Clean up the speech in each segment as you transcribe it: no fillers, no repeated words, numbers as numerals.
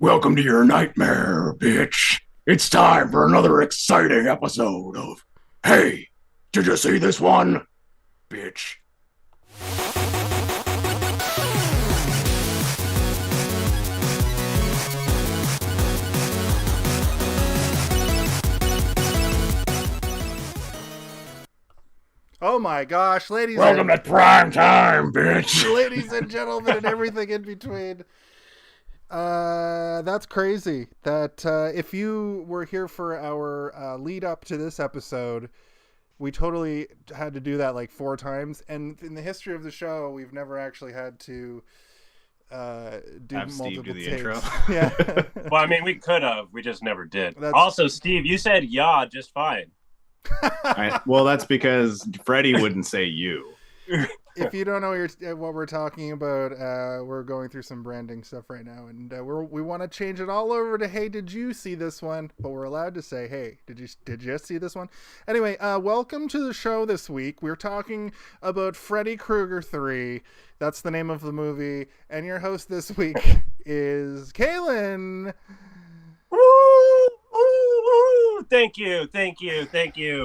Welcome to your nightmare, bitch. It's time for another exciting episode of Hey, did you see this one? Bitch. Oh my gosh, ladies Welcome to prime time, bitch. ladies and gentlemen and everything in between. That's crazy. That if you were here for our lead up to this episode, we totally had to do that like 4 times. And in the history of the show, we've never actually had to do have Steve multiple do the takes. intro. Yeah. Well, I mean, we could have. We just never did. That's- Also, Steve, you said "yeah" just fine. Well, that's because Freddy wouldn't say you. If you don't know what we're talking about, we're going through some branding stuff right now, and we want to change it all over to "Hey, did you see this one?" But we're allowed to say, "Hey, did you see this one?" Anyway, welcome to the show this week. We're talking about Freddy Krueger 3. That's the name of the movie, and your host this week is Kaylin. Woo! Woo! Thank you.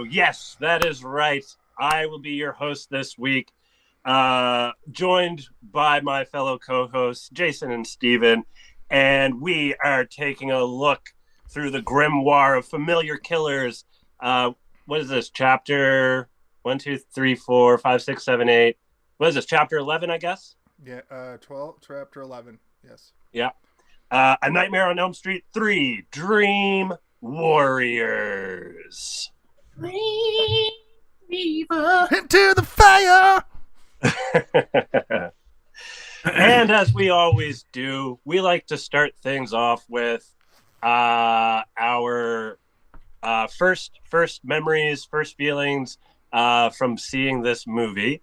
Yes, that is right. I will be your host this week, joined by my fellow co-hosts, Jason and Steven, and we are taking a look through the Grimoire of Familiar Killers. What is this, chapter 1, 2, 3, 4, 5, 6, 7, 8? What is this, chapter 11, I guess? Yeah, 12, chapter 11, yes. Yeah. A Nightmare on Elm Street 3, Dream Warriors. Into the fire! And as we always do, we like to start things off with our first memories, first feelings from seeing this movie.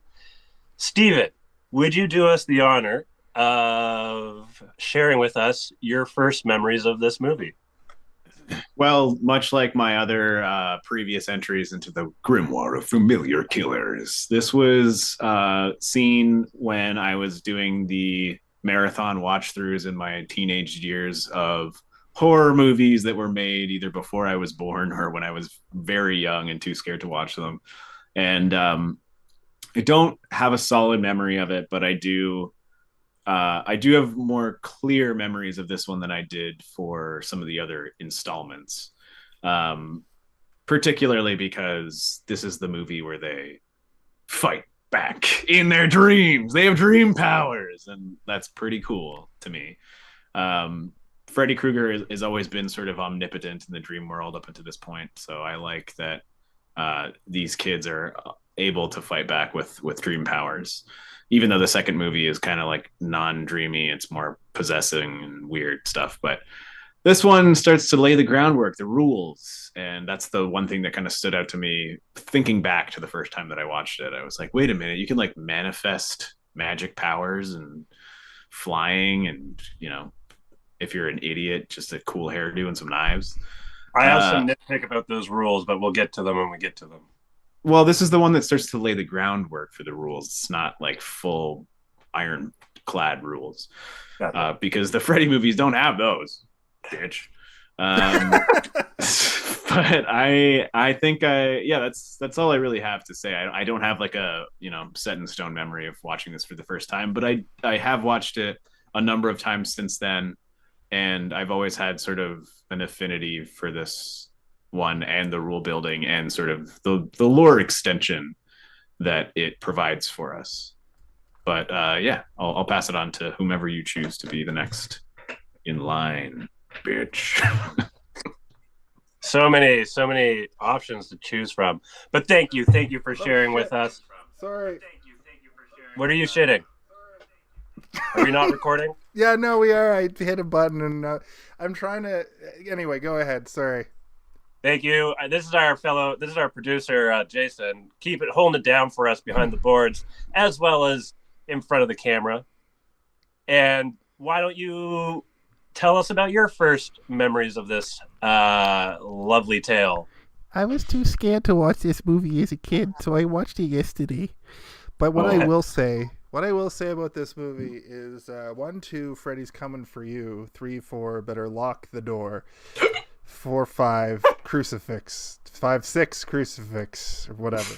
Steven, would you do us the honor of sharing with us your first memories of this movie? Well, much like my other previous entries into the Grimoire of Familiar Killers, this was seen when I was doing the marathon watch-throughs in my teenage years of horror movies that were made either before I was born or when I was very young and too scared to watch them. And I don't have a solid memory of it, but I do have more clear memories of this one than I did for some of the other installments, particularly because this is the movie where they fight back in their dreams. They have dream powers, and that's pretty cool to me. Freddy Krueger has always been sort of omnipotent in the dream world up until this point, so I like that these kids are able to fight back with dream powers. Even though the second movie is kind of like non-dreamy, it's more possessing and weird stuff. But this one starts to lay the groundwork, the rules. And that's the one thing that kind of stood out to me thinking back to the first time that I watched it. I was like, wait a minute, you can like manifest magic powers and flying and, you know, if you're an idiot, just a cool hairdo and some knives. I have some nitpick about those rules, but we'll get to them when we get to them. Well, this is the one that starts to lay the groundwork for the rules. It's not like full ironclad rules, because the Freddy movies don't have those, bitch. But I think that's all I really have to say. I don't have like a set in stone memory of watching this for the first time, but I have watched it a number of times since then, and I've always had sort of an affinity for this one and the rule building and sort of the lore extension that it provides for us. But I'll pass it on to whomever you choose to be the next in line, bitch. So many options to choose from. But thank you for sharing with us. Sorry. What are you shitting? Are we not recording? Yeah, no, we are. I hit a button and I'm trying to... Anyway, go ahead. Sorry. Thank you. This is our producer, Jason. Holding it down for us behind the boards, as well as in front of the camera. And why don't you tell us about your first memories of this lovely tale? I was too scared to watch this movie as a kid, so I watched it yesterday. But what I will say What I will say about this movie is 1, 2, Freddy's coming for you. 3, 4, better lock the door. 4, 5, crucifix. 5, 6, crucifix, or whatever.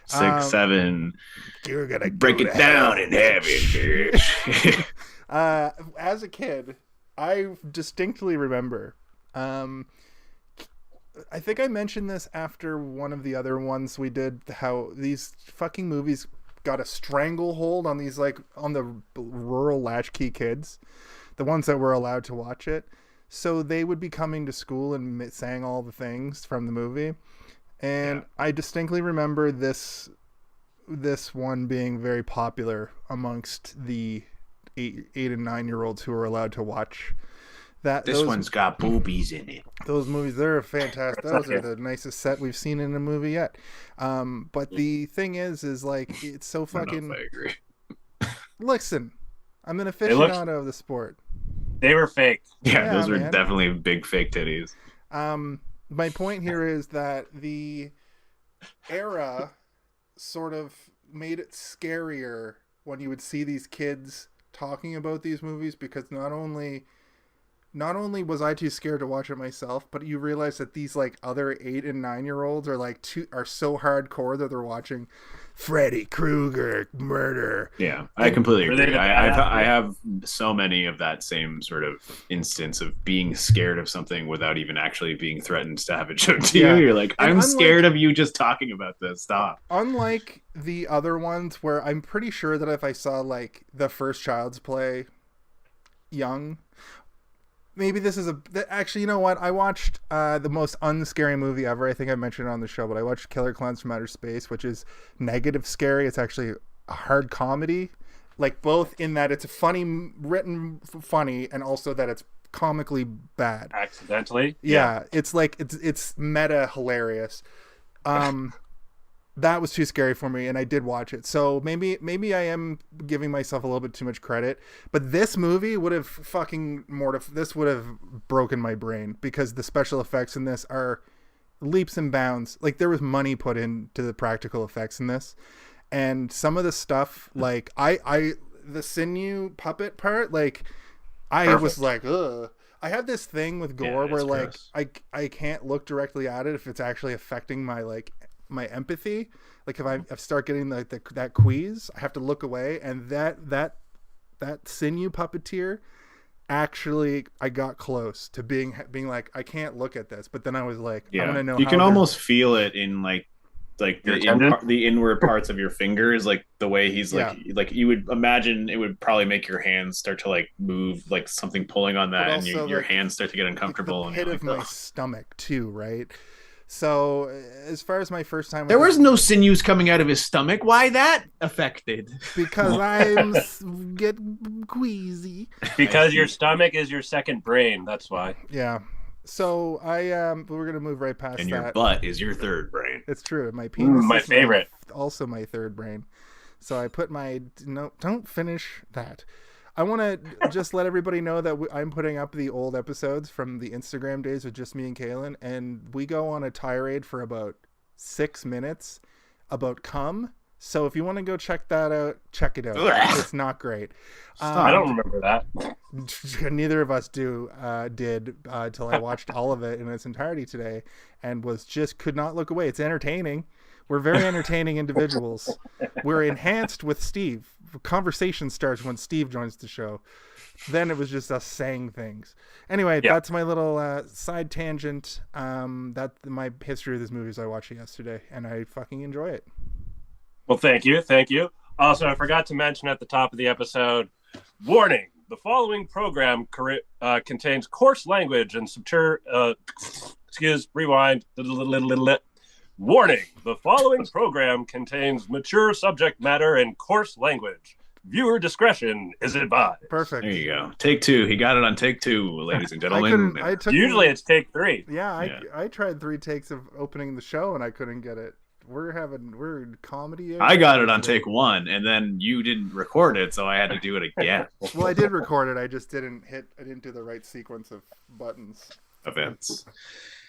6, 7. You're gonna break it down in heaven, bitch. As a kid, I distinctly remember. I think I mentioned this after one of the other ones we did. How these fucking movies got a stranglehold on these, like, on the rural latchkey kids, the ones that were allowed to watch it. So they would be coming to school and saying all the things from the movie. And I distinctly remember this one being very popular amongst the 8 and 9-year-olds who were allowed to watch that. This one's got boobies in it. Those movies, they're fantastic. Those are the nicest set we've seen in a movie yet. But the thing is like, it's so fucking... I agree. Listen, I'm an aficionado of the sport. They were fake. Yeah, those were definitely big fake titties. My point here is that the era sort of made it scarier when you would see these kids talking about these movies, because not only was I too scared to watch it myself, but you realize that these, like, other 8 and 9-year-olds are so hardcore that they're watching Freddy Krueger murder. Yeah, I completely agree. I have so many of that same sort of instance of being scared of something without even actually being threatened to have it shown to you. You're like, I'm scared of you just talking about this. Stop. Unlike the other ones where I'm pretty sure that if I saw, like, the first Child's Play young... Maybe this is actually, you know what? I watched the most unscary movie ever. I think I mentioned it on the show, but I watched Killer Clowns from Outer Space, which is negative scary. It's actually a hard comedy, like, both in that it's written funny, and also that it's comically bad. Accidentally? Yeah. It's like, it's meta hilarious. That was too scary for me, and I did watch it. So maybe I am giving myself a little bit too much credit. But this movie would have this would have broken my brain, because the special effects in this are leaps and bounds. Like, there was money put into the practical effects in this, and some of the stuff, like the sinew puppet part, like, I was like, ugh. I have this thing with gore where, like, I can't look directly at it if it's actually affecting my empathy. Like, if I start getting that quease, I have to look away. And that sinew puppeteer, actually, I got close to being like, I can't look at this. But then I was like, I want to know. You can almost feel it in like the inward parts of your fingers, like the way he's like you would imagine it would probably make your hands start to, like, move, like something pulling on that, and your hands start to get uncomfortable. The pit of my stomach too, right? So, as far as my first time... There was no sinews coming out of his stomach. Why that affected? Because I'm get queasy. Because your stomach is your second brain. That's why. Yeah. So, we're going to move right past that. And your butt is your third brain. It's true. My penis my favorite. Also my third brain. So, I put my... No, don't finish that. I want to just let everybody know that I'm putting up the old episodes from the Instagram days with just me and Kaylin, and we go on a tirade for about 6 minutes about cum. So if you want to go check that out, check it out. It's not great. I don't remember that. Neither of us did until I watched all of it in its entirety today, and could not look away. It's entertaining. We're very entertaining individuals. We're enhanced with Steve. Conversation starts when Steve joins the show. Then it was just us saying things. Anyway, that's my little side tangent. That's my history of this movie is I watched it yesterday, and I fucking enjoy it. Well, thank you. Also, I forgot to mention at the top of the episode, warning, the following program contains coarse language and rewind. Warning, the following program contains mature subject matter and coarse language. Viewer discretion is advised. Perfect. There you go. Take 2. He got it on take 2, ladies and gentlemen. Usually it's take 3. Yeah, I tried 3 takes of opening the show and I couldn't get it. We're comedy. I got it on take 1, and then you didn't record it, so I had to do it again. Well, I did record it. I just didn't do the right sequence of buttons. Events.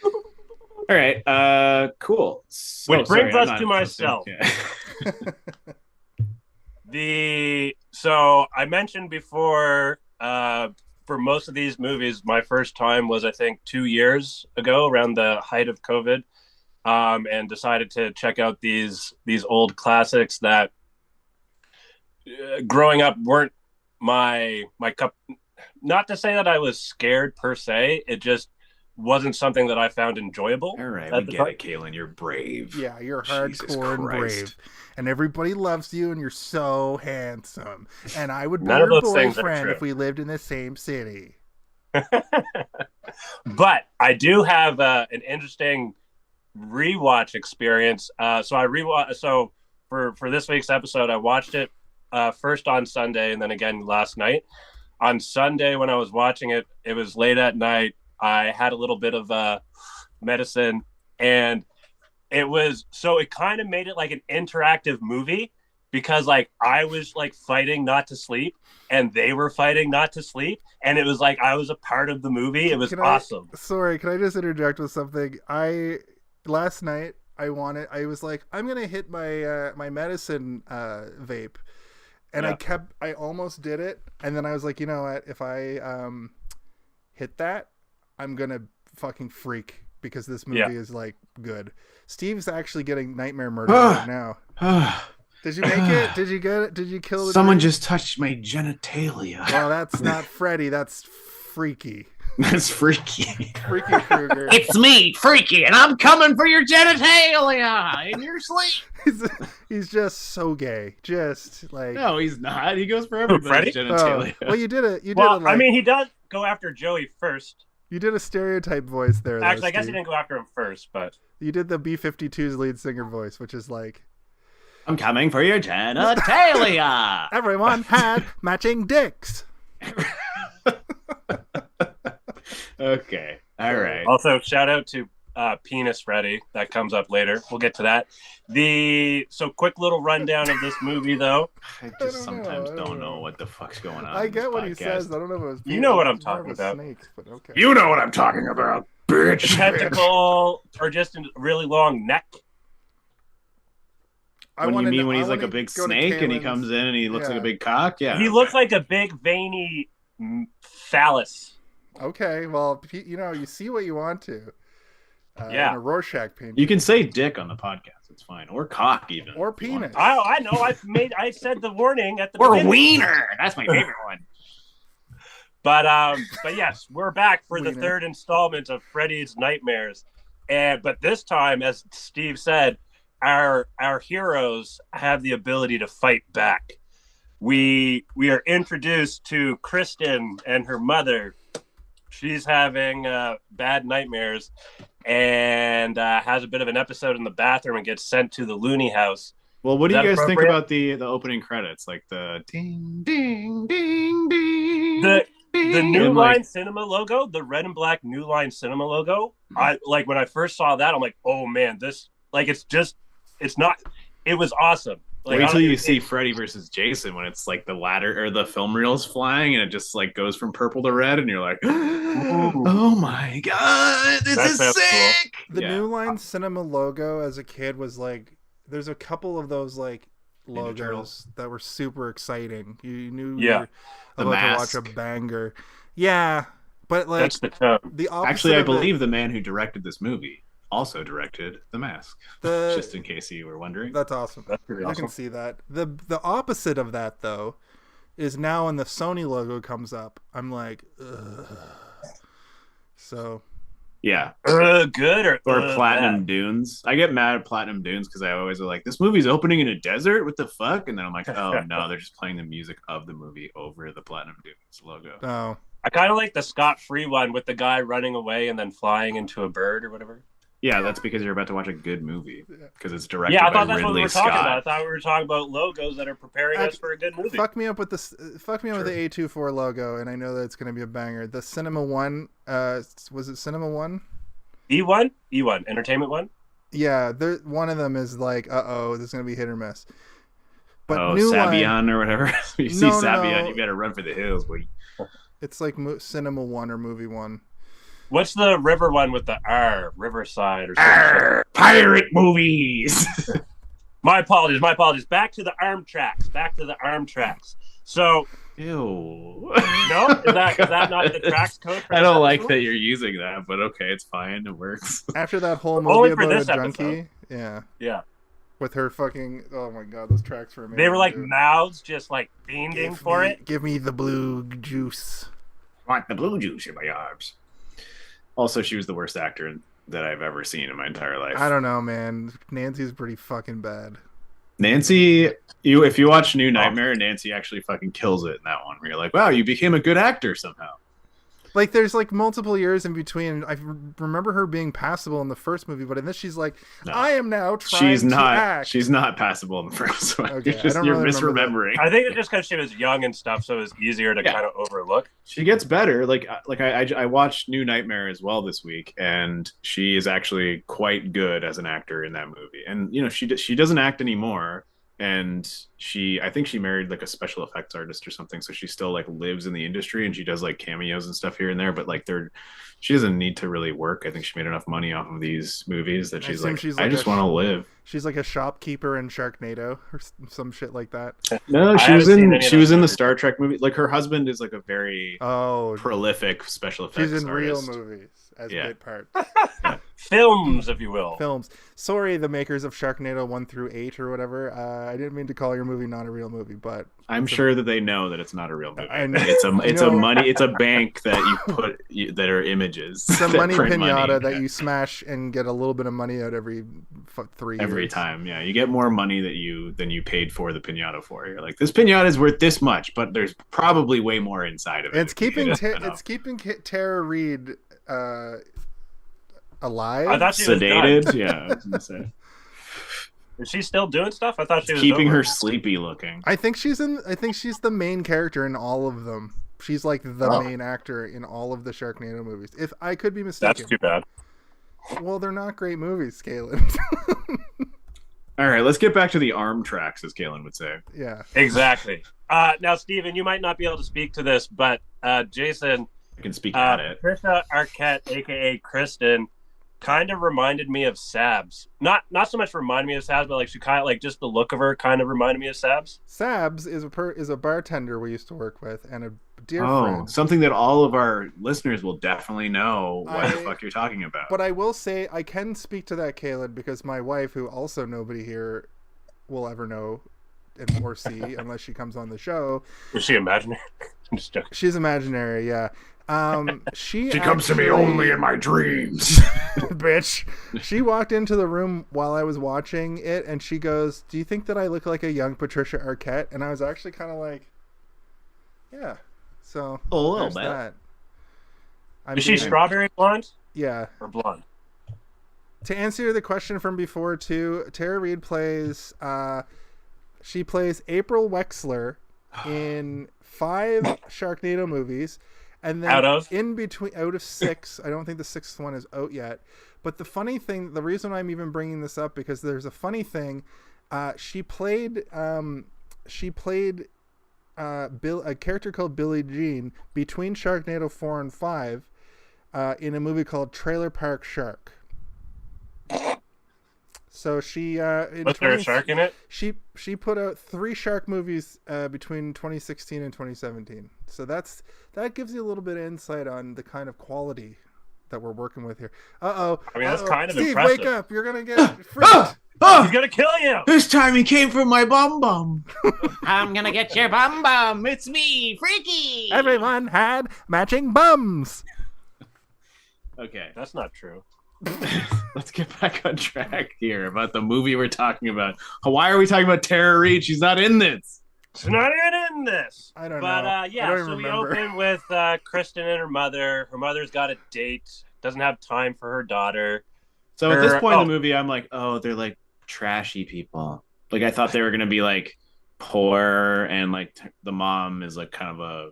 All right, cool. Which brings us to myself. So I mentioned before, for most of these movies, my first time was, I think, 2 years ago, around the height of COVID, and decided to check out these old classics that, growing up, weren't my cup. Not to say that I was scared per se, it just wasn't something that I found enjoyable. All right, we get it, Kaylin. You're brave. Yeah, you're Jesus hardcore and Christ. brave. And everybody loves you, and you're so handsome. And I would be None of your those things are boyfriend true. if we lived in the same city. But I do have an interesting rewatch experience. So for this week's episode, I watched it first on Sunday and then again last night. On Sunday, when I was watching it, it was late at night. I had a little bit of medicine, and it kind of made it like an interactive movie, because like I was like fighting not to sleep and they were fighting not to sleep, and it was like I was a part of the movie. It was awesome. Can I just interject with something? Last night I was like, I'm gonna hit my my medicine vape, and I almost did it, and then I was like, you know what, if I hit that, I'm gonna fucking freak, because this movie is like good. Steve's actually getting nightmare murder right now. Did you make it? Did you get it? Did you kill the Someone dream? just touched my genitalia. Well, that's not Freddy. That's Freaky. That's freaky. Freaky Krueger. It's me, Freaky, and I'm coming for your genitalia in your sleep. He's just so gay. Just like No, he's not. He goes for everybody's Freddy? genitalia. well, you did it. I mean, he does go after Joey first. You did a stereotype voice there. Actually, though, I guess he Steve. didn't go after him first, but You did the B-52's lead singer voice, which is like, I'm coming for your genitalia. everyone had matching dicks. Okay. All right. also shout out to Penis Freddy. That comes up later. We'll get to that. So quick little rundown of this movie, though. I don't just sometimes know. don't know what the fuck's going on. I in get this what he podcast. says. I don't know if it was. You know what I'm it's more talking of a about. Snake, but okay. You know what I'm talking about, bitch. Tentacle or just a really long neck. When he's like a big snake and he comes in and he looks like a big cock? Yeah. He looks like a big veiny phallus. Okay, well, you see what you want to. Yeah. In a Rorschach painting. You can say dick on the podcast. It's fine. Or cock even. Or if you want. penis. I know. I said the warning at the Or beginning. wiener. That's my favorite one. But yes, we're back for the Wiener. third installment of Freddy's Nightmares, but this time, as Steve said, our heroes have the ability to fight back. We are introduced to Kristen and her mother. She's having bad nightmares and has a bit of an episode in the bathroom and gets sent to the loony house. Well, what do Is you that guys think appropriate? about the opening credits? Like the ding, ding, ding, ding. The New And, Line like, Cinema logo, the red and black New Line Cinema logo. I like when I first saw that. I'm like, oh man, this it was awesome. Like, wait till you see Freddy versus Jason when it's like the ladder or the film reel's flying and it just like goes from purple to red and you're like, oh my god, this That is sounds sick. The Yeah. New Line Cinema logo as a kid was like, there's a couple of those like Ninja logos Turtles. that were super exciting. You knew Yeah. you The were about Mask. to watch a banger. Yeah, but like that's the tone. the opposite Actually, I of it- believe the man who directed this movie also directed The Mask. The- Just in case you were wondering. that's awesome. That's pretty I awesome. can see that. The opposite of that though is now when the Sony logo comes up, I'm like, ugh. So Yeah. Good or Platinum bad? Dunes. I get mad at Platinum Dunes because I always are like, this movie's opening in a desert? What the fuck? And then I'm like, oh no, they're just playing the music of the movie over the Platinum Dunes logo. no. I kind of like the Scott Free one with the guy running away and then flying into a bird or whatever. Yeah, that's because you're about to watch a good movie because it's directed Yeah, I by thought that's what we Ridley were talking Scott. about. I thought we were talking about logos that are preparing us for a good movie. Fuck me up with this. Fuck me up with Sure. the A24 logo, and I know that it's going to be a banger. The Cinema One. Was it Cinema One? E1, Entertainment One. Yeah, one of them is like, this is going to be hit or miss. But Oh, New Line, Sabian or whatever. You see No, no, Sabian, no. you better run for the hills, boy. it's like Cinema One or Movie One. What's the river one with the R? Riverside or something? Arr, pirate movies. My apologies. Back to the arm tracks. So, Ew. no, is that not the tracks code? I don't like that you're using that, but okay, it's fine. It works. After that whole Only movie for about a this junkie, episode. yeah, with her fucking, oh my god, those tracks were amazing. They were like dude. mouths just like fiending for it. Give me the blue juice. I want the blue juice in my arms. Also, she was the worst actor that I've ever seen in my entire life. I don't know, man. Nancy's pretty fucking bad. Nancy, if you watch New Nightmare, Nancy actually fucking kills it in that one. Where you're like, wow, you became a good actor somehow. Like, there's like multiple years in between. I remember her being passable in the first movie, but in this, she's like, No. I am now trying to act. She's not passable in the first one. Okay, You're really misremembering. I think it's just because she was young and stuff, so it was easier to kind of overlook. She gets better. I watched New Nightmare as well this week, and she is actually quite good as an actor in that movie. And you know, she doesn't act anymore. And I think she married like a special effects artist or something, so she still like lives in the industry and she does like cameos and stuff here and there, but like she doesn't need to really work. I think she made enough money off of these movies that she's like I just want to live. She's like a shopkeeper in Sharknado or some shit like that. No, she was in the Star Trek movie. Like her husband is like a very prolific special effects artist. She's in artist. real movies as bit part. Films, if you will. Films. Sorry, the makers of Sharknado 1 through 8 or whatever. I didn't mean to call your movie not a real movie, but I'm sure that they know that it's not a real movie. It's a bank that you put that are images. Some money pinata that you smash and get a little bit of money out every 3 years. Every time, yeah, you get more money than you paid for the pinata for. You're like, this pinata is worth this much, but there's probably way more inside of it. It's keeping Tara Reid alive. I thought she sedated. Was yeah, I was gonna say. Is she still doing stuff? I thought she was keeping her sleepy looking. I think she's the main character in all of them. She's like the main actor in all of the Sharknado movies. If I could be mistaken. That's too bad. Well, they're not great movies, Kalen. All right, let's get back to the arm tracks, as Kalen would say. Yeah. Exactly. Now, Steven, you might not be able to speak to this, but Jason, I can speak at it. Patricia Arquette, aka Kristen, kind of reminded me of Sabs. Not so much reminded me of Sabs, but like she kind of like just the look of her kind of reminded me of Sabs. Sabs is a bartender we used to work with and a dear friend. Something that all of our listeners will definitely know what the fuck you're talking about. But I will say I can speak to that, Caleb, because my wife, who also nobody here will ever know or see unless she comes on the show. Is she imaginary? I'm just joking. She's imaginary, yeah. She comes to me only in my dreams. Bitch. She walked into the room while I was watching it and she goes, "Do you think that I look like a young Patricia Arquette?" And I was actually kind of like, yeah. So a little bit. Is she strawberry blonde? Yeah. Or blonde? To answer the question from before too, Tara Reid plays she plays April Wexler in 5 Sharknado movies. And then out of 6, I don't think the 6th one is out yet. But the funny thing, the reason I'm even bringing this up, because there's a funny thing. She played a character called Billie Jean between Sharknado 4 and 5 in a movie called Trailer Park Shark. So she was there a shark in it? She put out 3 shark movies between 2016 and 2017. So that gives you a little bit of insight on the kind of quality that we're working with here. I mean, that's kind of Steve, impressive. wake up! You're gonna get freaked. He's gonna kill you. This time he came for my bum bum. I'm gonna get your bum bum. It's me, Freaky. Everyone had matching bums. Okay, that's not true. Let's get back on track here about the movie we're talking about. Why are we talking about Tara Reid? She's not in this. She's not even in this. I don't know. But yeah, so we open with Kristen and her mother. Her mother's got a date. Doesn't have time for her daughter. So at this point in the movie, I'm like, oh, they're like trashy people. Like I thought they were gonna be like poor and like the mom is like kind of a,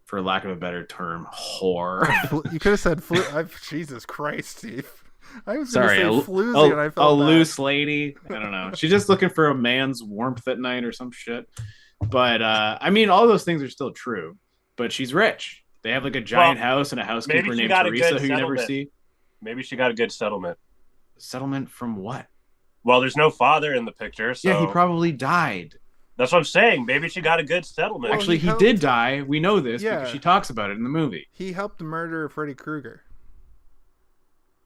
for lack of a better term, whore. You could have said Jesus Christ, Steve. I was going to say floozy, and I felt a loose lady. I don't know. She's just looking for a man's warmth at night or some shit. But I mean, all those things are still true. But she's rich. They have like a giant house and a housekeeper named Teresa who you never see. Maybe she got a good settlement. Settlement from what? Well, there's no father in the picture, so Yeah, he probably died. that's what I'm saying. Maybe she got a good settlement. Well, Actually, he he did die. We know this Yeah. because she talks about it in the movie. He helped murder Freddy Krueger.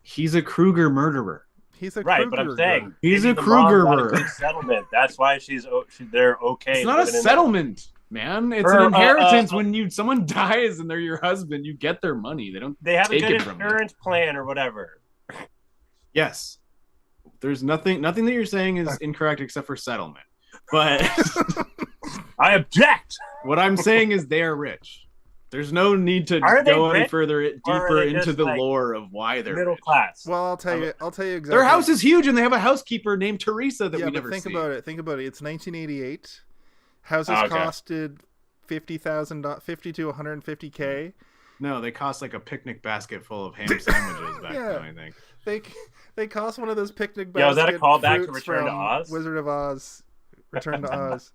He's a Krueger murderer. He's a Right, Krueger. but I'm saying He's maybe a the mom got Krugerer. good settlement. That's why they're okay. It's not a living in settlement, man. It's an inheritance. When someone dies and they're your husband, you get their money. They don't. They have a take good it from you. insurance plan or whatever. Yes. There's nothing that you're saying is incorrect except for settlement. But I object. what I'm saying is they are rich. There's no need to Are they go any rich? further Or are deeper they into just, the like, lore of why they're Middle rich. class. Well, I'll tell you exactly. Their house is huge and they have a housekeeper named Teresa that yeah, we but never think see. about it. Think about it. It's 1988. Houses Okay. costed $50 to $150K. No, they cost like a picnic basket full of ham sandwiches back Yeah. then, I think. They cost one of those picnic baskets. Yeah, was that a callback to fruits Return to from Oz? Wizard of Oz. Return to Oz.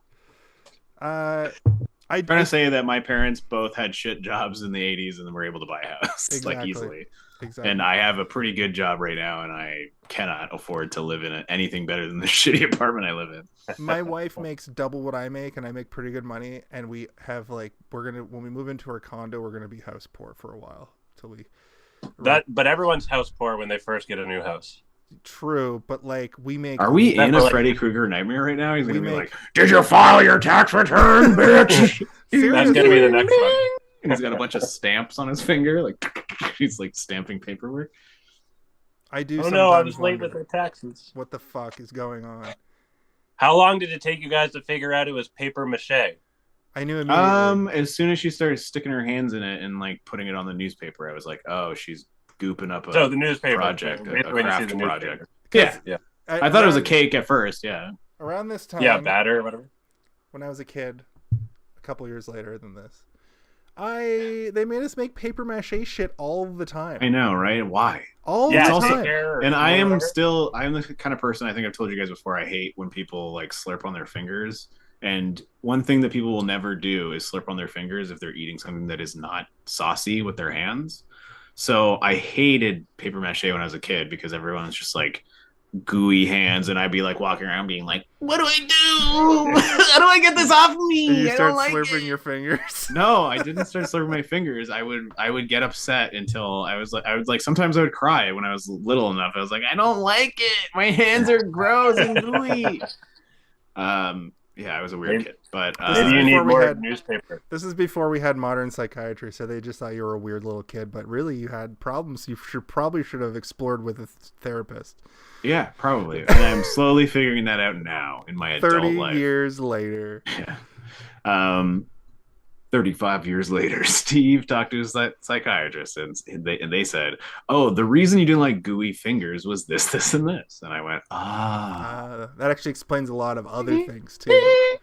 I'm trying to say that my parents both had shit jobs in the 80s and were able to buy a house like Exactly. easily. Exactly. And I have a pretty good job right now, and I cannot afford to live in anything better than the shitty apartment I live in. My wife makes double what I make, and I make pretty good money. And we have when we move into our condo, we're gonna be house poor for a while till we. But everyone's house poor when they first get a new house. True, but like we make. Are we in a like- Freddy Krueger nightmare right now? He's going to be make- like, Did you file your tax return, bitch? That's gonna be the next one. and he's got a bunch of stamps on his finger. Like, he's like stamping paperwork. I do. Oh no, I sometimes was late with wonder my taxes. what the fuck is going on. How long did it take you guys to figure out it was paper mache? I knew immediately. As soon as she started sticking her hands in it and like putting it on the newspaper, I was like, oh, she's gooping up a So the newspaper project, a Basically when you see craft the project. newspaper. Yeah, I thought it was a cake at first. Yeah, Around this time, Yeah, batter or whatever. when I was a kid, a couple years later than this, they made us make paper mache shit all the time. I know, right? Why? All Yeah, the also- time. And I am whatever. I'm the kind of person, I think I've told you guys before, I hate when people like slurp on their fingers. And one thing that people will never do is slurp on their fingers if they're eating something that is not saucy with their hands. So I hated paper mache when I was a kid because everyone was just like gooey hands, and I'd be like walking around being like, "What do I do? How do I get this off me? And you I start don't like slurping it." your fingers. No, I didn't start slurping my fingers. I would get upset until I would like sometimes I would cry when I was little enough. I was like, I don't like it. My hands are gross and gooey. Yeah, I was a weird kid, but This is Maybe you need before we more had- newspaper. This is before we had modern psychiatry, so they just thought you were a weird little kid, but really you had problems you probably should have explored with a therapist. yeah, probably. And I'm slowly figuring that out now in my adult 30 life. years later. Yeah. 35 years later, Steve talked to his psychiatrist, and they said, "Oh, the reason you didn't like gooey fingers was this, this, and this." And I went, That actually explains a lot of other things, too. ding,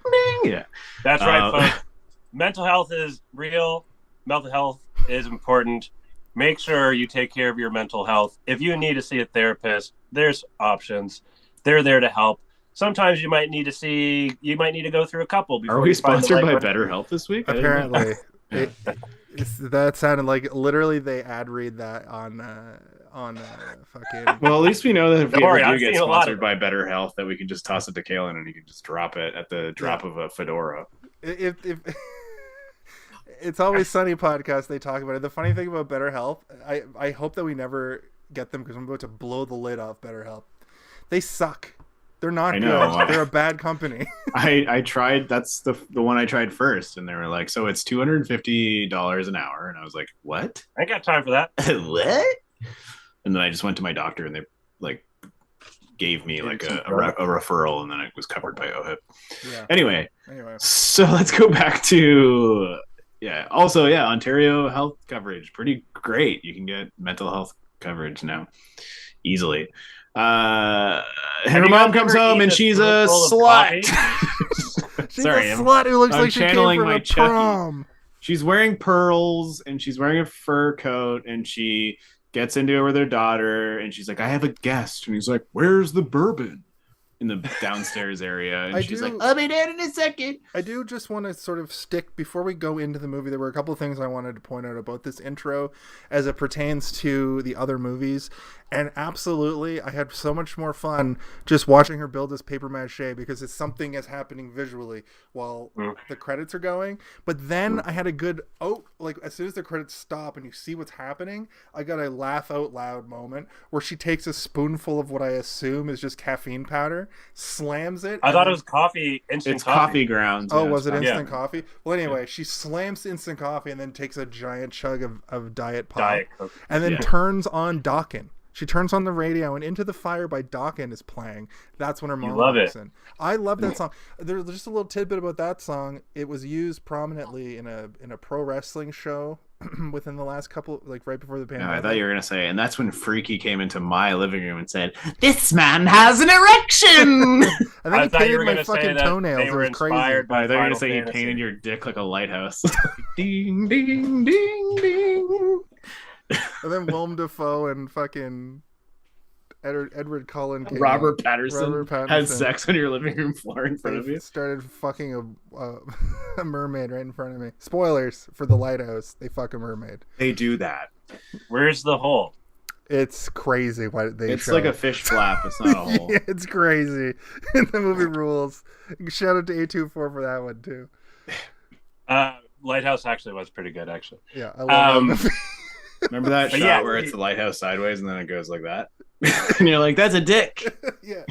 ding. Yeah. That's right, folks. Mental health is real. Mental health is important. Make sure you take care of your mental health. If you need to see a therapist, there's options. They're there to help. Sometimes you might need to go through a couple before Are we you find the sponsored right by one. BetterHelp this week? I didn't know. Apparently. That sounded like literally they ad read that on fucking... Well, at least we know that if Don't we worry, ever do I've get seen a lot sponsored of by BetterHealth, that we can just toss it to Kalen and he can just drop it at the drop of a fedora. if It's Always Sunny podcast, they talk about it. The funny thing about BetterHelp, I hope that we never get them because I'm about to blow the lid off BetterHelp. They suck. They're not I know. good. They're a bad company. I tried. That's the one I tried first, and they were like, "So it's $250 an hour," and I was like, "What? I ain't got time for that. What?" And then I just went to my doctor, and they like gave me like a referral, and then it was covered by OHIP. Yeah. Anyway, Anyway. so let's go back to Also, Ontario health coverage, pretty great. You can get mental health coverage now easily. Her you mom guys comes ever home eat and a she's a spoonful of slut. She's Sorry, a slut who looks I'm like she came channeling from my a Chucky. prom. She's wearing pearls and she's wearing a fur coat, and she gets into it with her daughter, and she's like, "I have a guest," and he's like, "Where's the bourbon?" In the downstairs area, and she's like, "I'll be there in a second." I do just want to sort of stick, before we go into the movie, there were a couple of things I wanted to point out about this intro as it pertains to the other movies. And absolutely, I had so much more fun just watching her build this paper mache because it's something is happening visually while the credits are going. But then I had a good, like as soon as the credits stop and you see what's happening, I got a laugh out loud moment where she takes a spoonful of what I assume is just caffeine powder, slams it. I thought it was coffee, instant coffee grounds. Oh, was it instant coffee? Well, anyway, she slams instant coffee and then takes a giant chug of Diet Pop. Diet Coke. And then turns on Dawkins. She turns on the radio and Into the Fire by Dawkins is playing. That's when her mom walks in. I love that song. There's just a little tidbit about that song. It was used prominently in a pro wrestling show within the last couple, like right before the pandemic. No, I thought you were gonna say, and that's when Freaky came into my living room and said, "This man has an erection." And then he painted my fucking toenails. It was crazy. I thought you were gonna say you painted your dick like a lighthouse. Ding, ding, ding, ding. And then Willem Dafoe and fucking Edward Cullen came Robert Pattinson had sex on your living room floor in front of you. Started fucking a mermaid right in front of me. Spoilers for The Lighthouse. They fuck a mermaid. They do that. Where's the hole? It's crazy what they It's show. like a fish flap. It's not a hole. Yeah, it's crazy. The movie rules. Shout out to A24 for that one too. Lighthouse actually was pretty good, actually. Yeah, I love that. Remember that shot where it's the lighthouse sideways and then it goes like that? And you're like, that's a dick. Yeah.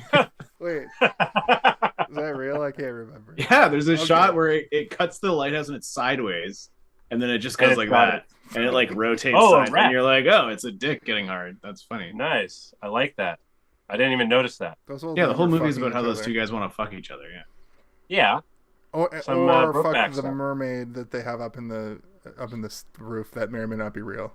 Wait. Is that real? I can't remember. Yeah, there's a shot where it cuts the lighthouse and it's sideways. And then it just goes like that. And it like rotates sideways. And you're like, oh, it's a dick getting hard. That's funny. Nice. I like that. I didn't even notice that. Yeah, the whole movie's about how those two guys want to fuck each other. Yeah. Yeah. Or fuck the mermaid that they have up in the roof that may or may not be real.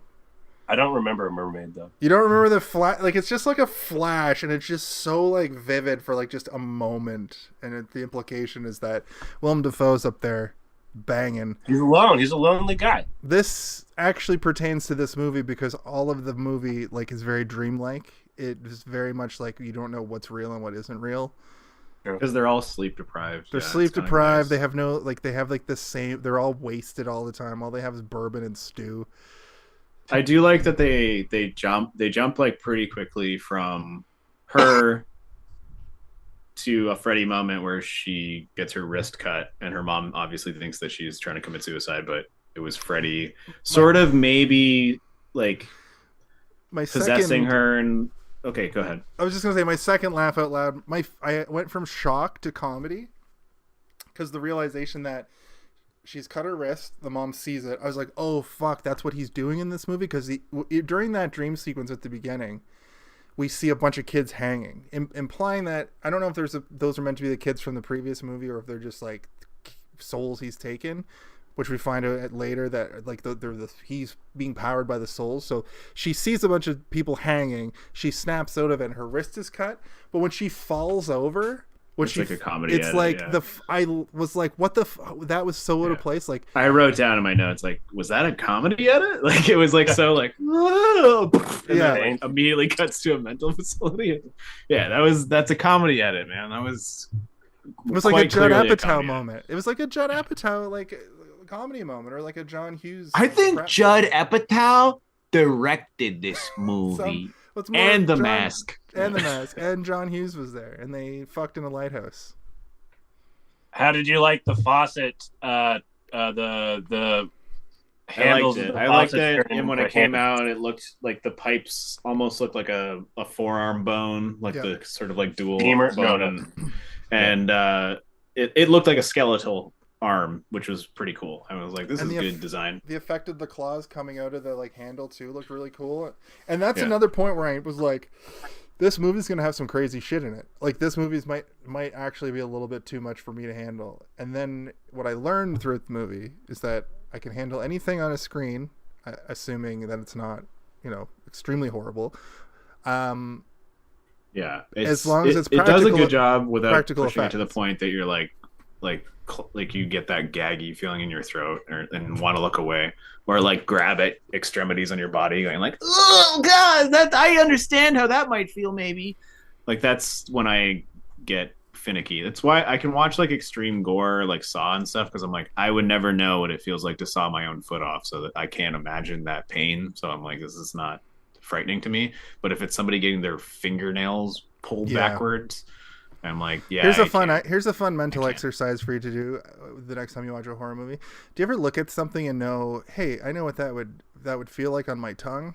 I don't remember a mermaid though. You don't remember the flash? Like it's just like a flash, and it's just so like vivid for like just a moment. And the implication is that Willem Dafoe's up there banging. He's alone. He's a lonely guy. This actually pertains to this movie because all of the movie like is very dreamlike. It is very much like you don't know what's real and what isn't real. Because they're all sleep deprived. They're sleep deprived. Nice. They have no they have like the same. They're all wasted all the time. All they have is bourbon and stew. I do like that they jump like pretty quickly from her to a Freddy moment where she gets her wrist cut and her mom obviously thinks that she's trying to commit suicide, but it was Freddy sort of maybe like possessing her. And okay, go ahead. I was just gonna say my second laugh out loud. I went from shock to comedy because the realization that she's cut her wrist, the mom sees it. I was like, oh fuck, that's what he's doing in this movie. Because during that dream sequence at the beginning, we see a bunch of kids hanging, implying that I don't know if those are meant to be the kids from the previous movie or if they're just like souls he's taken, which we find out later that like he's being powered by the souls. So she sees a bunch of people hanging. She snaps out of it, and her wrist is cut. But when she falls over. It's like a comedy it's edit, like yeah. I was like, what the that was so out of place. Like I wrote down in my notes, like, was that a comedy edit? Like it was like so like whoa, and then, like, immediately cuts to a mental facility. Yeah, that's a comedy edit, man. That was it was like a Judd Apatow moment. It was like a Judd Apatow like comedy moment or like a John Hughes. I think Judd Apatow directed this movie. And The Mask. And The Mask. And John Hughes was there. And they fucked in a lighthouse. How did you like the faucet? The handles. I liked it. And when it came out, it looked like the pipes almost looked like a forearm bone, like the sort of like dual bone. And it looked like a skeletal arm, which was pretty cool. I was like, this is good design. The effect of the claws coming out of the like handle too looked really cool. And that's another point where I was like, this movie's gonna have some crazy shit in it. Like this movie's might actually be a little bit too much for me to handle. And then what I learned throughout the movie is that I can handle anything on a screen, assuming that it's not, extremely horrible. Yeah, as long as it does a good job without pushing it to the point that you're like you get that gaggy feeling in your throat and want to look away, or like grab at extremities on your body going like, oh god, that I understand how that might feel. Maybe like that's when I get finicky. That's why I can watch like extreme gore like Saw and stuff, because I'm like, I would never know what it feels like to saw my own foot off, so that I can't imagine that pain. So I'm like, this is not frightening to me. But if it's somebody getting their fingernails pulled backwards, I'm like, yeah. Here's a fun mental exercise for you to do the next time you watch a horror movie. Do you ever look at something and know, hey, I know what that would feel like on my tongue?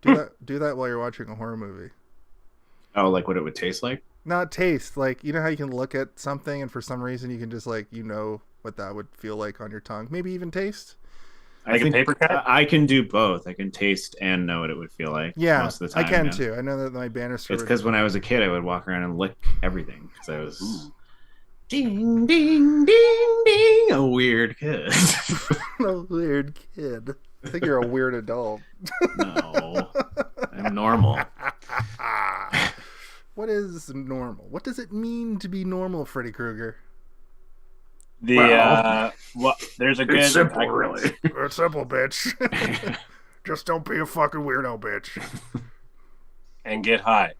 Do that while you're watching a horror movie. Oh, like what it would taste like? Not taste. Like, you know how you can look at something and for some reason you can just like, you know what that would feel like on your tongue. Maybe even taste. I think paper cut? I can do both. I can taste and know what it would feel like. Yeah, most of the time, I can too. I know that my banister. It's because when I was a kid, I would walk around and lick everything because I was ding, ding, ding, ding, a weird kid. A weird kid. I think you're a weird adult. No, I'm normal. What is normal? What does it mean to be normal, Freddy Krueger? There's a good. It's simple, really. It's simple, bitch. Just don't be a fucking weirdo, bitch. And get high.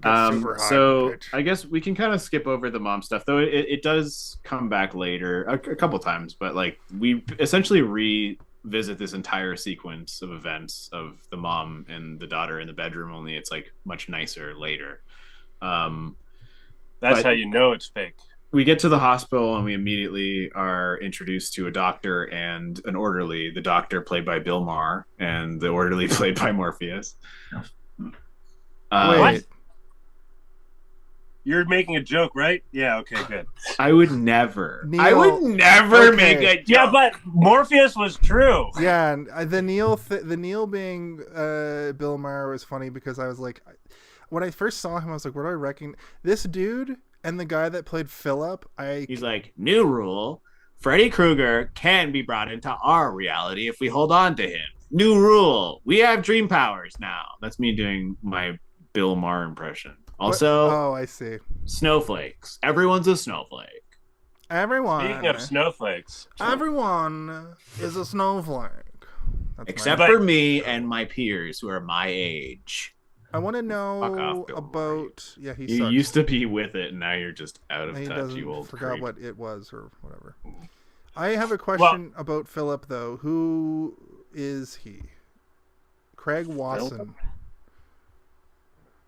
Get super high, so bitch. I guess we can kind of skip over the mom stuff, though it does come back later a couple times, but like we essentially revisit this entire sequence of events of the mom and the daughter in the bedroom, only it's like much nicer later. That's how you know it's fake. We get to the hospital and we immediately are introduced to a doctor and an orderly. The doctor played by Bill Maher and the orderly played by Morpheus. What? You're making a joke, right? Yeah, okay, good. I would never make a joke. Yeah, but Morpheus was true. Yeah, and the Neil being Bill Maher was funny because I was like, when I first saw him, I was like, what do I reckon? This dude and the guy that played Philip, he's like, new rule, Freddy Krueger can be brought into our reality if we hold on to him. New rule, we have dream powers now. That's me doing my Bill Maher impression. Also, I see. Snowflakes. Everyone's a snowflake. Everyone. Speaking of snowflakes, everyone is a snowflake. Except for me and my peers who are my age. I want to know about. Yeah, you used to be with it, and now you're just out of touch. You old forgot creep. what it was or whatever. I have a question about Philip though. Who is he? Craig Wasson.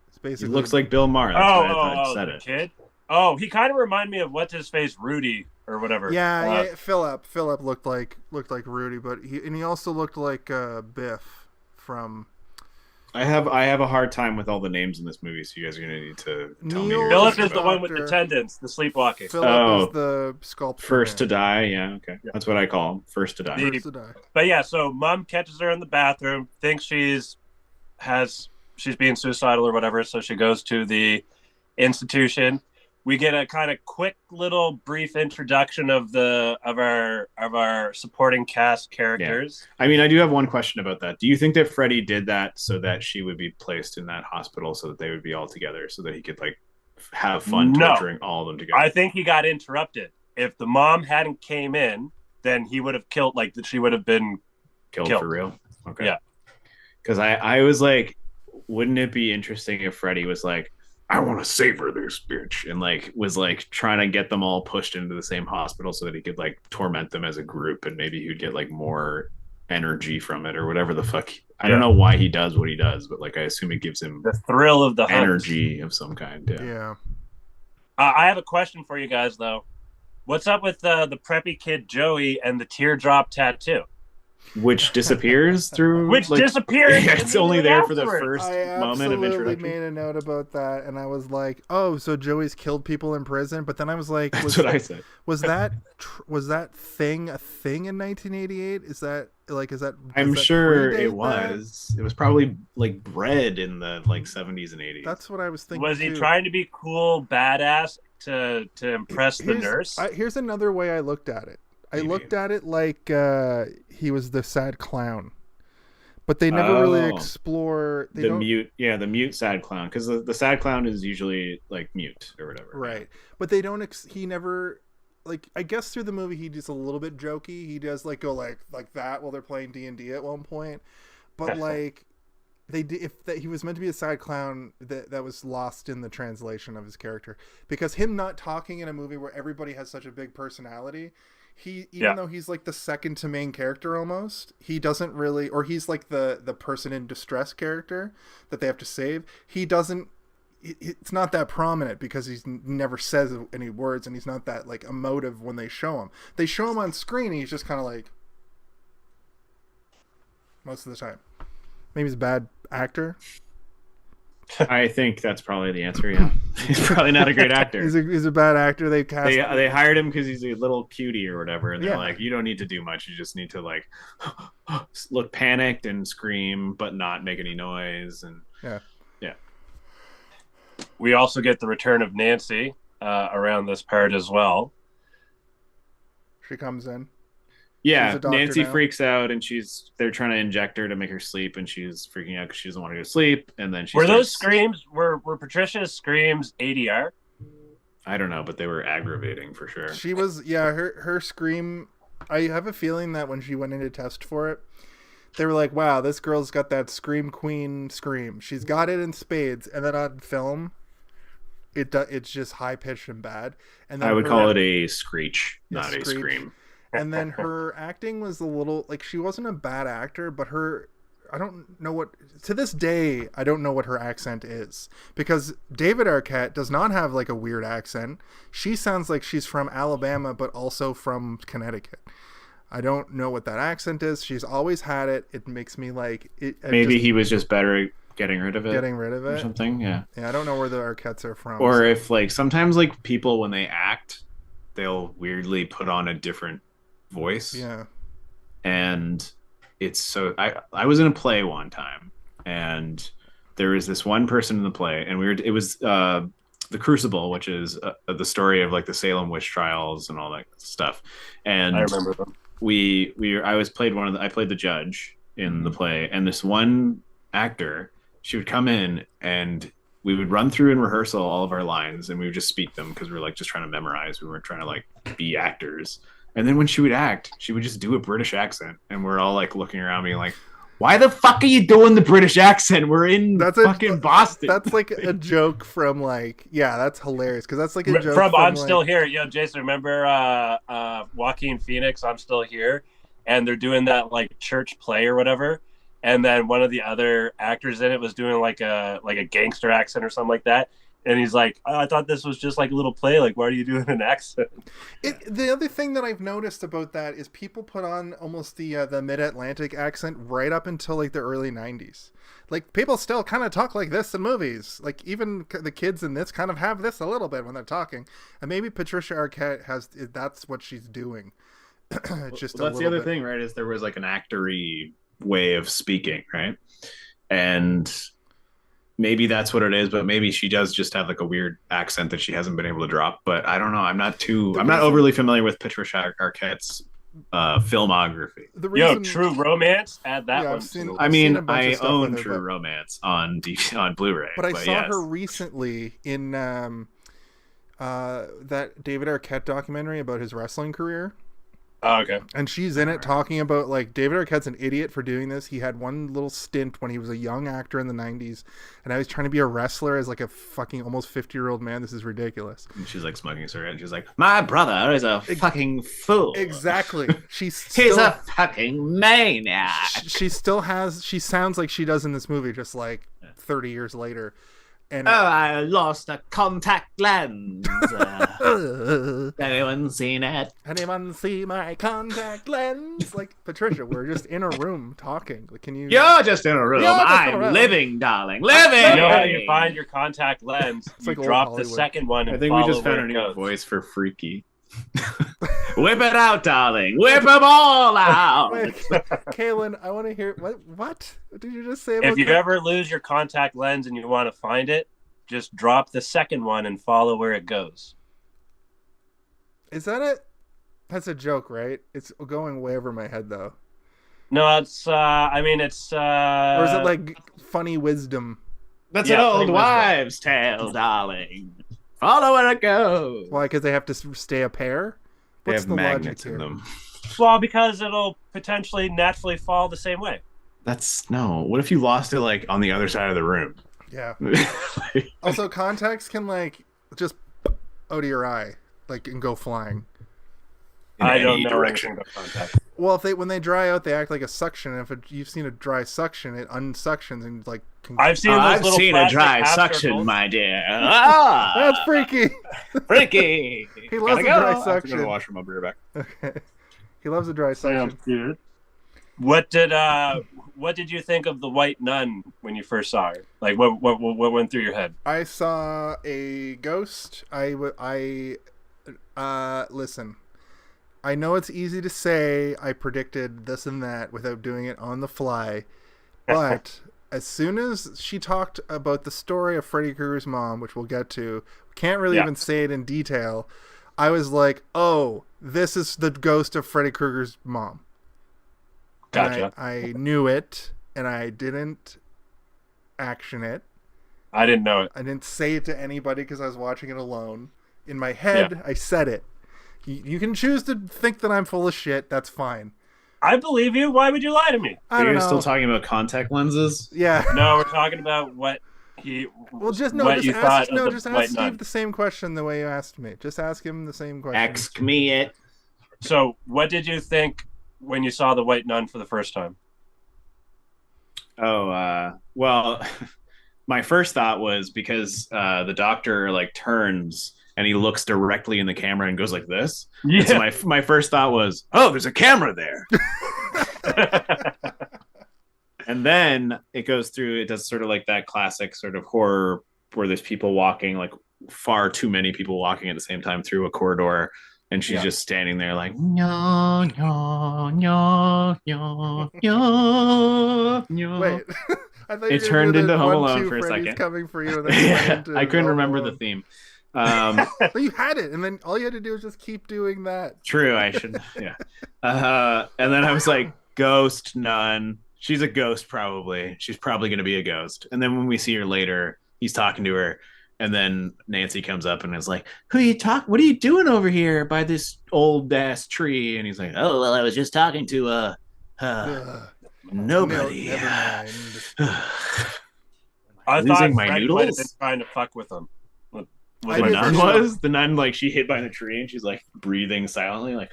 It's basically he looks like Bill Maher. That's why I thought said it. Kid? Oh, he kind of reminded me of what's his face, Rudy or whatever. Yeah, Philip. Philip looked like Rudy, but he also looked like Biff from. I have a hard time with all the names in this movie, so you guys are gonna need to tell me. Philip is the one with the tendons, the sleepwalking. Philip is the sculptor. First to die, yeah, okay. Yeah. That's what I call him. First to die. First to die. But yeah, so mom catches her in the bathroom, thinks she's being suicidal or whatever, so she goes to the institution. We get a kind of quick little brief introduction of our supporting cast characters. Yeah. I mean, I do have one question about that. Do you think that Freddy did that so that she would be placed in that hospital so that they would be all together so that he could like have fun torturing all of them together? I think he got interrupted. If the mom hadn't came in, then he would have killed, like she would have been killed for real. Okay. Yeah. Because I was like, wouldn't it be interesting if Freddy was like, I want to savor this bitch, and like was like trying to get them all pushed into the same hospital so that he could like torment them as a group, and maybe he'd get like more energy from it or whatever the fuck. I don't know why he does what he does, but like I assume it gives him the thrill of the energy of some kind. Yeah. I have a question for you guys though. What's up with the preppy kid Joey and the teardrop tattoo? Which disappears through. Disappears. Yeah, it's only there for the first moment of introduction. I introduction. made a note about that, and I was like, "Oh, so Joey's killed people in prison." But then I was like, "That's what I said." Was that thing a thing in 1988? Is that? I'm sure it was. It was probably like bred in the like 70s and 80s. That's what I was thinking. Was he trying to be cool, badass to impress the nurse? Here's another way I looked at it. I looked at it like he was the sad clown, but they never really explore the mute sad clown, because the sad clown is usually like mute or whatever. Right, but they don't. He never like. I guess through the movie he's a little bit jokey. He does like go like that while they're playing D&D at one point, but like. He was meant to be a sad clown, that was lost in the translation of his character, because him not talking in a movie where everybody has such a big personality Even though he's like the second to main character almost, he doesn't really, or he's like the person in distress character that they have to save. He doesn't. It's not that prominent because he never says any words, and he's not that like emotive when they show him. They show him on screen, and he's just kind of like most of the time. Maybe he's a bad actor. I think that's probably the answer. Yeah, he's probably not a great actor. He's a bad actor. They hired him because he's a little cutie or whatever, and they're like, you don't need to do much. You just need to like look panicked and scream, but not make any noise. And yeah. We also get the return of Nancy around this part as well. She comes in. Yeah, Nancy freaks out, and they're trying to inject her to make her sleep, and she's freaking out because she doesn't want to go to sleep. And then those screams were Patricia's screams ADR? I don't know, but they were aggravating for sure. She was, her scream. I have a feeling that when she went in to test for it, they were like, "Wow, this girl's got that scream queen scream. She's got it in spades." And then on film, it's just high pitched and bad. And then I would call it a screech, not a scream. And then her acting was a little like, she wasn't a bad actor, but I don't know to this day, I don't know what her accent is, because David Arquette does not have like a weird accent. She sounds like she's from Alabama, but also from Connecticut. I don't know what that accent is. She's always had it. It makes me like it. Maybe he was just better at getting rid of it or something. Yeah. I don't know where the Arquettes are from. Or if like sometimes like people when they act, they'll weirdly put on a different voice. Yeah. And it's so I was in a play one time, and there was this one person in the play, and it was The Crucible, which is the story of like the Salem witch trials and all that stuff. And I remember them. I played the judge in the play, and this one actor, she would come in and we would run through in rehearsal all of our lines, and we would just speak them because we were like just trying to memorize. We weren't trying to like be actors. And then when she would act, she would just do a British accent, and we're all like looking around being like, "Why the fuck are you doing the British accent? We're in fucking Boston." That's like a joke from like, that's hilarious, because that's like a joke from I'm Still Here. Jason, remember Joaquin Phoenix, I'm Still Here, and they're doing that like church play or whatever, and then one of the other actors in it was doing like a gangster accent or something like that. And he's like, I thought this was just like a little play. Like, why are you doing an accent? The other thing that I've noticed about that is people put on almost the mid-Atlantic accent right up until like the early 90s. Like, people still kind of talk like this in movies. Like, even the kids in this kind of have this a little bit when they're talking. And maybe Patricia Arquette that's what she's doing. Just that's the other thing, right? Is there was like an actory way of speaking, right? And maybe that's what it is, but maybe she does just have like a weird accent that she hasn't been able to drop. But I don't know. I'm not overly familiar with Patricia Arquette's filmography. True Romance. Add that one. I own True Romance on Blu-ray. But I saw her recently in that David Arquette documentary about his wrestling career. Oh, okay. And she's in it talking about like David Arquette's an idiot for doing this. He had one little stint when he was a young actor in the 90s, and I was trying to be a wrestler as like a fucking almost 50-year-old man. This is ridiculous. And she's like smoking a cigarette, and she's like, "My brother is a fucking fool." Exactly. He's a fucking maniac. She sounds like she does in this movie, just like 30 years later. And I lost a contact lens. Anyone seen it? Anyone see my contact lens? Like, Patricia, we're just in a room talking. Like, can you? You're just in a room. I'm living, darling. Living. You know how you find your contact lens? You like drop the second one. And I think we just found a new voice for Freaky. Whip it out, darling. Whip them all out. Wait, Kaylin, I want to hear what did you just say about if you ever lose your contact lens and you want to find it, just drop the second one and follow where it goes. Is that it? That's a joke, right? It's going way over my head though. No, it's or is it like funny wisdom? That's an old wives' tale, darling. Follow where it goes. Why? Because they have to stay a pair? What's the magnets in them? Well, because it'll potentially naturally fall the same way. What if you lost it like on the other side of the room? Yeah. Also, contacts can like just out of your eye, like, and go flying. in I any don't know direction. anything about contact. Well, when they dry out, they act like a suction. And if you've seen a dry suction, it unsuctions and like. I've seen those I've little seen a plastic dry half suction, circles. my dear. Ah, That's freaky. freaky. He loves Gotta a go. dry I have to go to suction. the washroom. I'll be right back. Okay. He loves a dry suction. Dude. What did you think of the white nun when you first saw her? Like, what went through your head? I saw a ghost. Listen. I know it's easy to say I predicted this and that without doing it on the fly, but as soon as she talked about the story of Freddy Krueger's mom, which we'll get to, can't really even say it in detail, I was like, oh, this is the ghost of Freddy Krueger's mom. Gotcha. I knew it, and I didn't action it. I didn't know it. I didn't say it to anybody because I was watching it alone. In my head, I said it. You can choose to think that I'm full of shit. That's fine. I believe you. Why would you lie to me? I Are don't you know. still talking about contact lenses? Yeah. No, we're talking about what he. Well, just what you thought ask of the white Steve nun. the same question the way you asked me. Just ask him the same question. Ask me it. So, what did you think when you saw the white nun for the first time? Oh, well, my first thought was because the doctor like turns and he looks directly in the camera and goes like this. Yeah. And so my first thought was, oh, there's a camera there. And then it goes through. It does sort of like that classic sort of horror where there's people walking, like far too many people walking at the same time through a corridor. And she's just standing there like, no, no, no, no, no, no. Wait. I thought you It were turned gonna do into the Home 1, Alone 2 for a Freddy's second. coming for you, and then it went into I couldn't Home remember the Alone. theme. But you had it, and then all you had to do was just keep doing that. True, I should. Yeah. And then I was like, ghost nun. She's a ghost, probably. She's probably going to be a ghost. And then when we see her later, he's talking to her. And then Nancy comes up and is like, "Who are you talking? What are you doing over here by this old ass tree?" And he's like, "Oh, well, I was just talking to nobody." No, never mind. I Losing thought my Freddy might have been noodles? trying to fuck with him. I The did nun for sure. was the nun, like she hit by the tree and she's like breathing silently, like,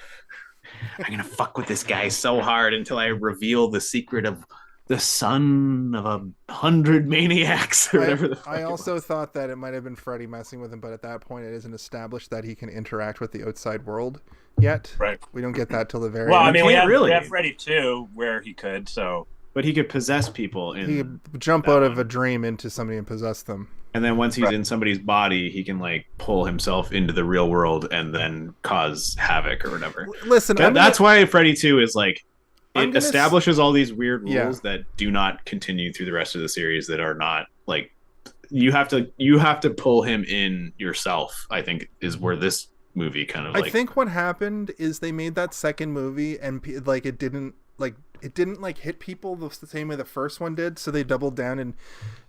"I'm gonna fuck with this guy so hard until I reveal the secret of the son of 100 maniacs," or whatever the fuck. I it also was. thought that it might have been Freddy messing with him, but at that point, it isn't established that he can interact with the outside world yet. Right. We don't get that till the very Well, I end. mean, we can't have, really. we have Freddy 2 where he could, so. But he could possess people in He could jump that out of one. a dream into somebody and possess them. And then once he's Right. in somebody's body, he can like pull himself into the real world and then cause havoc or whatever. Listen, That's why Freddy 2 is like, I'm it gonna establishes all these weird rules Yeah. that do not continue through the rest of the series, that are not like, you have to pull him in yourself, I think, is where this movie kind of I like, think what happened is they made that second movie and like it didn't hit people the same way the first one did, so they doubled down and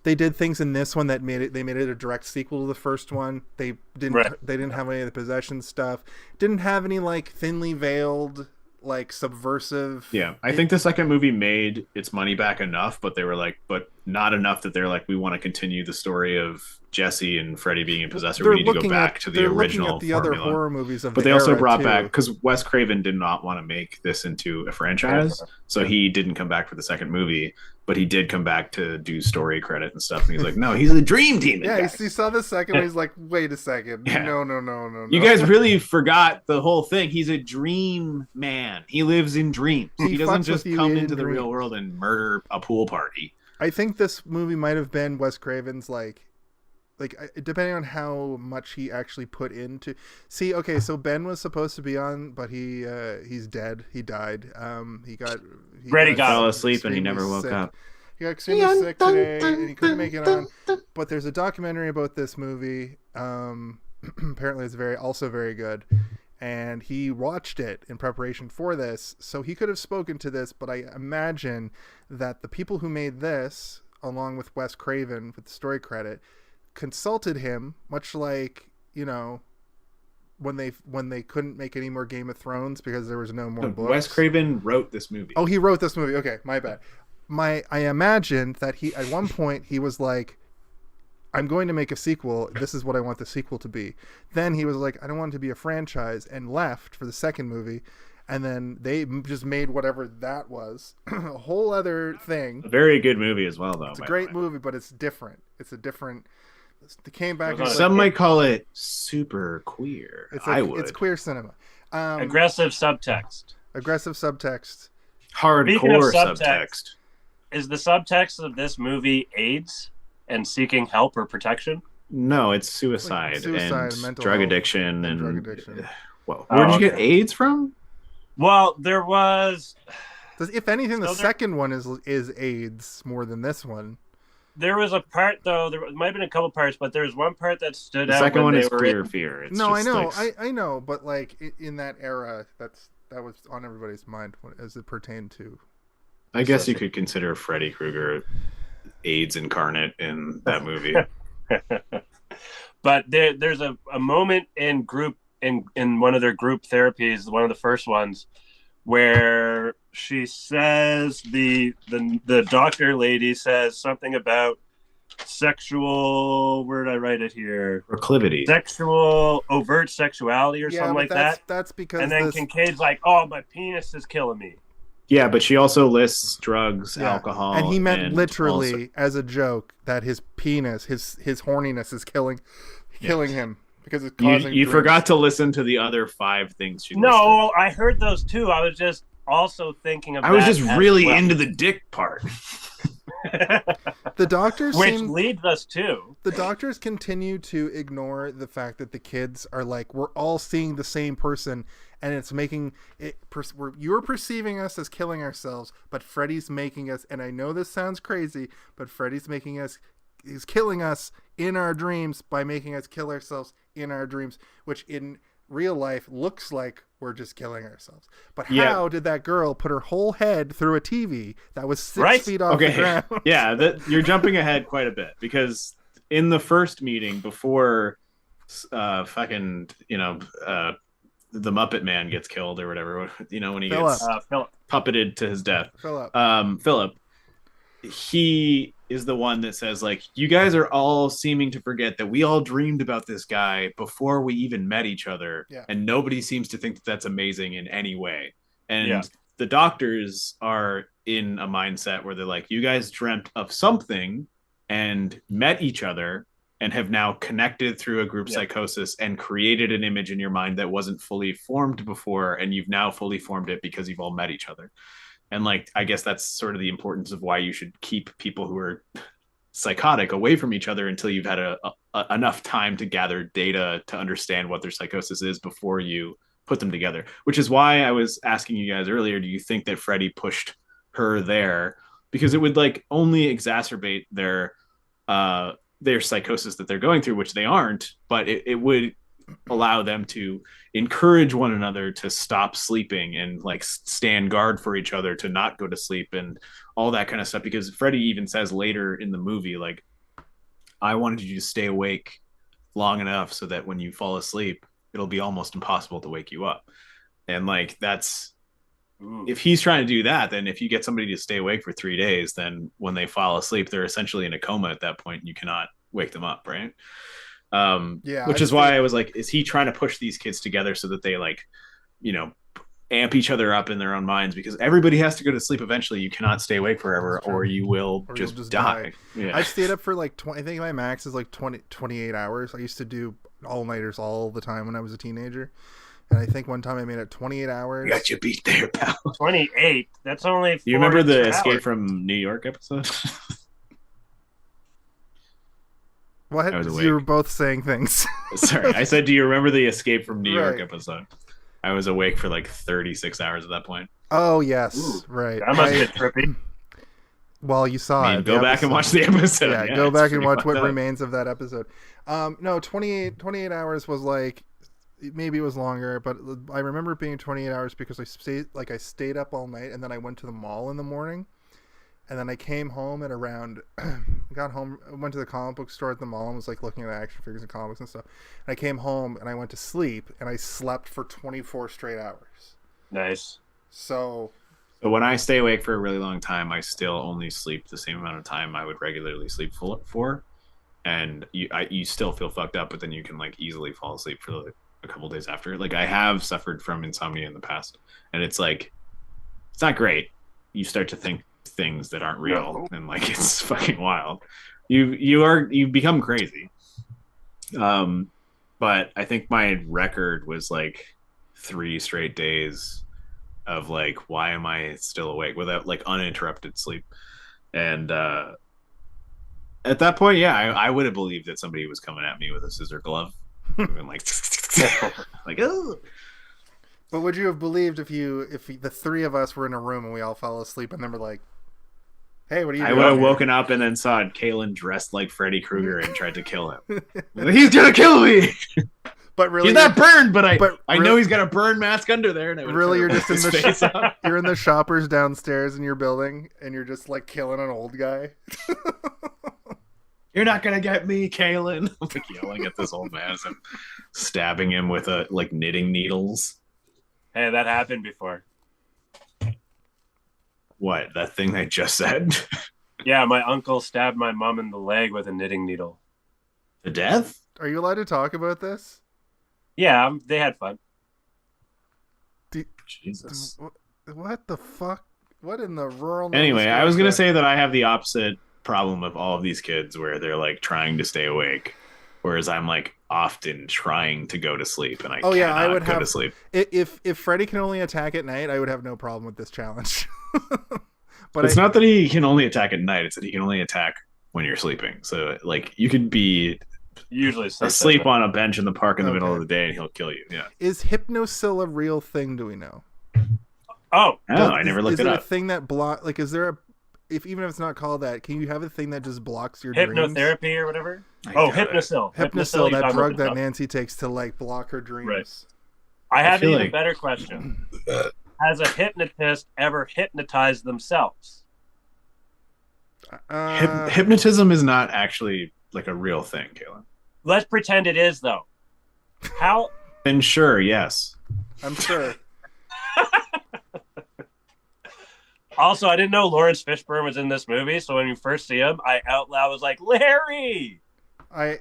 they did things in this one that made it a direct sequel to the first one. They didn't have any of the possession stuff, didn't have any like thinly veiled like subversive. yeah, I think the second movie made its money back enough, but they were like, but not enough that they're like, we want to continue the story of Jesse and Freddy being a possessor. We need to go back to the original looking at the formula. other horror movies of But the they also era, brought too. back, because Wes Craven did not want to make this into a franchise, so he didn't come back for the second movie, but he did come back to do story credit and stuff. And he's like, no, he's a dream team. Yeah, he saw the second one. He's like, wait a second. Yeah. No. You guys really forgot the whole thing. He's a dream man. He lives in dreams. He He doesn't fucks just with you come in into the real dreams. world and murder a pool party. I think this movie might have been Wes Craven's like depending on how much he actually put into. See, okay, so Ben was supposed to be on, but he's dead. He died. He Freddy got Fell asleep and he extremely never woke sick. up. He got extremely sick today, and he couldn't make it on. But there's a documentary about this movie. Apparently, it's also very good. And he watched it in preparation for this, so he could have spoken to this. But I imagine that the people who made this, along with Wes Craven, with the story credit, consulted him, much like, you know, when they couldn't make any more Game of Thrones because there was no more books. Wes Craven wrote this movie. Oh, he wrote this movie. Okay, my bad. I imagine that he at one point he was like, I'm going to make a sequel. This is what I want the sequel to be. Then he was like, I don't want it to be a franchise, and left for the second movie. And then they just made whatever that was a whole other thing. A very good movie as well, though. It's a great movie, but it's different. It's a different. They came back. Some might call it super queer. It's queer cinema. Aggressive subtext. Aggressive subtext. Hardcore subtext. Is the subtext of this movie AIDS and seeking help or protection? No, it's suicide and mental drug health addiction and drug addiction. Well, where did you get AIDS from? Well, there was. If anything, the second one is AIDS more than this one. There was a part, though. There might have been a couple parts, but there was one part that stood out. The second one is queer fear. It's no, I just know, like... I know, but like in that era, that was on everybody's mind as it pertained to. I guess you could consider Freddy Krueger AIDS incarnate in that movie. But there's a moment in one of their group therapies, one of the first ones, where she says the doctor lady says something about sexual, where did I write it here? Proclivity. Sexual overt sexuality or something like that. That's because and then Kincaid's like, "Oh, my penis is killing me." Yeah, but she also lists drugs, alcohol, and he meant literally also... as a joke that his penis, his horniness is killing him. Because it's causing you forgot to listen to the other 5 things she listed. No, I heard those too. I was just also thinking of I was just really into the dick part. The doctors leads us to. The doctors continue to ignore the fact that the kids are like, we're all seeing the same person, and it's making it. You're perceiving us as killing ourselves, but Freddy's making us. And I know this sounds crazy, but Freddy's making us. He's killing us in our dreams by making us kill ourselves in our dreams, which in real life looks like we're just killing ourselves. But how did that girl put her whole head through a TV that was 6 feet off the ground? Yeah, you're jumping ahead quite a bit, because in the first meeting before the Muppet Man gets killed or whatever, when he gets puppeted to his death. Philip. He is the one that says, like, you guys are all seeming to forget that we all dreamed about this guy before we even met each other, and nobody seems to think that that's amazing in any way. And the doctors are in a mindset where they're like, you guys dreamt of something and met each other and have now connected through a group psychosis and created an image in your mind that wasn't fully formed before, and you've now fully formed it because you've all met each other. And like, I guess that's sort of the importance of why you should keep people who are psychotic away from each other until you've had enough time to gather data to understand what their psychosis is before you put them together. Which is why I was asking you guys earlier, do you think that Freddy pushed her there? Because it would like only exacerbate their psychosis that they're going through, which they aren't, but it would allow them to encourage one another to stop sleeping and like stand guard for each other to not go to sleep and all that kind of stuff. Because Freddy even says later in the movie, like, I wanted you to stay awake long enough so that when you fall asleep, it'll be almost impossible to wake you up. And like, that's, if he's trying to do that, then if you get somebody to stay awake for 3 days, then when they fall asleep, they're essentially in a coma at that point and you cannot wake them up, right? Which is why I was like, is he trying to push these kids together so that they like, amp each other up in their own minds? Because everybody has to go to sleep eventually. You cannot stay awake forever or you will just die. Yeah. I've stayed up for like 20, I think my max is like 28 hours. I used to do all-nighters all the time when I was a teenager. And I think one time I made it 28 hours. Got you beat there, pal. 28? That's only 4 You remember the hours. Escape from New York episode? What? You were both saying things. Sorry, I said, do you remember the Escape from New York episode? I was awake for like 36 hours at that point. Oh, yes. Right. That must have been trippy. Well, you saw it. Go back and watch the episode. Yeah, go back and watch what remains of that episode. No, 28 hours was like, maybe it was longer, but I remember it being 28 hours because I stayed up all night and then I went to the mall in the morning. And then I came home at around, got home, went to the comic book store at the mall and was like looking at action figures and comics and stuff. And I came home and I went to sleep and I slept for 24 straight hours. Nice. So when I stay awake for a really long time, I still only sleep the same amount of time I would regularly sleep for. and you still feel fucked up, but then you can like easily fall asleep for like a couple days after. Like I have suffered from insomnia in the past, and it's like it's not great. You start to think things that aren't real, and like it's fucking wild. You become crazy. But I think my record was like 3 straight days of like, why am I still awake without like uninterrupted sleep? And at that point, yeah, I would have believed that somebody was coming at me with a scissor glove, and like, like, oh. But would you have believed if the three of us were in a room and we all fell asleep and then we're like, hey, what are you doing? I would have woken up and then saw Kalen dressed like Freddy Krueger and tried to kill him. He's gonna kill me. But really, he's not burned, but I really, know he's got a burn mask under there. And really, you're just in the you're in the shoppers downstairs in your building, and you're just like killing an old guy. You're not gonna get me, Kalen. I'm like yelling at this old man as I'm stabbing him with like knitting needles. Hey, that happened before. What? That thing I just said? Yeah, my uncle stabbed my mom in the leg with a knitting needle. To death? Are you allowed to talk about this? Yeah, they had fun. Jesus. What the fuck? What in the rural? Anyway, I was gonna say that I have the opposite problem of all of these kids, where they're like trying to stay awake, whereas I'm like often trying to go to sleep, and I I would go have to sleep. If Freddy can only attack at night, I would have no problem with this challenge. But it's not that he can only attack at night; it's that he can only attack when you're sleeping. So like you could be usually asleep on a bench in the park in the middle of the day, and he'll kill you. Yeah. Is hypnosil a real thing? Do we know? Oh, I never looked is it up. Is it a thing that block? Like, is there a? Even if it's not called that, can you have a thing that just blocks your hypnotherapy dreams? Or whatever? Hypnosil. Hypnosil, that drug that Nancy takes to like block her dreams. Right. I have an even better question. Has a hypnotist ever hypnotized themselves? Hypnotism is not actually like a real thing, Kayla. Let's pretend it is, though. How? Then sure, yes. I'm sure. Also, I didn't know Lawrence Fishburne was in this movie, so when you first see him, I out loud was like, Larry! I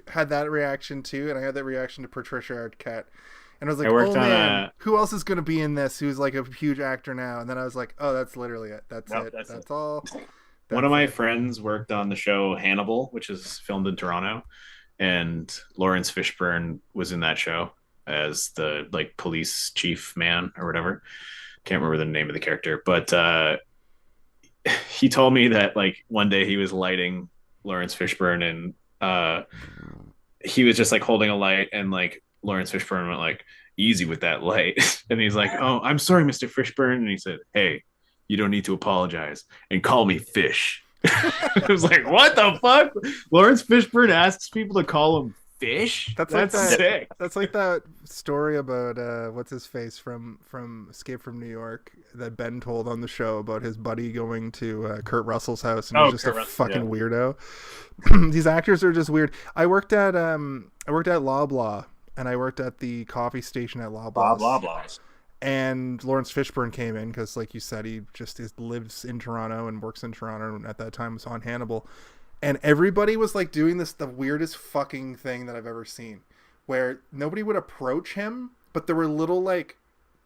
had that reaction too, and I had that reaction to Patricia Arquette. And I was like, oh man, who else is going to be in this who's like a huge actor now? And then I was like, oh, that's literally it. That's all. One of my friends worked on the show Hannibal, which is filmed in Toronto, and Lawrence Fishburne was in that show as the like police chief man or whatever. Can't remember the name of the character, but he told me that like one day he was lighting Lawrence Fishburne, and he was just like holding a light, and like Lawrence Fishburne went like, easy with that light. And he's like, oh, I'm sorry, Mr. Fishburne. And he said, hey, you don't need to apologize, and call me Fish. I was like, what the fuck? Lawrence Fishburne asks people to call him Fish? That's sick. That's like that story about what's his face from Escape from New York that Ben told on the show about his buddy going to Kurt Russell's house, and he's just a fucking weirdo. These actors are just weird. I worked at Loblaw, and I worked at the coffee station at Loblaw. And Lawrence Fishburne came in because, like you said, he just lives in Toronto and works in Toronto, and at that time was on Hannibal. And everybody was like doing the weirdest fucking thing that I've ever seen, where nobody would approach him, but there were little like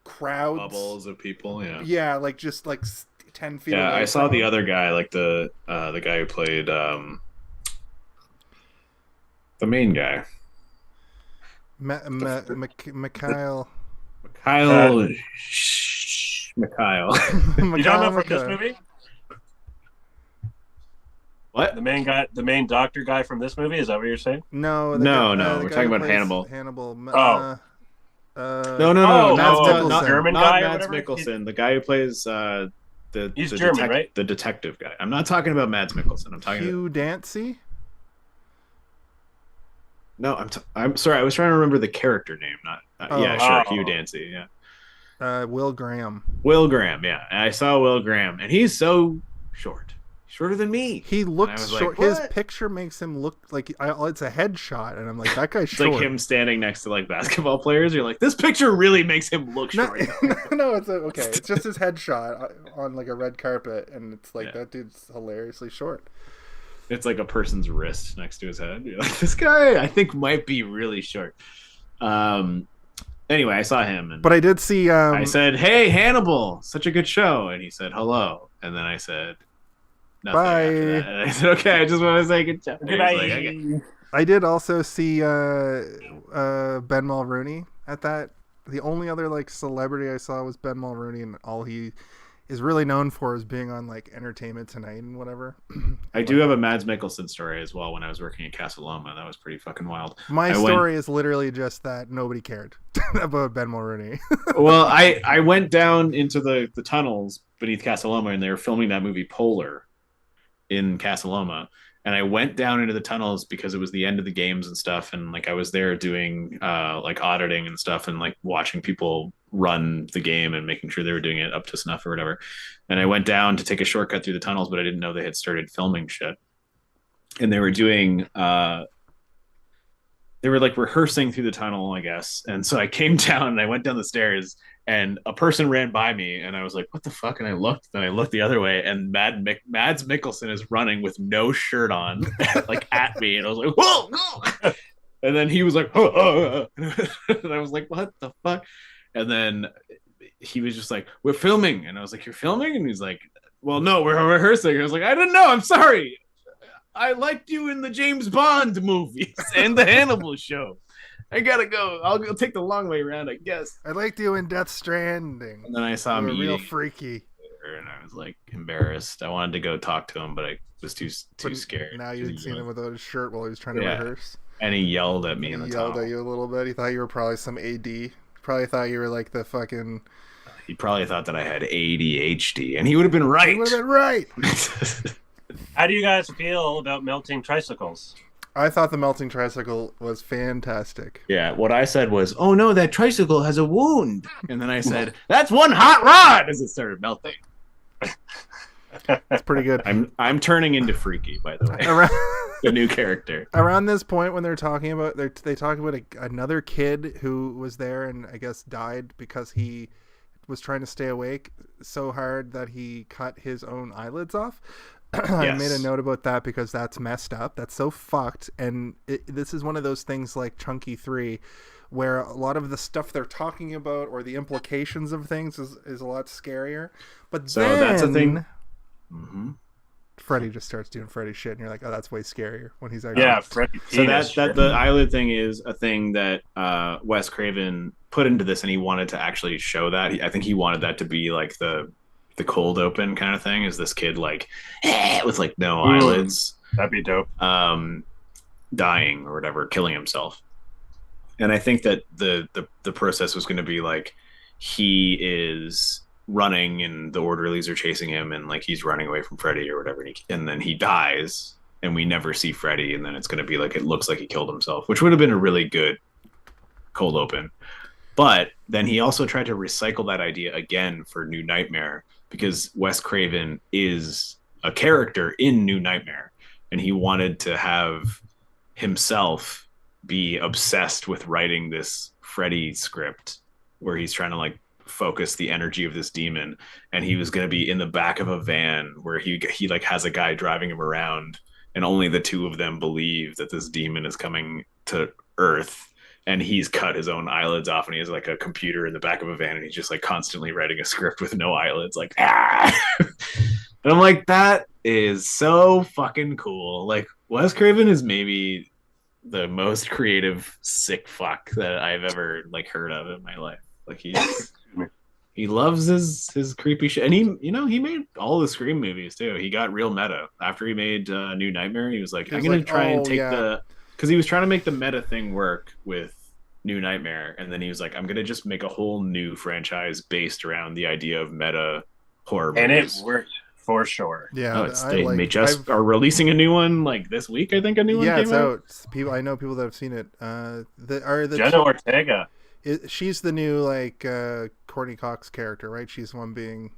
crowds, bubbles of people. Yeah. Yeah, like just like 10 feet. Yeah, I saw the other guy, like the guy who played the main guy, Mikhail. Mikhail. You don't know from this movie? What? The main doctor guy from this movie? Is that what you're saying? No. We're talking about Hannibal. No. Not German guy. Not Mads Mikkelsen, the guy who plays he's German, right? The detective guy. I'm not talking about Mads Mikkelsen. I'm talking Hugh Dancy. No, I'm sorry. I was trying to remember the character name. Hugh Dancy. Yeah. Will Graham. Will Graham. Yeah, and I saw Will Graham, and he's so short. Shorter than me. He looks short. Like, his picture makes him look like it's a headshot, and I'm like, that guy's short. It's like him standing next to like basketball players. You're like, this picture really makes him look short. No, it's okay. It's just his headshot on like a red carpet, and it's like that dude's hilariously short. It's like a person's wrist next to his head. You're like, this guy, I think, might be really short. Anyway, I saw him, and But I did see. I said, "Hey, Hannibal, such a good show," and he said, "Hello," and then I said, "Nothing." Bye. After that. And I said, "Okay, I just want to say good job." Goodbye. Like, okay. I did also see Ben Mulrooney at that. The only other like celebrity I saw was Ben Mulrooney, and all he is really known for is being on like Entertainment Tonight and whatever. I do have a Mads Mikkelsen story as well. When I was working at Casa Loma, that was pretty fucking wild. My story is literally just that nobody cared about Ben Mulrooney. Well, I went down into the tunnels beneath Casa Loma, and they were filming that movie Polar in Casa Loma. And I went down into the tunnels because it was the end of the games and stuff. And like I was there doing like auditing and stuff and like watching people run the game and making sure they were doing it up to snuff or whatever. And I went down to take a shortcut through the tunnels, but I didn't know they had started filming shit. And they were doing they were like rehearsing through the tunnel, I guess. And so I came down and I went down the stairs and a person ran by me and I was like, what the fuck? And I looked, then I looked the other way and Mads Mikkelsen is running with no shirt on, like at me. And I was like, whoa, no. And then he was like, oh. And I was like, what the fuck? And then he was just like, we're filming. And I was like, you're filming? And he's like, well, no, we're rehearsing. And I was like, I didn't know. I'm sorry. I liked you in the James Bond movies and the Hannibal show. I gotta go. I'll go take the long way around, I guess. I liked you in Death Stranding. And then I saw him real freaky. And I was like embarrassed. I wanted to go talk to him, but I was too scared. Now you'd seen him without his shirt while he was trying to rehearse. And he yelled at me in the He yelled tunnel. at you a little bit. He thought you were probably some AD. Probably thought you were like the fucking... He probably thought that I had ADHD, and he would have been right. He would have been right. How do you guys feel about melting tricycles? I thought the melting tricycle was fantastic. Yeah, what I said was, oh no, that tricycle has a wound. And then I said, that's one hot rod as it started melting. It's pretty good. I'm turning into Freaky, by the way. The new character. Around this point when they're talking about, they talk about another kid who was there and I guess died because he was trying to stay awake so hard that he cut his own eyelids off. I made a note about that because that's messed up. That's so fucked. And this is one of those things like Chunky 3 where a lot of the stuff they're talking about or the implications of things is a lot scarier. But so then, that's a thing. Mm-hmm. Freddy just starts doing Freddy shit and you're like, oh, that's way scarier when he's actually... Yeah, Freddy. So that the eyelid thing is a thing that Wes Craven put into this and he wanted to actually show that. I think he wanted that to be like the cold open kind of thing. Is this kid like with like no eyelids? That'd be dope. Dying or whatever, killing himself. And I think that the process was going to be like he is running and the orderlies are chasing him and like he's running away from Freddy or whatever, and then he dies and we never see Freddy, and then it's going to be like it looks like he killed himself, which would have been a really good cold open. But then he also tried to recycle that idea again for New Nightmare, because Wes Craven is a character in New Nightmare, and he wanted to have himself be obsessed with writing this Freddy script where he's trying to like focus the energy of this demon, and he was going to be in the back of a van where he like has a guy driving him around, and only the two of them believe that this demon is coming to Earth. And he's cut his own eyelids off, and he has like a computer in the back of a van, and he's just like constantly writing a script with no eyelids, like ah. And I'm like, that is so fucking cool. Like Wes Craven is maybe the most creative sick fuck that I've ever like heard of in my life. Like he loves his creepy shit, and he made all the Scream movies too. He got real meta after he made New Nightmare. He was like, I'm gonna try and take because he was trying to make the meta thing work with New Nightmare, and then he was like, I'm gonna just make a whole new franchise based around the idea of meta horror movies. And it worked for sure. Yeah, they just are releasing a new one like this week. I think a new one came out. I know people that have seen it. Jenna Ortega. She's the new like Courtney Cox character, right? She's the one being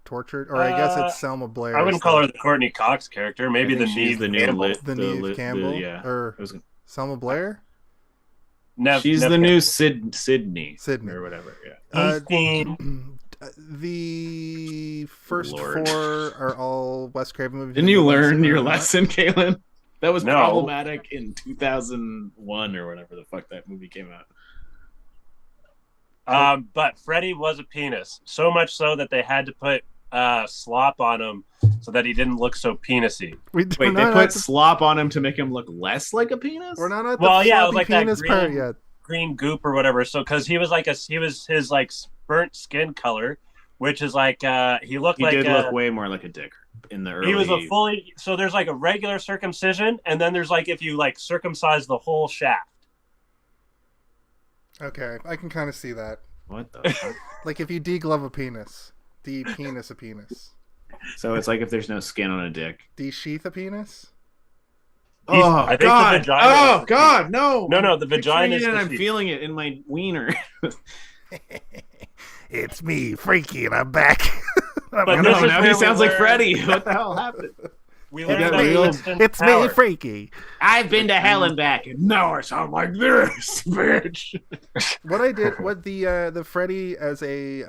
tortured, or I guess it's Selma Blair. I wouldn't call her the Courtney Cox character. Maybe the Neve Campbell, or Selma Blair. She's the new Sydney or whatever. Yeah. The first Lord. 4 are all Wes Craven movies. Didn't you The ones learn that your are not. lesson, Caitlin? That was No. problematic in 2001 or whatever the fuck that movie came out. But Freddy was a penis, so much so that they had to put slop on him so that he didn't look so penisy. We Wait, they not put at the, slop on him to make him look less like a penis? we're not at the Well, yeah, it was sloppy like that penis part green- yet. Green goop or whatever. So because he was his like burnt skin color, which is like he looked He like did look way more like a dick in the early... he was a fully. So there's like a regular circumcision, and then there's like if you like circumcise the whole shaft. Okay, I can kind of see that. What the fuck? Like if you deglove a penis, de-penis a penis, So it's like if there's no skin on a dick. de-sheath a penis. I think the God! vagina Oh is the God! No! No, the vagina is and the I'm sheath. feeling it in my wiener. It's me, Freaky, and I'm back. But No, this is now where he we sounds like learn- Freddy. What the hell happened? We You learned got about real- Kristen's It's me, power. Freaky. I've been to hell and back. Now I sound like this, bitch. What the Freddy as a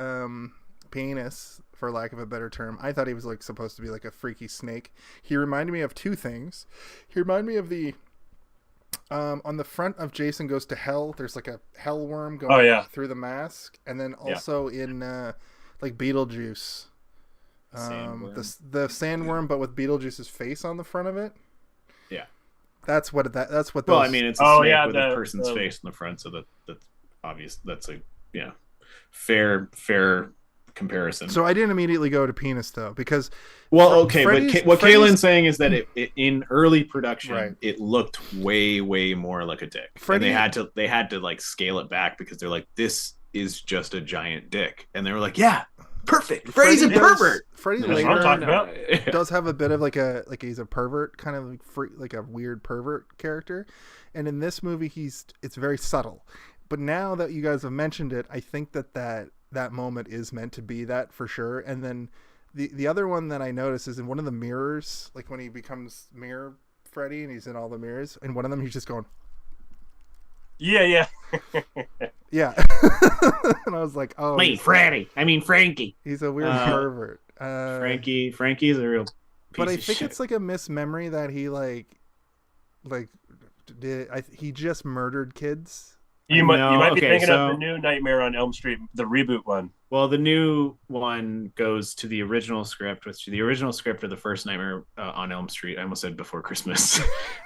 penis, for lack of a better term, I thought he was like supposed to be like a freaky snake. He reminded me of 2 things. He reminded me of the on the front of Jason Goes to Hell, there's like a hell worm going through the mask, and then also in like Beetlejuice, the sandworm, but with Beetlejuice's face on the front of it. Yeah, that's what Those, well, I mean, it's a snake with a the person's face in the front, so that's obvious. That's a fair comparison. So I didn't immediately go to penis though, because okay, Freddy's- but what Freddy's- Kaylin's saying is that it in early production, Right. it looked way more like a dick. Freddy- And they had to like scale it back because they're like, this is just a giant dick, and they were like, yeah, perfect. Freddy's a pervert. Freddy That's what I'm later talking about. does have a bit of like he's a pervert, kind of like a weird pervert character, and in this movie it's very subtle. But now that you guys have mentioned it, I think that moment is meant to be that for sure. And then the other one that I noticed is in one of the mirrors, like when he becomes Mirror Freddy and he's in all the mirrors, and one of them he's just going, Yeah. yeah. And I was like, oh, Frankie. he's a weird pervert. Frankie's a real piece But I of think shit. it's like a mismemory that he he just murdered kids. You might be thinking so- of the new Nightmare on Elm Street, the reboot one. Well, the new one goes to the original script, which the original script of the first Nightmare on Elm Street, I almost said Before Christmas,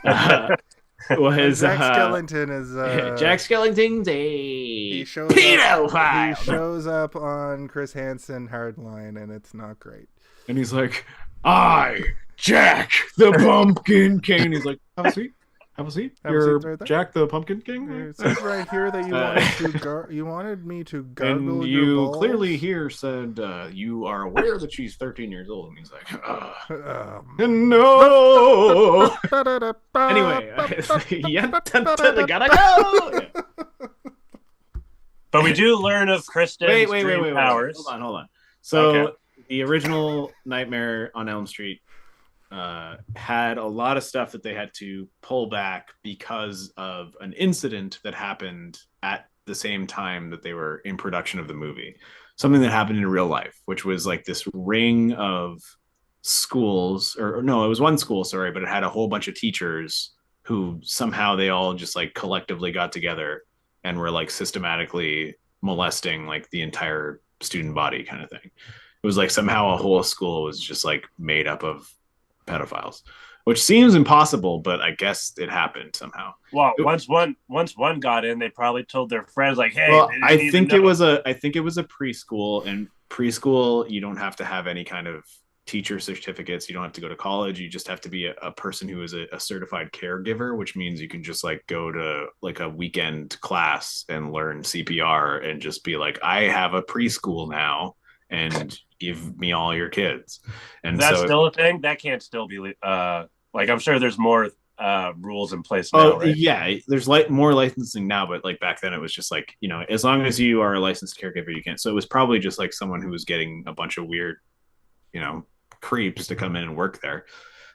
was Jack Skellington is Jack Skellington's he a shows pedophile. He shows up on Chris Hansen Hardline, and it's not great. And he's like, I, Jack, the Pumpkin King. And he's like, have a seat. Have a seat. Have a You're seat right there. Jack the Pumpkin King? It says right here that you wanted me to gargle And your you balls. clearly here said you are aware that she's 13 years old. And he's like, no. Anyway, they gotta go. But we do learn of Kristen's dream powers. Hold on. So Okay. the original Nightmare on Elm Street had a lot of stuff that they had to pull back because of an incident that happened at the same time that they were in production of the movie. Something that happened in real life, which was like this ring of schools, or no, it was one school, sorry, but it had a whole bunch of teachers who somehow they all just like collectively got together and were like systematically molesting like the entire student body kind of thing. It was like somehow a whole school was just like made up of pedophiles, which seems impossible, but I guess it happened somehow. Well, once one got in, they probably told their friends like, "Hey." Well, they didn't I even think know. it was a preschool, and preschool you don't have to have any kind of teacher certificates. You don't have to go to college. You just have to be a person who is a certified caregiver, which means you can just like go to like a weekend class and learn CPR and just be like, I have a preschool now, and give me all your kids. And That's so still a thing. That can't still be like. I'm sure there's more rules in place now, right? yeah, there's like more licensing now, but like back then it was just like, you know, as long as you are a licensed caregiver, you can. So it was probably just like someone who was getting a bunch of weird, you know, creeps to come in and work there.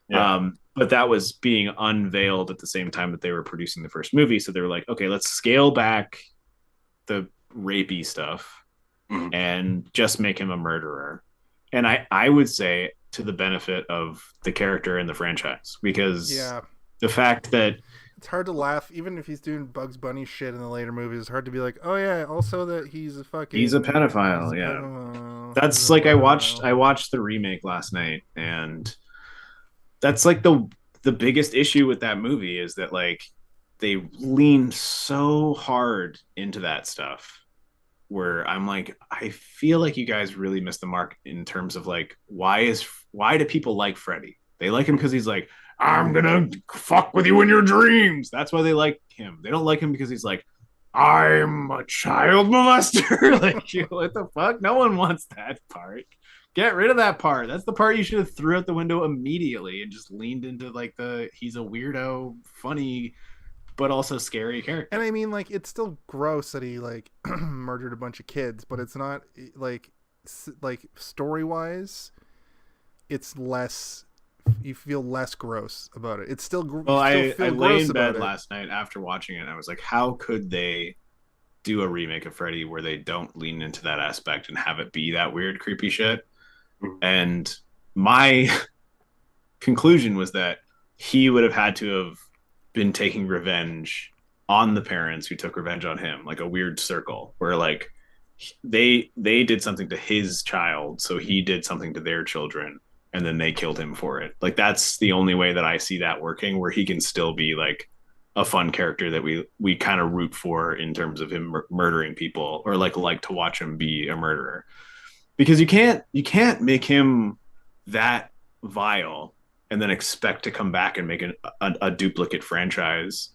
Yeah. But that was being unveiled at the same time that they were producing the first movie. So they were like, okay, let's scale back the rapey stuff and just make him a murderer. And I would say to the benefit of the character and the franchise, because the fact that it's hard to laugh, even if he's doing Bugs Bunny shit in the later movies. It's hard to be like, oh yeah, also that he's a pedophile. Yeah, pedophile. That's like I watched the remake last night, and that's like the biggest issue with that movie is that like they lean so hard into that stuff. Where I'm like, I feel like you guys really missed the mark in terms of like, why do people like Freddy? They like him because he's like, I'm gonna fuck with you in your dreams. That's why they like him. They don't like him because he's like, I'm a child molester. Like, what the fuck? No one wants that part. Get rid of that part. That's the part you should have threw out the window immediately and just leaned into like he's a weirdo, funny, but also scary character. And I mean, like, it's still gross that he like murdered a bunch of kids, but it's not like story wise, it's less. You feel less gross about it. It's still. Well, I lay in bed last night after watching it, and I was like, how could they do a remake of Freddy where they don't lean into that aspect and have it be that weird, creepy shit? And my conclusion was that he would have had to have been taking revenge on the parents who took revenge on him, like a weird circle where like they did something to his child, so he did something to their children, and then they killed him for it. Like that's the only way that I see that working, where he can still be like a fun character that we kind of root for in terms of him murdering people, or like to watch him be a murderer, because you can't make him that vile and then expect to come back and make a duplicate franchise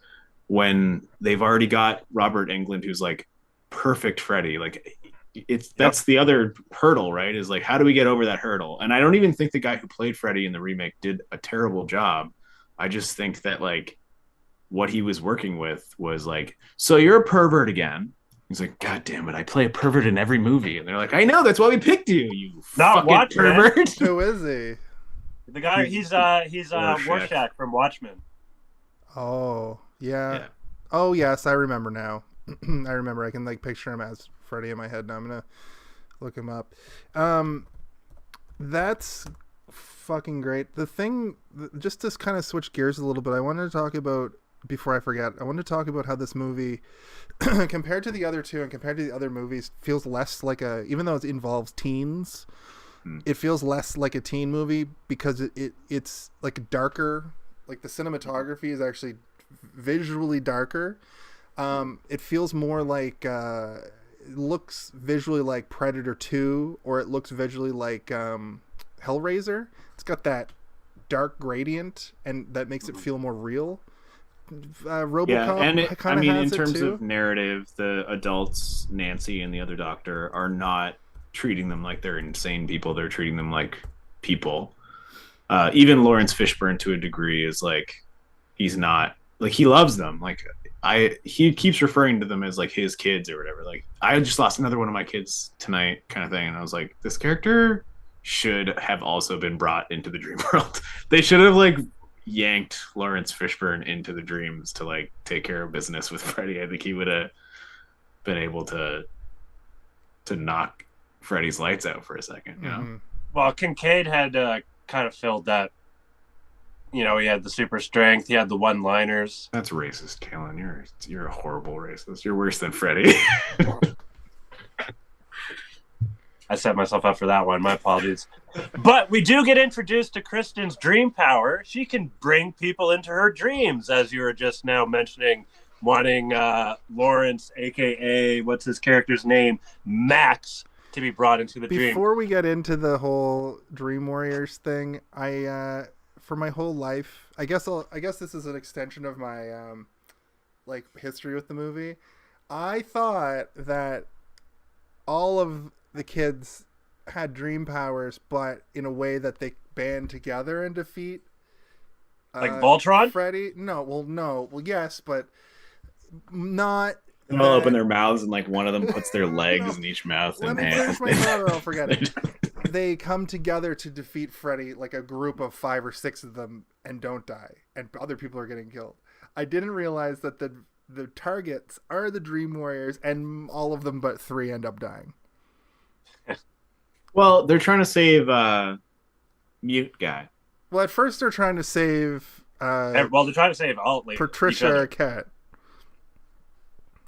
when they've already got Robert Englund, who's like perfect Freddy. Like that's the other hurdle, right? Is like, how do we get over that hurdle? And I don't even think the guy who played Freddy in the remake did a terrible job. I just think that like what he was working with was like, so you're a pervert again. He's like, God damn it, I play a pervert in every movie. And they're like, I know, that's why we picked you, you fucking pervert. Who is he? The guy, he's Rorschach from Watchmen. Oh, yeah. Oh, yes, I remember now. I remember. I can like picture him as Freddy in my head now. I'm gonna look him up. That's fucking great. The thing, just to kind of switch gears a little bit, I wanted to talk about, before I forget, I wanted to talk about how this movie, compared to the other two and compared to the other movies, feels less like even though it involves teens, it feels less like a teen movie because it's like darker. Like the cinematography is actually visually darker. It feels more like it looks visually like Predator 2, or it looks visually like Hellraiser. It's got that dark gradient, and that makes it feel more real. RoboCop, yeah, and I mean, in terms too. of narrative, the adults, Nancy and the other doctor, are not treating them like they're insane people. They're treating them like people. Even Lawrence Fishburne, to a degree, is like, he's not like, he loves them. Like he keeps referring to them as like his kids or whatever. Like, I just lost another one of my kids tonight, kind of thing. And I was like, this character should have also been brought into the dream world. They should have like yanked Lawrence Fishburne into the dreams to like take care of business with Freddy. I think he would have been able to knock Freddy's lights out for a second, you know? Well, Kincaid had kind of filled that. You know, he had the super strength. He had the one-liners. That's racist, Kalen. You're a horrible racist. You're worse than Freddy. I set myself up for that one. My apologies. But we do get introduced to Kristen's dream power. She can bring people into her dreams, as you were just now mentioning, wanting Lawrence, a.k.a. what's his character's name? Max, to be brought into the dream. Before we get into the whole Dream Warriors thing, for my whole life, I guess this is an extension of my like history with the movie. I thought that all of the kids had dream powers, but in a way that they band together and defeat like Voltron? Freddy? No. Well, yes, but not. They'll open their mouths and like one of them puts their legs in each mouth and hands. I'll forget it. They come together to defeat Freddy, like a group of 5 or 6 of them, and don't die, and other people are getting killed. I didn't realize that the targets are the Dream Warriors, and all of them but 3 end up dying. Well, they're trying to save mute guy. Well, at first they're trying to save They're trying to save all each Patricia other. Arquette.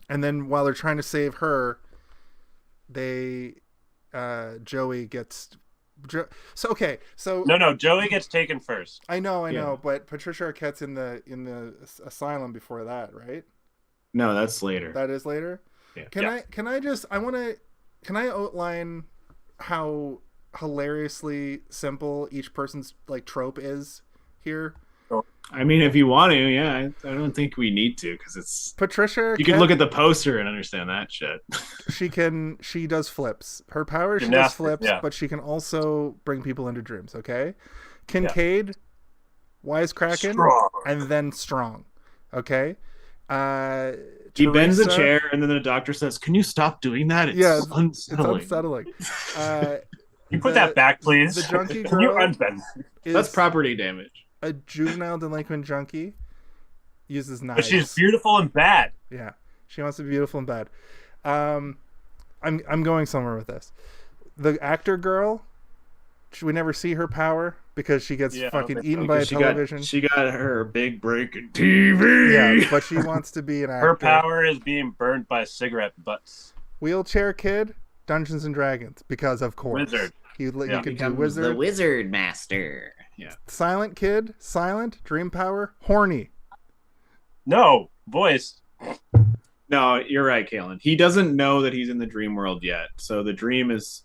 And then while they're trying to save her, Joey gets... No, Joey gets taken first. I know, but Patricia Arquette's in the asylum before that, right? No, that's later. That is later. Yeah. Can I outline how hilariously simple each person's like trope is here? I mean, if you want to, yeah. I don't think we need to because it's Patricia Arquette, you can look at the poster and understand that shit. she does flips. Her power, she does Gymnastics, flips, yeah. but she can also bring people into dreams. Okay, Kincaid, wisecracking, Strong. and then strong. Okay, He bends the Teresa- chair, and then the doctor says, "Can you stop doing that? It's Yeah, unsettling." It's unsettling. Can you put that back, please? The junkie Can you girl unbend? That's is property damage. a juvenile delinquent junkie. Uses knives. But she's beautiful and bad. Yeah, she wants to be beautiful and bad. I'm going somewhere with this. The actor girl, we never see her power because she gets fucking eaten by a television. She got her big break in TV. Yeah, but she wants to be an actor. Her power is being burned by cigarette butts. Wheelchair kid, Dungeons and Dragons, because of course. Wizard. You can do Becomes wizard. the wizard master. Yeah. Silent kid, silent, dream power, horny. No, voice. No, you're right, Kalen. He doesn't know that he's in the dream world yet, so the dream is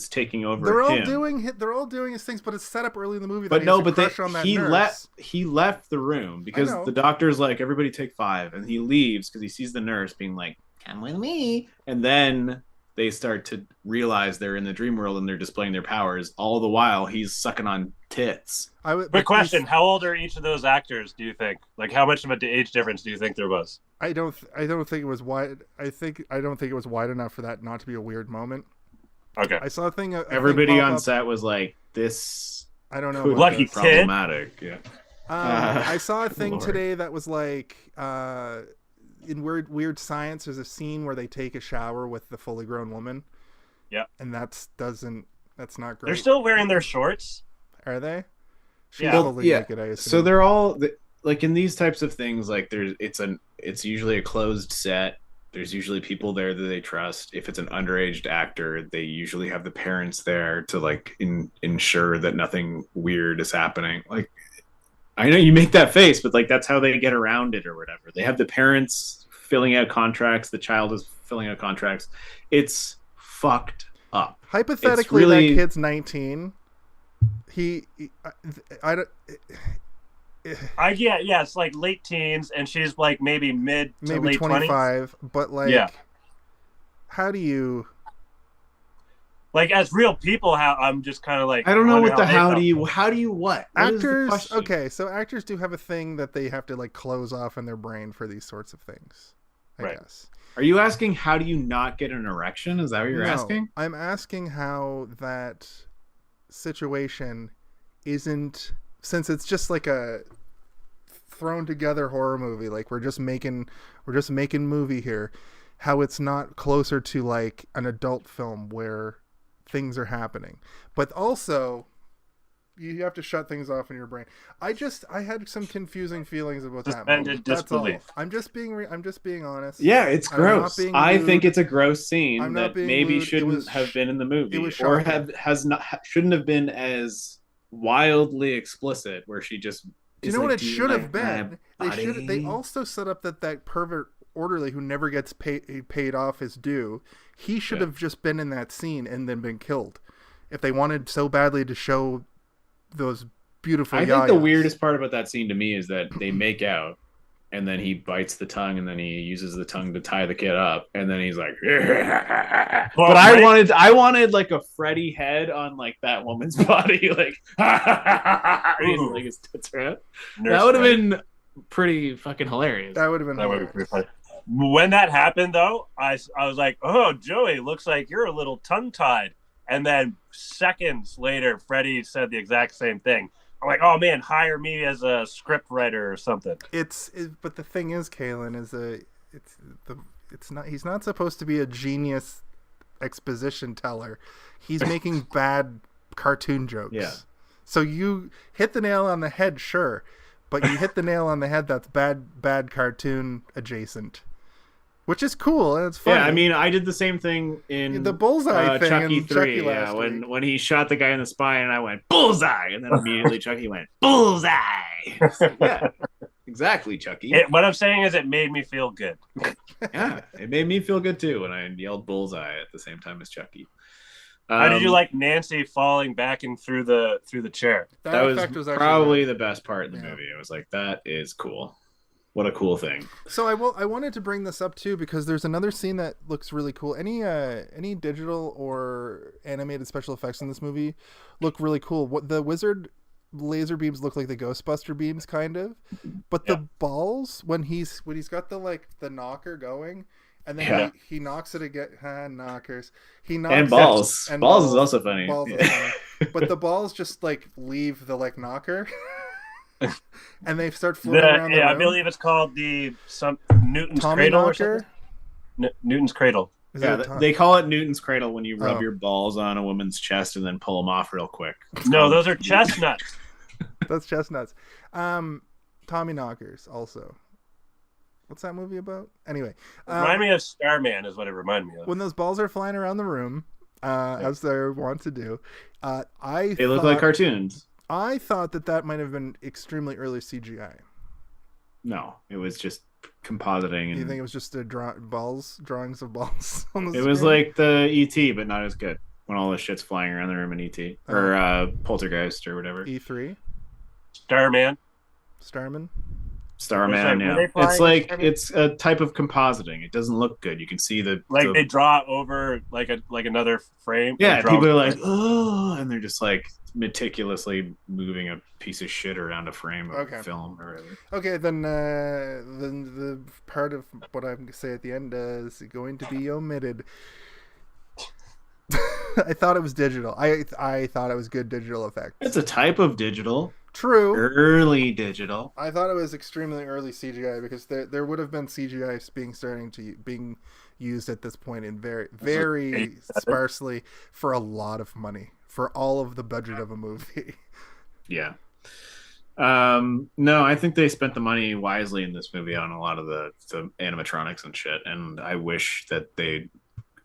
taking over They're all him. doing his things, but it's set up early in the movie. But that no, he has a but crush on that he nurse. left the room because know. the doctor's like, everybody take 5, and he leaves because he sees the nurse being like, Come with me. and then they start to realize they're in the dream world and they're displaying their powers. All the while, he's sucking on tits. Quick question: how old are each of those actors? Do you think? Like, how much of an age difference do you think there was? I don't think it was wide. I don't think it was wide enough for that not to be a weird moment. Okay. I saw a thing. Everybody pop on up. set was like, "This I don't know. could about Lucky be this. kid. problematic." Yeah. I saw a thing Lord. today that was like in weird science. There's a scene where they take a shower with the fully grown woman. Yep. And that's not great. They're still wearing their shorts. Are they? She's Yeah. fully naked, I assume. So they're all like in these types of things. Like it's usually a closed set. There's usually people there that they trust. If it's an underage actor, they usually have the parents there to like ensure that nothing weird is happening. Like, I know you make that face, but like that's how they get around it or whatever. They have the parents filling out contracts. The child is filling out contracts. It's fucked up. Hypothetically, It's really- that kid's 19. I don't. It's like late teens, and she's like maybe mid to Maybe late 25, but like, Yeah. how do you? like as real people. How I'm just kind of like I don't know wonder what the they how felt. do you what? What is the Actors, question? okay, so actors do have a thing that they have to like close off in their brain for these sorts of things. I Right. guess. Are you asking how do you not get an erection? Is that what you're No, asking? I'm asking how that situation isn't, since it's just like a thrown together horror movie, like we're just making movie here, how it's not closer to like an adult film where things are happening, but also you have to shut things off in your brain. I had some confusing feelings about that Suspended moment. That's all. disbelief. I'm just being honest. Yeah, it's I'm not gross. being I rude. think it's a gross scene I'm not that being maybe rude. It shouldn't was have been in the movie, it was or shocking. shouldn't have been as wildly explicit. Where she just Do you is know like, what it "Do you should like have been? my They should. They body?" also set up that pervert orderly who never gets paid off his due. He should Yeah. have just been in that scene and then been killed. If they wanted so badly to show those beautiful. I think the yayas. weirdest part about that scene to me is that they make out, and then he bites the tongue, and then he uses the tongue to tie the kid up, and then he's like, Well, but right? I wanted like a Freddy head on like that woman's body, like, he's Ooh. like his tits are out. Nurse That would have Freddy. been pretty fucking hilarious. That would have been. That would be hilarious. pretty funny. When that happened, though, I was like, "Oh, Joey, looks like you're a little tongue-tied." And then seconds later, Freddie said the exact same thing. I'm like, "Oh man, hire me as a script writer or something." But the thing is, Kalen is it's not. He's not supposed to be a genius exposition teller. He's making bad cartoon jokes. Yeah. So you hit the nail on the head, sure, but you hit the nail on the head that's bad cartoon adjacent, which is cool and it's funny. Yeah, I mean, I did the same thing in the bullseye thing Chucky in 3. Chucky last when week. when he shot the guy in the spine, and I went bullseye, and then immediately Chucky went bullseye. Yeah, exactly, Chucky. What I'm saying is, it made me feel good. Yeah, it made me feel good too when I yelled bullseye at the same time as Chucky. How did you like Nancy falling back and through the chair? That effect was actually probably good. the best part in the movie. I was like, that is cool. What a cool thing. So I wanted to bring this up too because there's another scene that looks really cool. Any digital or animated special effects in this movie look really cool. What the wizard laser beams look like the Ghostbuster beams kind of, but the balls when he's got the knocker going and then he knocks it again. Knockers. He knocks And balls. And balls is also funny. Balls is funny. But the balls just like leave the knocker. And they start floating around the room. I believe it's called Newton's Tommy Cradle knocker? or something. Newton's Cradle. They call it Newton's Cradle when you rub your balls on a woman's chest and then pull them off real quick. No, those are chestnuts. That's chestnuts. Tommy knockers also. What's that movie about? Anyway, remind me of Starman is what it reminded me of. When those balls are flying around the room, as they want to do, they look like cartoons. I thought that might have been extremely early CGI. No, it was just compositing. And you think it was just drawings of balls on the screen? It was like the E.T., but not as good. When all the shit's flying around the room in E.T. Or Poltergeist or whatever. E3? Starman. Starman, yeah. It's like it's a type of compositing. It doesn't look good. You can see they draw over like another frame. Yeah, people are like, oh, and they're just like meticulously moving a piece of shit around a frame of film or whatever. Okay, then the part of what I'm gonna say at the end is going to be omitted. I thought it was digital. I thought it was good digital effects. It's a type of digital. True. Early digital. I thought it was extremely early CGI because there would have been CGI being used at this point in very sparsely for a lot of money for all of the budget of a movie. Yeah. No, I think they spent the money wisely in this movie on a lot of the animatronics and shit, and I wish that they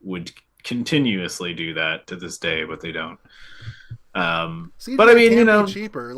would continuously do that to this day, but they don't. CGI but I mean, be cheaper,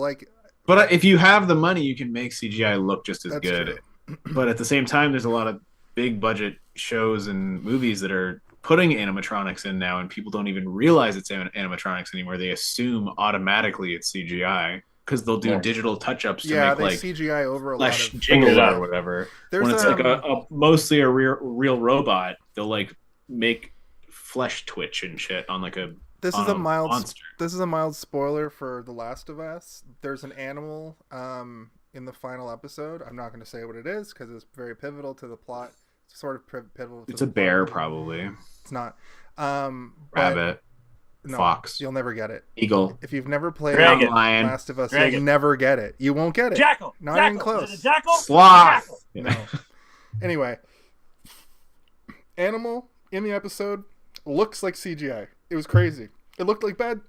But if you have the money, you can make CGI look just as That's good. True. But at the same time, there's a lot of big budget shows and movies that are putting animatronics in now, and people don't even realize it's animatronics anymore. They assume automatically it's CGI because they'll do digital touch-ups to make like CGI over a flesh lot of jiggle or whatever. There's when it's like a mostly a real robot, they'll like make flesh twitch and shit on like a This is a mild monster. This is a mild spoiler for The Last of Us. There's an animal in the final episode. I'm not going to say what it is because it's very pivotal to the plot. It's sort of pivotal. It's a bear, probably. It's not. Rabbit. No, fox. You'll never get it. Eagle. If you've never played lion. Last of Us, Dragon. you'll never get it. You won't get it. Jackal. Not Jackal. even close. Is it a jackal? Sloth. No. Anyway, animal in the episode looks like CGI. It was crazy. It looked like bad.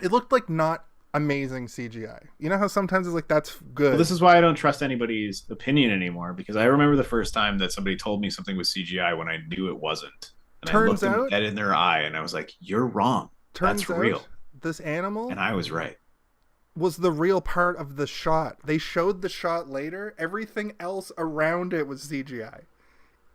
It looked like not amazing CGI. You know how sometimes it's like that's good. Well, this is why I don't trust anybody's opinion anymore, because I remember the first time that somebody told me something was CGI when I knew it wasn't. And I looked them dead in their eye and I was like, you're wrong. That's real. This animal, and I was right, was the real part of the shot. They showed the shot later. Everything else around it was CGI.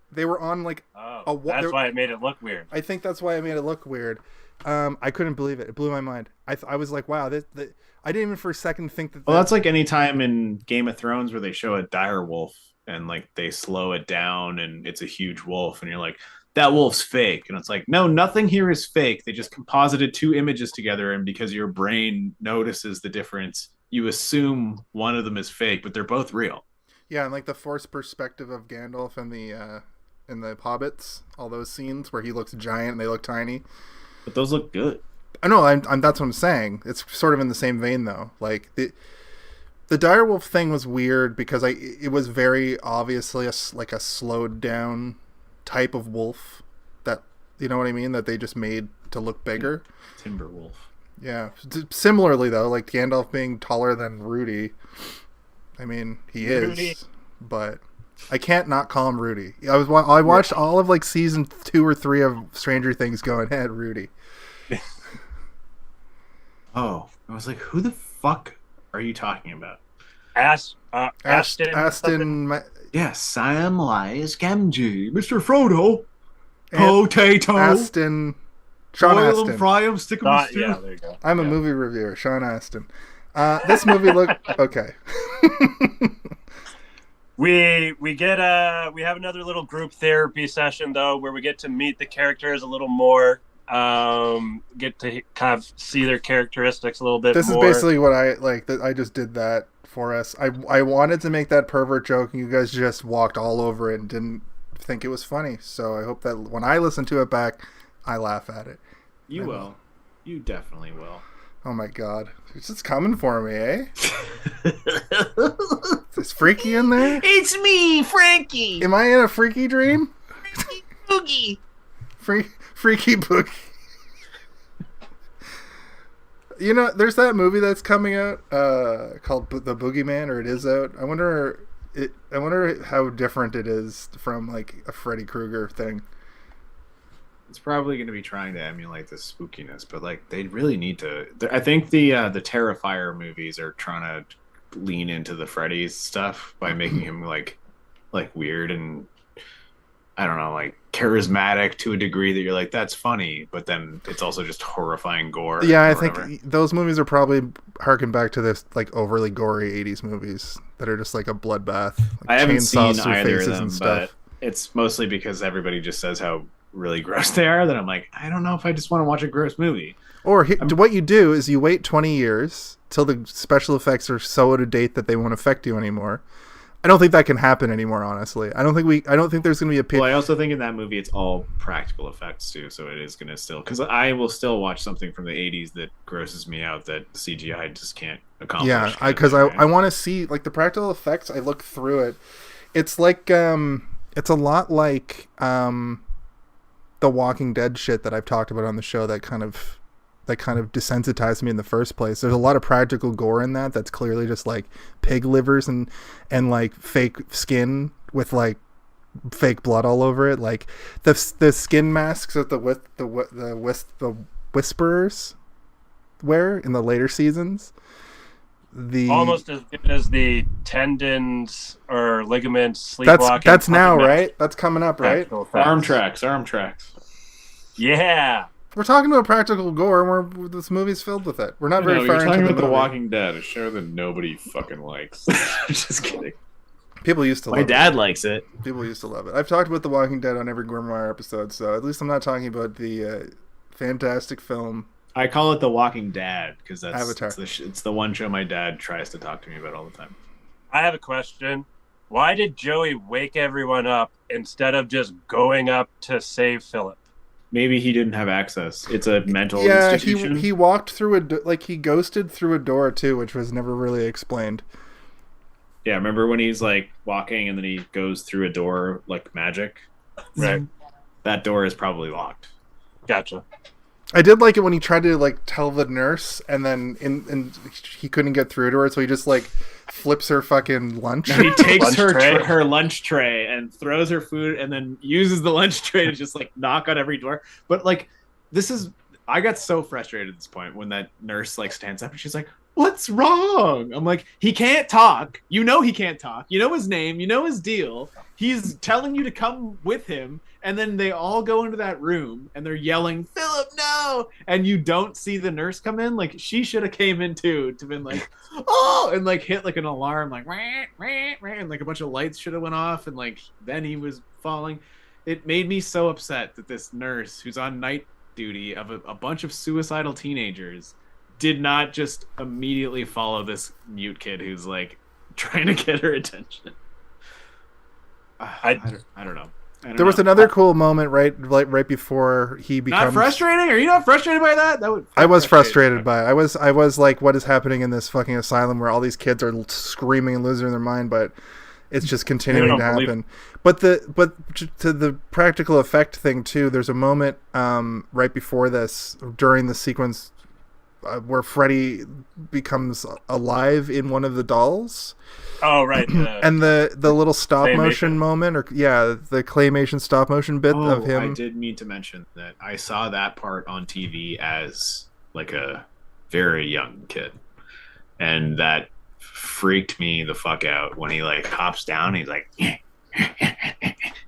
They were on like that's why it made it look weird. I think that's why it made it look weird. I couldn't believe it. It blew my mind. I was like, wow, I didn't even for a second think that. Well, that's like any time in Game of Thrones where they show a dire wolf and like they slow it down and it's a huge wolf and you're like, that wolf's fake. And it's like, no, nothing here is fake. They just composited two images together, and because your brain notices the difference, you assume one of them is fake, but they're both real. Yeah, and like the forced perspective of Gandalf and the Hobbits, all those scenes where he looks giant and they look tiny. But those look good. I know. I'm that's what I'm saying. It's sort of in the same vein though. Like the direwolf thing was weird because it was very obviously a slowed down type of wolf that You know what I mean? That they just made to look bigger. Timberwolf. Yeah. Similarly, though, like Gandalf being taller than Rudy. I mean, he Rudy. is, but I can't not call him Rudy. I watched all of like season 2 or 3 of Stranger Things going, hey, Rudy. Oh, I was like, who the fuck are you talking about? Aston. Yes, Samwise Gamgee, Mr. Frodo, An- potato, Aston. Sean boil Aston. them, fry them, stick them in stew. Yeah, there you go. I'm a movie reviewer, Sean Aston. This movie looked okay. We have another little group therapy session though, where we get to meet the characters a little more, get to kind of see their characteristics a little bit This more. is basically what I like. I just did that for us. I wanted to make that pervert joke, and you guys just walked all over it and didn't think it was funny. So I hope that when I listen to it back, I laugh at it. You will. You definitely will. Oh my god, it's just coming for me, eh? Is Freaky in there? It's me, Frankie. Am I in a freaky dream? Boogie. Freaky Boogie. You know, there's that movie that's coming out called The Boogeyman, or it is out. I wonder how different it is from like a Freddy Krueger thing. It's probably going to be trying to emulate the spookiness, but like they really need to. I think the Terrifier movies are trying to lean into the Freddy's stuff by making him like weird and I don't know, like charismatic to a degree that you're like, that's funny, but then it's also just horrifying gore. Yeah, I or whatever. think those movies are probably harken back to this like overly gory 80s movies that are just like a bloodbath. Like I haven't chainsaws seen through either of faces them, and stuff. but it's mostly because everybody just says how really gross they are that I'm like, I don't know if I just want to watch a gross movie. Or what you do is you wait 20 years till the special effects are so out of date that they won't affect you anymore. I don't think that can happen anymore, honestly. I don't think there's going to be a Well, I also think in that movie it's all practical effects too, so it is going to still, because I will still watch something from the 80s that grosses me out that CGI just can't accomplish. Yeah, because I want to see like the practical effects. I look through it. It's like it's a lot like the Walking Dead shit that I've talked about on the show that kind of desensitized me in the first place. There's a lot of practical gore in that's clearly just like pig livers and like fake skin with like fake blood all over it. Like the skin masks that the Whisperers wear in the later seasons. Almost as good as the tendons or ligaments sleepwalking. That's now, right? That's coming up, right? Arm tracks. Yeah. We're talking about practical gore, and this movie's filled with it. We're not very far you're into talking the about The movie. Walking Dead, a show that nobody fucking likes. I'm just kidding. People used to love My it. dad likes it. People used to love it. I've talked about The Walking Dead on every Grimoire episode, so at least I'm not talking about the fantastic film. I call it The Walking Dad because that's Avatar. it's the one show my dad tries to talk to me about all the time. I have a question. Why did Joey wake everyone up instead of just going up to save Philip? Maybe he didn't have access. It's a mental Yeah, institution. he walked through he ghosted through a door too, which was never really explained. Yeah, remember when he's like walking and then he goes through a door like magic? Right. That door is probably locked. Gotcha. I did like it when he tried to like tell the nurse, and then he couldn't get through to her, so he just like flips her fucking lunch. He takes Lunch her tray? her lunch tray and throws her food, and then uses the lunch tray to just like knock on every door. But like, I got so frustrated at this point when that nurse like stands up and she's like, "What's wrong?" I'm like, he can't talk. You know he can't talk. You know his name. You know his deal. He's telling you to come with him, and then they all go into that room and they're yelling, "Philip, no!" And you don't see the nurse come in. Like she should have came in too to been like, "Oh!" and like hit like an alarm, like "Rah, rah, rah," and like a bunch of lights should have went off, and like then he was falling. It made me so upset that this nurse who's on night duty of a bunch of suicidal teenagers did not just immediately follow this mute kid who's like trying to get her attention. I don't know. There was another cool moment right before he becomes. Not frustrating? Are you not frustrated by that? I was frustrated by it. I was like, what is happening in this fucking asylum where all these kids are screaming and losing their mind? But It's just continuing to happen. But to the practical effect thing too, there's a moment right before this, during the sequence where Freddy becomes alive in one of the dolls. Oh, right. And the little stop motion moment, the claymation stop motion bit of him. I did mean to mention that I saw that part on TV as like a very young kid, and that freaked me the fuck out when he like hops down. He's like,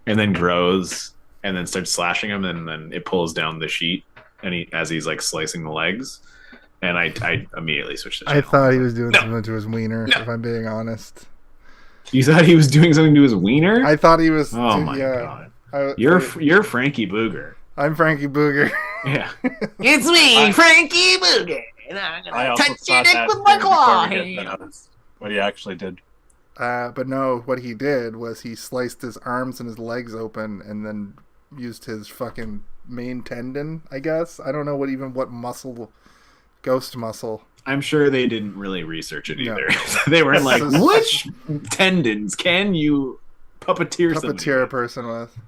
and then grows, and then starts slashing him, and then it pulls down the sheet, and as he's like slicing the legs. And I immediately switched the channel. I thought he was doing something to his wiener, if I'm being honest. You thought he was doing something to his wiener? I thought he was. Oh my god! You're Frankie Booger. I'm Frankie Booger. Yeah. It's me, Frankie Booger, and I'm gonna touch your dick with my claw hands. What he actually did. But no, what he did was he sliced his arms and his legs open, and then used his fucking main tendon. I guess I don't know what muscle. Ghost muscle. I'm sure they didn't really research it either. They were like, which tendons can you puppeteer a person with?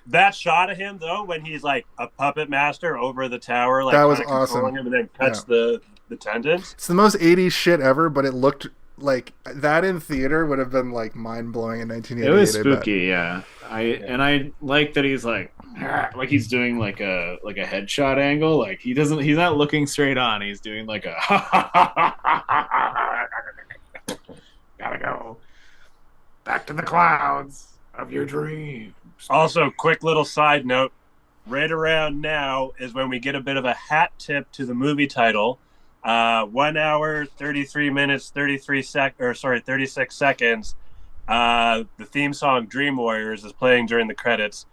That shot of him though, when he's like a puppet master over the tower, like that was awesome. Him and then cuts the tendons. It's the most 80s shit ever, but it looked like that in theater would have been like mind blowing in 1988. It was spooky, yeah. I like that he's like he's doing like a headshot angle. Like he's not looking straight on. He's doing like a gotta go back to the clouds of your dreams. Also, quick little side note: right around now is when we get a bit of a hat tip to the movie title. 1 hour, 33 minutes, 36 seconds. The theme song Dream Warriors is playing during the credits.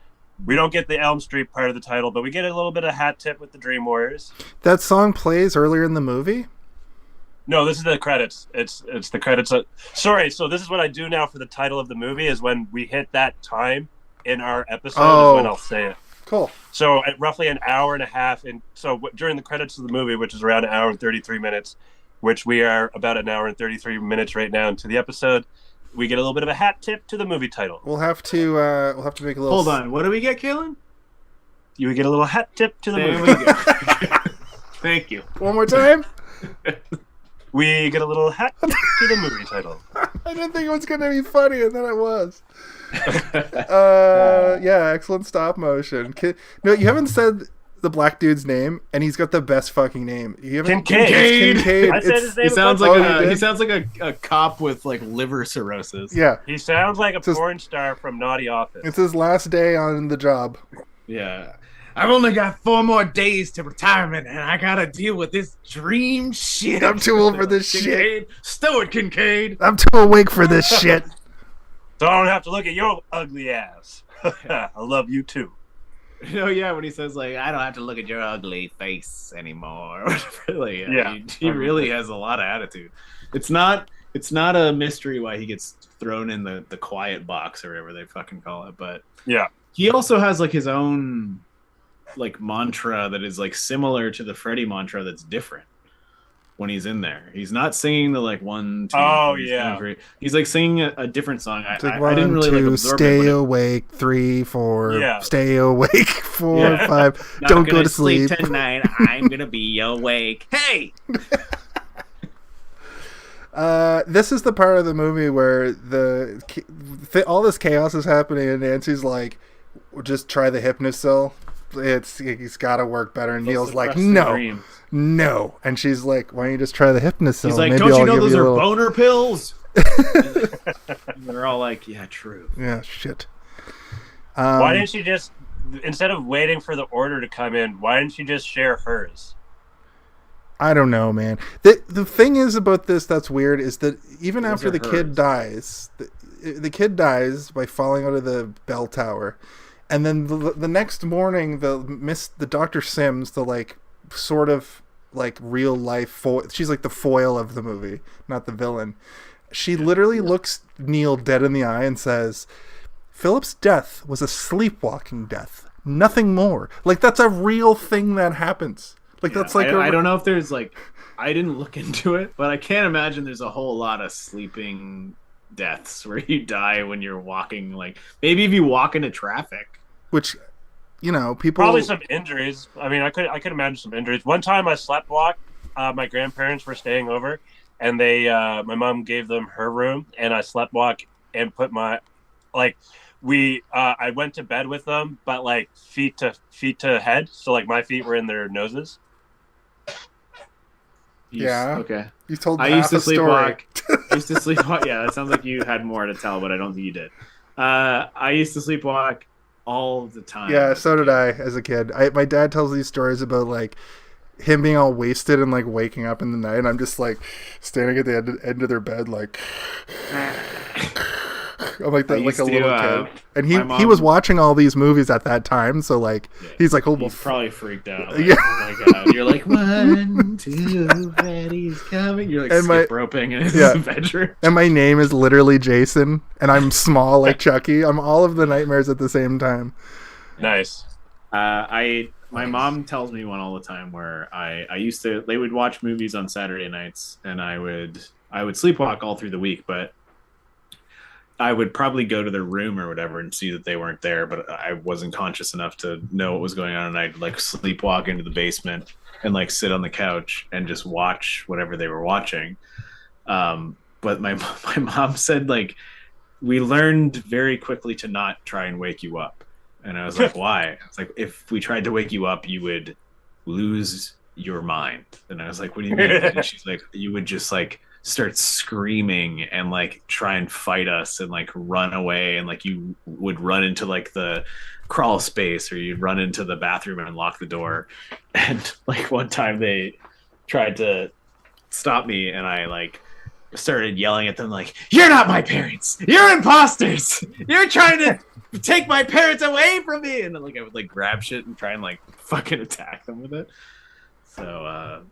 We don't get the Elm Street part of the title, but we get a little bit of hat tip with the Dream Warriors. That song plays earlier in the movie? No, this is the credits. It's the credits. Sorry, so this is what I do now for the title of the movie is when we hit that time in our episode is when I'll say it. Cool. So at roughly an hour and a half, during the credits of the movie, which is around an hour and 33 minutes, which we are about an hour and 33 minutes right now into the episode, we get a little bit of a hat tip to the movie title. We'll have to make a little. Hold on, what do we get, Kaylin? You get a little hat tip to the movie. Thank you. One more time. We get a little hat tip to the movie title. I didn't think it was going to be funny, and then it was. Yeah, excellent stop motion. No, you haven't said the black dude's name, and he's got the best fucking name. Kincaid. I said his name. He sounds like a cop with like liver cirrhosis. Yeah, he sounds like a porn star from Naughty Office. It's his last day on the job. Yeah. I've only got 4 more days to retirement, and I gotta deal with this dream shit. I'm too old for this shit. Stow it, Kincaid. I'm too awake for this shit. So I don't have to look at your ugly ass. I love you too. Oh yeah, when he says like, I don't have to look at your ugly face anymore. Really, he really has a lot of attitude. It's not a mystery why he gets thrown in the quiet box or whatever they fucking call it. But yeah, he also has like his own like mantra that is like similar to the Freddy mantra that's different. When he's in there, he's not singing the like 1, 2. Oh yeah, 3. He's like singing a different song. I one, didn't really two, like absorb stay it. awake. 3, 4. Yeah. Stay awake. 4, 5. Not Don't go gonna to sleep tonight. I'm gonna be awake. Hey. This is the part of the movie where all this chaos is happening, and Nancy's like, "Just try the Hypnosil. He's got to work better." And Neil's like, "No," and she's like, "Why don't you just try the Hypnosil?" He's like, Maybe "Don't I'll you know give those a are little... boner pills?" They're all like, "Yeah, true." Yeah, shit. Why didn't she just, instead of waiting for the order to come in, why didn't she just share hers? I don't know, man. The thing is about this that's weird is that even after the kid dies, the kid dies by falling out of the bell tower, and then the next morning, the Dr. Sims, the like sort of like real life she's like the foil of the movie, not the villain. She literally looks Neil dead in the eye and says, "Philip's death was a sleepwalking death, nothing more." Like that's a real thing that happens. Like that's like I don't know if there's like, I didn't look into it, but I can't imagine there's a whole lot of sleeping deaths where you die when you're walking. Like maybe if you walk into traffic, Which, people Probably some injuries. I mean, I could imagine some injuries. One time I sleptwalked. My grandparents were staying over, and my mom gave them her room, and I sleptwalked and put my, I went to bed with them, but like feet to head, so like my feet were in their noses. Yeah. Okay. You told I half used to a story. sleepwalk. I used to sleepwalk. Yeah, that sounds like you had more to tell, but I don't think you did. I used to sleepwalk all the time. Yeah, so did I as a kid. My dad tells these stories about like him being all wasted and like waking up in the night, and I'm just like standing at the end of their bed, like I'm like that, like a little kid. And he was watching all these movies at that time, so like he's like, oh, he's probably freaked out. Like, yeah. Oh my god! You're like 1, 2, Freddy's coming. You're like skip roping in his bedroom. And my name is literally Jason, and I'm small like Chucky. I'm all of the nightmares at the same time. Nice. My mom tells me one all the time where they would watch movies on Saturday nights, and I would sleepwalk all through the week, but I would probably go to their room or whatever and see that they weren't there, but I wasn't conscious enough to know what was going on, and I'd like sleepwalk into the basement and like sit on the couch and just watch whatever they were watching. But my mom said like we learned very quickly to not try and wake you up. And I was like, why? It's like, if we tried to wake you up, you would lose your mind. And I was like, what do you mean? And she's like, you would just like start screaming and like try and fight us and like run away, and like you would run into like the crawl space, or you'd run into the bathroom and lock the door. And like one time they tried to stop me, and I like started yelling at them like, you're not my parents, you're imposters, you're trying to take my parents away from me. And then like I would like grab shit and try and like fucking attack them with it. So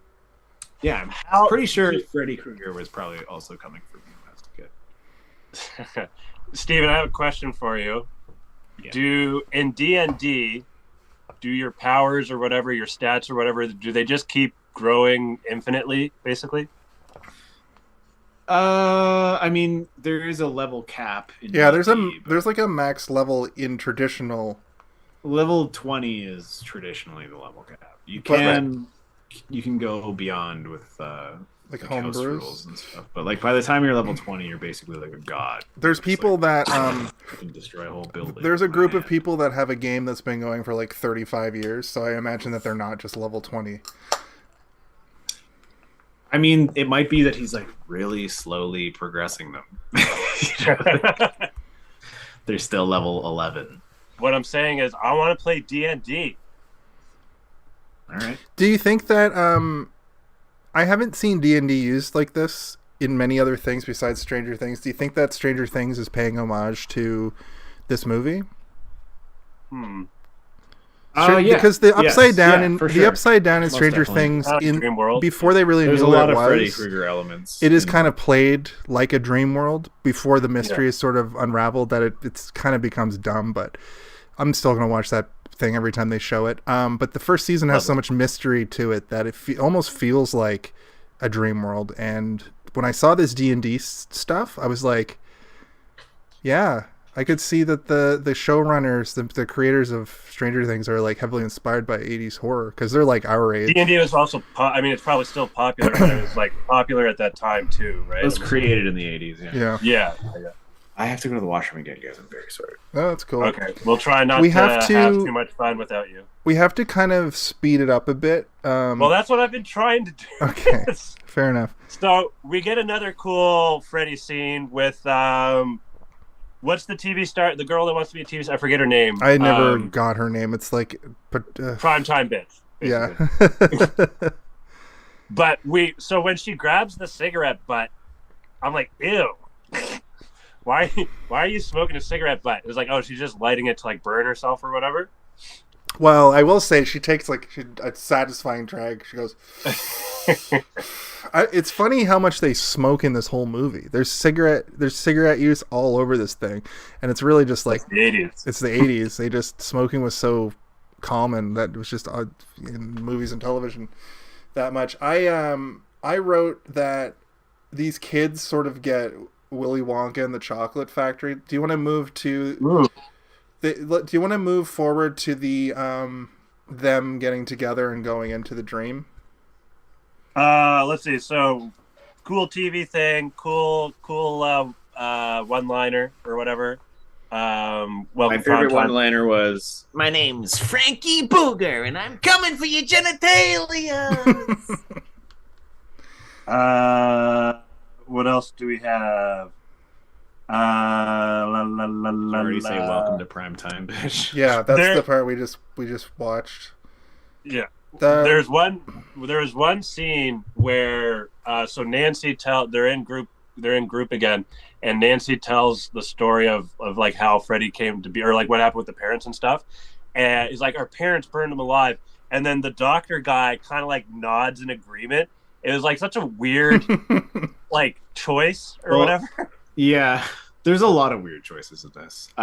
yeah, I'm pretty sure Freddy Krueger was probably also coming for me when I was a kid. Steven, I have a question for you. Yeah. In D&D, do your powers or whatever, your stats or whatever, do they just keep growing infinitely, basically? I mean, there is a level cap. There's like a max level in traditional. Level 20 is traditionally the level cap. You can go beyond with like house rules and stuff, but like by the time you're level 20, you're basically like a god. There's people that can destroy a whole building. There's a group of people that have a game that's been going for like 35 years, so I imagine that they're not just level 20. I mean, it might be that he's like really slowly progressing them. They're still level 11. What I'm saying is, I want to play D&D. All right. Do you think that I haven't seen D&D used like this in many other things besides Stranger Things? Do you think that Stranger Things is paying homage to this movie? Because the upside down in Stranger Things before they really knew what it was, there's a lot of Freddy Krueger elements. It is kind of played like a dream world before the mystery is sort of unraveled. That it's kind of becomes dumb, but I'm still going to watch that thing every time they show it. But the first season has so much mystery to it that it almost feels like a dream world. And when I saw this D&D stuff, I was like, yeah. I could see that the showrunners, the creators of Stranger Things, are like heavily inspired by 80s horror because they're like our age. D&D was also, it's probably still popular, but it was like popular at that time too, right? It was created in the 80s. Yeah. I have to go to the washroom again, guys. I'm very sorry. Oh, that's cool. Okay, we'll try not to have too much fun without you. We have to kind of speed it up a bit. Well, that's what I've been trying to do. Okay, fair enough. So we get another cool Freddy scene with what's the TV star? The girl that wants to be a TV star. I forget her name. I never got her name. It's like primetime bitch. Basically. Yeah. But so when she grabs the cigarette butt, I'm like, ew. Why are you smoking a cigarette butt? It was like, oh, she's just lighting it to like burn herself or whatever. Well, I will say she takes a satisfying drag. She goes. It's funny how much they smoke in this whole movie. There's cigarette use all over this thing, and it's really just like the 80s. It's the 80s. They just smoking was so common that it was just in movies and television that much. I wrote that these kids sort of get Willy Wonka and the Chocolate Factory. Do you want to move to? Ooh. Do you want to move forward to the them getting together and going into the dream? Let's see. So, cool TV thing. Cool. One-liner or whatever. My favorite one-liner was, "My name's Frankie Booger, and I'm coming for your genitalia." What else do we have? Already say welcome to primetime, bitch. Yeah, that's the part we just watched. Yeah. There's one scene where so Nancy they're in group again, and Nancy tells the story of like how Freddy came to be, or like what happened with the parents and stuff, and he's like, our parents burned him alive, and then the doctor guy kind of like nods in agreement. It was like such a weird like choice or whatever. Yeah, there's a lot of weird choices in this.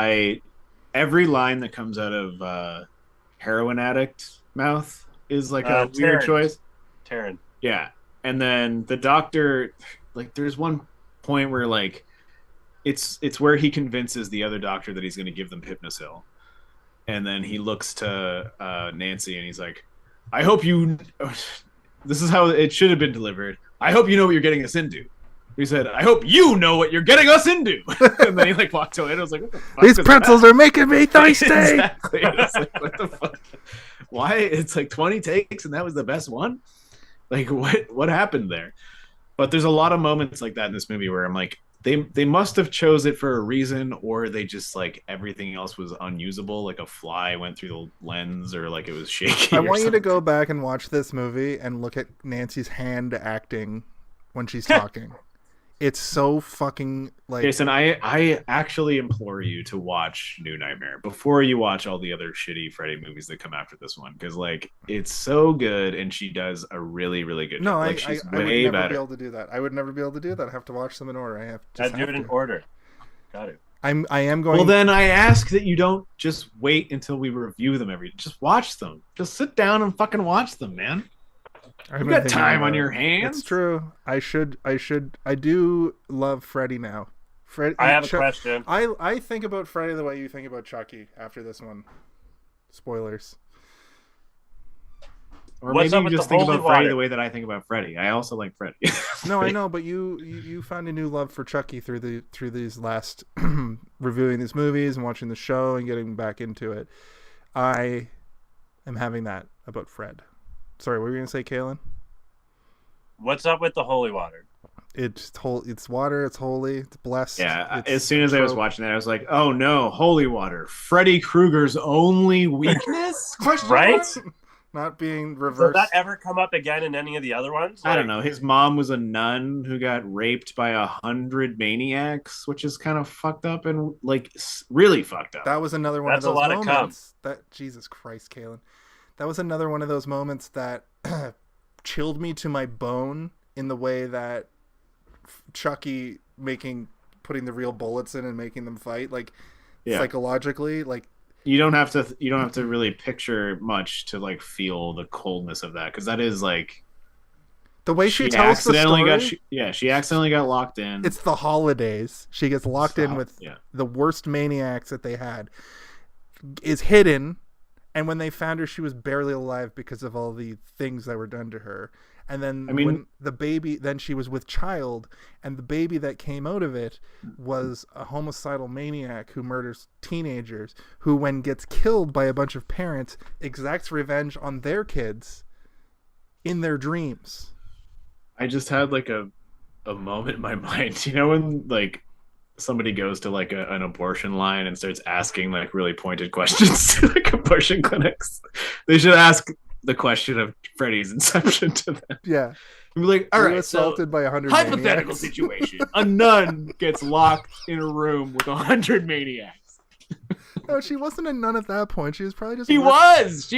Every line that comes out of heroin addict mouth is like a weird choice. Taryn. Yeah. And then the doctor, like, there's one point where like it's where he convinces the other doctor that he's going to give them Hypnosil. And then he looks to Nancy and he's like, I hope you this is how it should have been delivered. I hope you know what you're getting us into. He said, I hope you know what you're getting us into. And then he like walked away and I was like, what the fuck? These pretzels are making me thirsty. Exactly. I was like, what the fuck? Why? It's like 20 takes and that was the best one? Like what happened there? But there's a lot of moments like that in this movie where I'm like, they must have chose it for a reason, or they just like everything else was unusable, like a fly went through the lens, or like it was shaky. I want you to go back and watch this movie and look at Nancy's hand acting when she's talking. It's so fucking like. Jason, I actually implore you to watch New Nightmare before you watch all the other shitty Freddy movies that come after this one, because like it's so good and she does a really, really good job. Like, she's I would way never better. be able to do that. I would never be able to do that. I have to watch them in order. I do it in order. Got it. I am going. Well, then I ask that you don't just wait until we review them just watch them. Just sit down and fucking watch them, man. You've got time on your hands. It's true. I do love Freddy now. I have a question. I think about Freddy the way you think about Chucky after this one. Spoilers. Or maybe you just think about Freddy the way that I think about Freddy. I also like Freddy. No, I know, but you found a new love for Chucky through these last reviewing these movies and watching the show and getting back into it. I am having that about Fred. Sorry, what were you gonna say, Kaylin? What's up with the holy water? It's water. It's holy. It's blessed. Yeah. As soon as I was watching that, I was like, "Oh no, holy water! Freddy Krueger's only weakness?" Right? Not being reversed. Does that ever come up again in any of the other ones? I don't know. His mom was a nun who got raped by 100 maniacs, which is kind of fucked up and like really fucked up. That was another one That's of those a lot moments. That Jesus Christ, Kaylin. That was another one of those moments that chilled me to my bone in the way that Chucky putting the real bullets in and making them fight, like psychologically, like you don't have to really picture much to like feel the coldness of that, because that is like the way she tells the story. She accidentally got locked in. It's the holidays. She gets locked in with the worst maniacs that they had. Is hidden. And when they found her, she was barely alive because of all the things that were done to her. And then when the baby, then she was with child, and the baby that came out of it was a homicidal maniac who murders teenagers, who when gets killed by a bunch of parents, exacts revenge on their kids in their dreams. I just had like a moment in my mind, you know, when like somebody goes to like an abortion line and starts asking like really pointed questions to like abortion clinics. They should ask the question of Freddy's inception to them. Yeah. And be like, all right, assaulted by 100 hypothetical maniacs. Situation. A nun gets locked in a room with 100 maniacs. No, she wasn't a nun at that point. She was probably just... She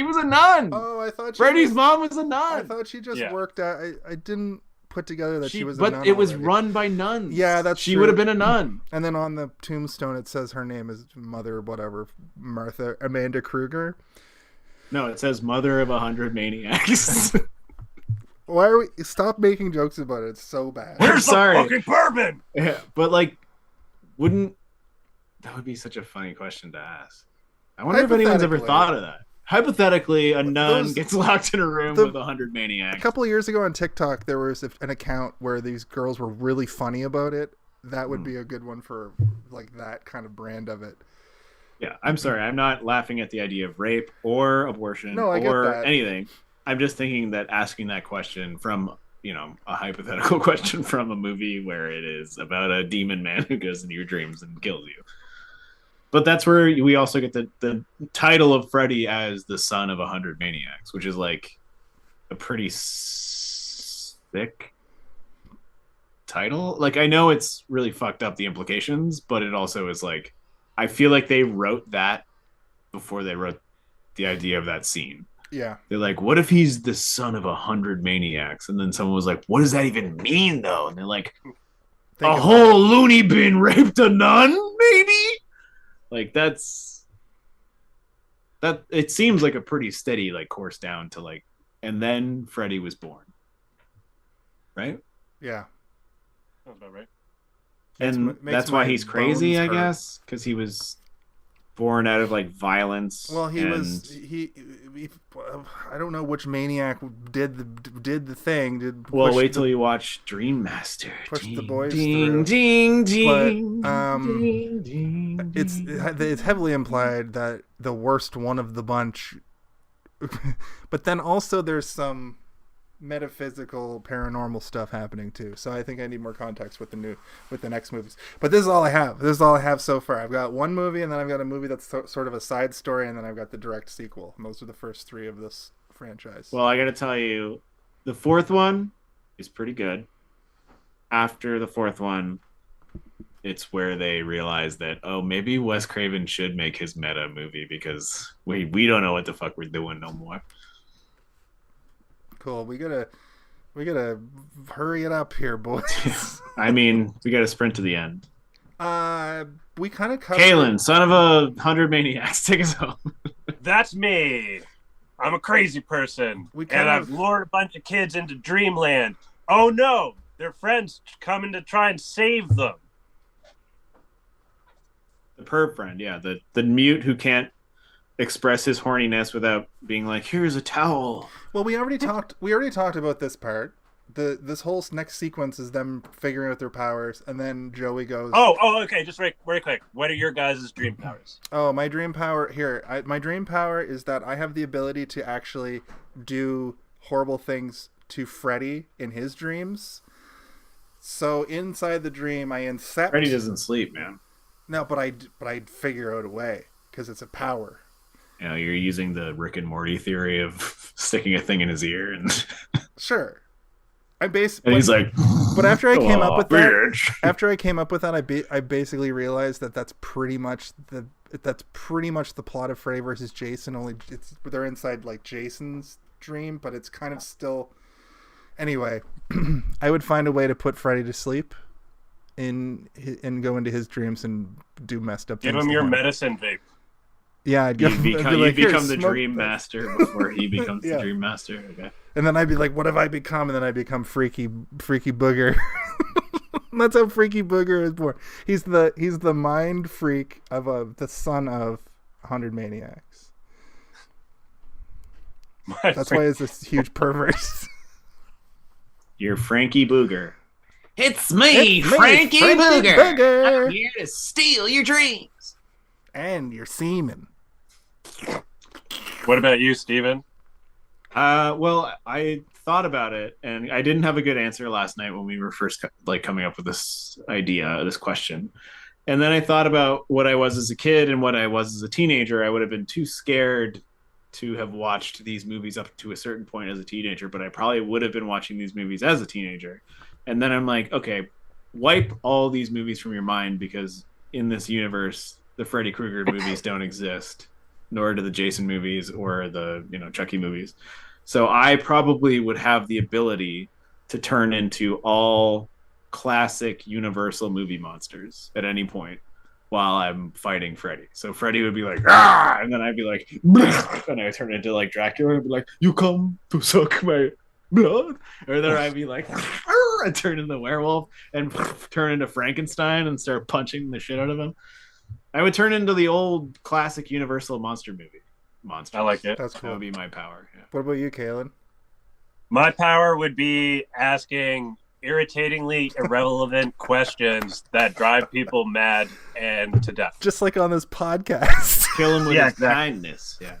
was a nun. Oh, I thought Freddy's mom was a nun. I thought she just worked out... I didn't put together that she was a nun. But it was run by nuns. Yeah, that's She true. would have been a nun. And then on the tombstone it says her name is Mother whatever, Amanda Krueger. No, it says mother of 100 maniacs. Why are we... Stop making jokes about it. It's so bad. Where's the fucking bourbon? Yeah, but like wouldn't that would be such a funny question to ask. I wonder if anyone's ever thought of that. Hypothetically, a nun gets locked in a room with 100 maniacs. A couple of years ago on TikTok, there was an account where these girls were really funny about it. That would be a good one for like that kind of brand of it. Yeah, I'm sorry. I'm not laughing at the idea of rape or abortion or anything. I'm just thinking that asking that question from, a hypothetical question from a movie where it is about a demon man who goes into your dreams and kills you. But that's where we also get the title of Freddy as the son of 100 maniacs, which is like a pretty thick title. Like, I know it's really fucked up, the implications, but it also is like, I feel like they wrote that before they wrote the idea of that scene. Yeah. They're like, what if he's the son of 100 maniacs? And then someone was like, what does that even mean, though? And they're like, a whole loony bin raped a nun, maybe? Like, that it seems like a pretty steady like course down to like, and then Freddy was born, right? Yeah, that's about right. And that's why he's crazy, I guess, because he was born out of like violence. Well, he I don't know which maniac did the thing. Wait till you watch Dream Master. Push the boys ding, through. Ding, ding, but, ding, ding, it's heavily implied that the worst one of the bunch. But then also there's some metaphysical paranormal stuff happening too, so I think I need more context with the next movies. But this is all I have so far. I've got one movie, and then I've got a movie that's sort of a side story, and then I've got the direct sequel, and those are the first three of this franchise. Well, I gotta tell you, the fourth one is pretty good. After the fourth one, it's where they realize that, oh, maybe Wes Craven should make his meta movie, because we don't know what the fuck we're doing no more. Cool. We gotta hurry it up here, boys. I mean, we gotta sprint to the end. We kind of covered... Kalen, son of 100 maniacs, take us home. That's me. I'm a crazy person, I've lured a bunch of kids into dreamland. Oh no, their friends coming to try and save them. The perv friend, yeah, the mute who can't express his horniness without being like, here's a towel. Well, we already talked about this part. This whole next sequence is them figuring out their powers, and then Joey goes, okay, just very quick, what are your guys' dream powers? My dream power my dream power is that I have the ability to actually do horrible things to Freddy in his dreams. So inside the dream, I incept. Freddy doesn't sleep, man. No, but I'd figure out a way, because it's a power. You're using the Rick and Morty theory of sticking a thing in his ear, and sure. And he's like, but after I came up with bitch. that, I basically realized that that's pretty much the plot of Freddy versus Jason. Only they're inside like Jason's dream, but it's kind of still. Anyway, I would find a way to put Freddy to sleep, and go into his dreams and do messed up things. Give him your medicine vape. Yeah, I'd become the Dream Master before he becomes the Dream Master. Okay. And then I'd be like, what have I become? And then I become Freaky Booger. That's how Freaky Booger is born. He's the mind freak of the son of 100 maniacs. That's why he's this huge pervert. You're Frankie Booger. It's me, Frankie Booger. I'm here to steal your dreams. And your semen. What about you, Steven? Well, I thought about it, and I didn't have a good answer last night when we were first coming up with this question. And then I thought about what I was as a kid and what I was as a teenager. I would have been too scared to have watched these movies up to a certain point as a teenager, but I probably would have been watching these movies as a teenager. And then I'm like, okay, wipe all these movies from your mind, because in this universe, the Freddy Krueger movies don't exist, nor do the Jason movies or the Chucky movies. So I probably would have the ability to turn into all classic Universal movie monsters at any point while I'm fighting Freddy. So Freddy would be like, ah! And then I'd be like, and I turn into like Dracula and be like, you come to suck my blood, or then I'd be like, I turn into the werewolf and turn into Frankenstein and start punching the shit out of him. I would turn into the old classic Universal monster movie. Monsters. I like it. That's cool. That would be my power. Yeah. What about you, Kaylin? My power would be asking irritatingly irrelevant questions that drive people mad and to death. Just like on this podcast. Kill him with Yeah, his exactly. kindness. Yeah.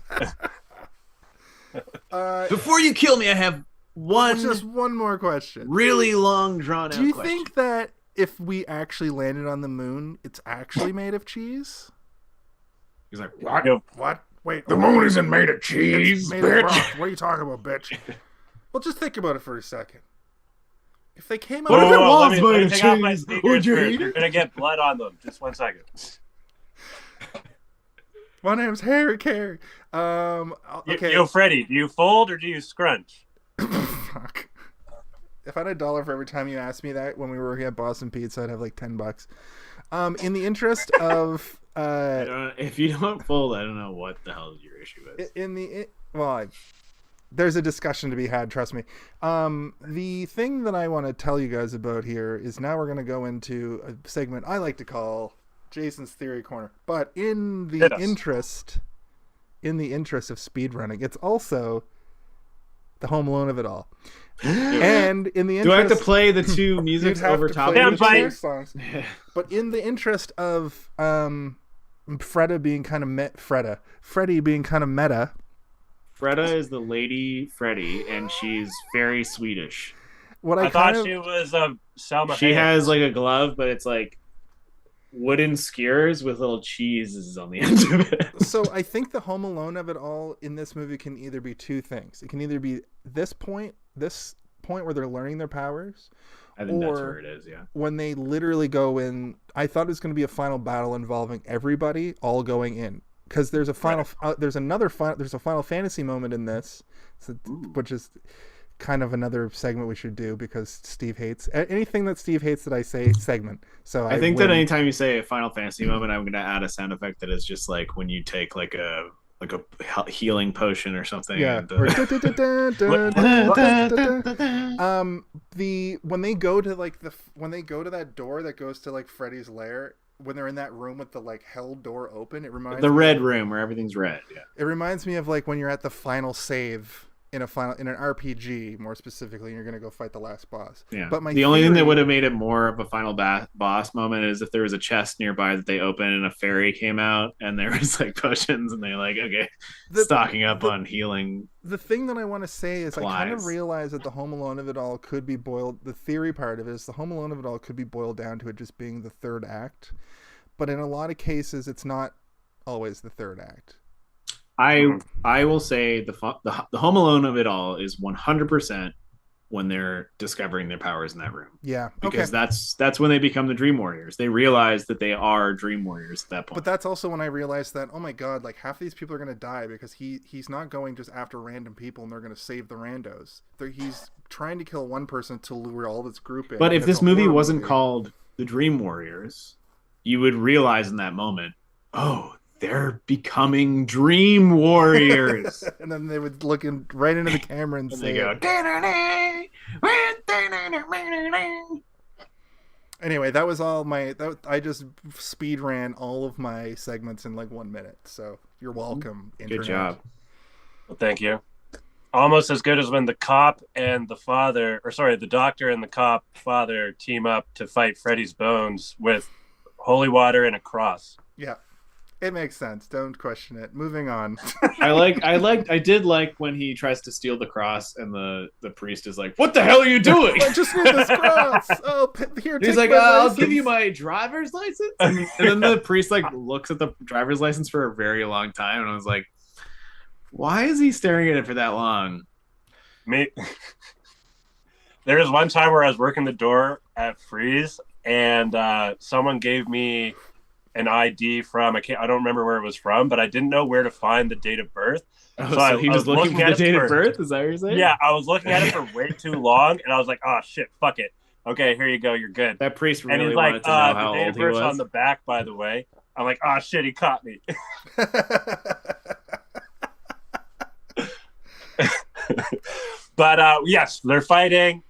Before you kill me, I have just one more question. really long, drawn out Do you question. think that if we actually landed on the moon, it's actually made of cheese? He's like, What? You know, What? Wait. The moon isn't made of cheese, It's made of bitch. rock. What are you talking about, bitch? Well, just think about it for a second. If they came out What if it whoa, was let me made of take off my cheese? speakers Would you first. eat You're it? gonna get blood on them. Just 1 second. My name's Harry Carey. Okay. Yo, Freddy, do you fold or do you scrunch? Fuck. If I had $1 for every time you asked me that when we were working at Boston Pizza, I'd have like $10. In the interest of if you don't fold, I don't know what the hell your issue is. there's a discussion to be had, trust me. The thing that I want to tell you guys about here is now we're going to go into a segment I like to call Jason's Theory Corner. But in the interest of speedrunning, it's also the Home Alone of it all. And in the interest, Do I have to play the two musics over top play of the each other? two songs. But in the interest of Freddy being kind of meta, Freda is the lady Freddy, and she's very Swedish. what I I thought kind of she was Salma She Hayek. has like a glove, but it's like wooden skewers with little cheeses on the end of it. So I think the Home Alone of it all in this movie can either be two things. It can either be this point where they're learning their powers, I think that's or where it is, yeah. when they literally go in. I thought it was going to be a final battle involving everybody all going in, because there's a final there's a Final Fantasy moment in this, which is kind of another segment we should do, because Steve hates anything that Steve hates that I say segment. So I think that anytime you say a Final Fantasy moment, I'm going to add a sound effect that is just like when you take like a healing potion or something. Yeah. And, Or when they go to that door that goes to like Freddy's lair, when they're in that room with the like hell door open, it reminds the me red room where everything's red. Yeah. It reminds me of like when you're at the final save in an RPG, more specifically, and you're gonna go fight the last boss. Yeah. But the only thing that would have made it more of a final boss moment is if there was a chest nearby that they opened and a fairy came out and there was like potions and they like, okay, stocking up on healing. The thing that I want to say is supplies. I kind of realize that the Home Alone of it all could be the theory part of it is the Home Alone of it all could be boiled down to it just being the third act. But in a lot of cases, it's not always the third act. I will say the Home Alone of it all is 100% when they're discovering their powers in that room. Yeah, because that's when they become the Dream Warriors. They realize that they are Dream Warriors at that point. But that's also when I realized that, oh my god, like half of these people are going to die because he's not going just after random people and they're going to save the randos. He's trying to kill one person to lure all this group in. But if It's this a movie horror wasn't movie. called The Dream Warriors, you would realize in that moment, oh, they're becoming Dream Warriors. And then they would look right into the camera and say, they go, anyway, that was all I just speed ran all of my segments in like 1 minute. So you're welcome. Good Internet. job. Well, thank you. Almost as good as when the doctor and the cop father team up to fight Freddy's bones with holy water and a cross. Yeah. It makes sense. Don't question it. Moving on. I did like when he tries to steal the cross and the priest is like, "What the hell are you doing?" I just need this cross. Oh, here. He's like, "I'll give you my driver's license." And then the priest like looks at the driver's license for a very long time, and I was like, "Why is he staring at it for that long?" There was one time where I was working the door at Freeze, and someone gave me an ID from I don't remember where it was from, but I didn't know where to find the date of birth. So he was looking for the date of birth? Is that what you're saying? Yeah, I was looking at it for way too long, and I was like, "Oh shit, fuck it. Okay, here you go. You're good." That priest really and he's wanted like, to know how the date old of he birth's was. on the back, by the way. I'm like, "Oh shit, he caught me." But yes, they're fighting.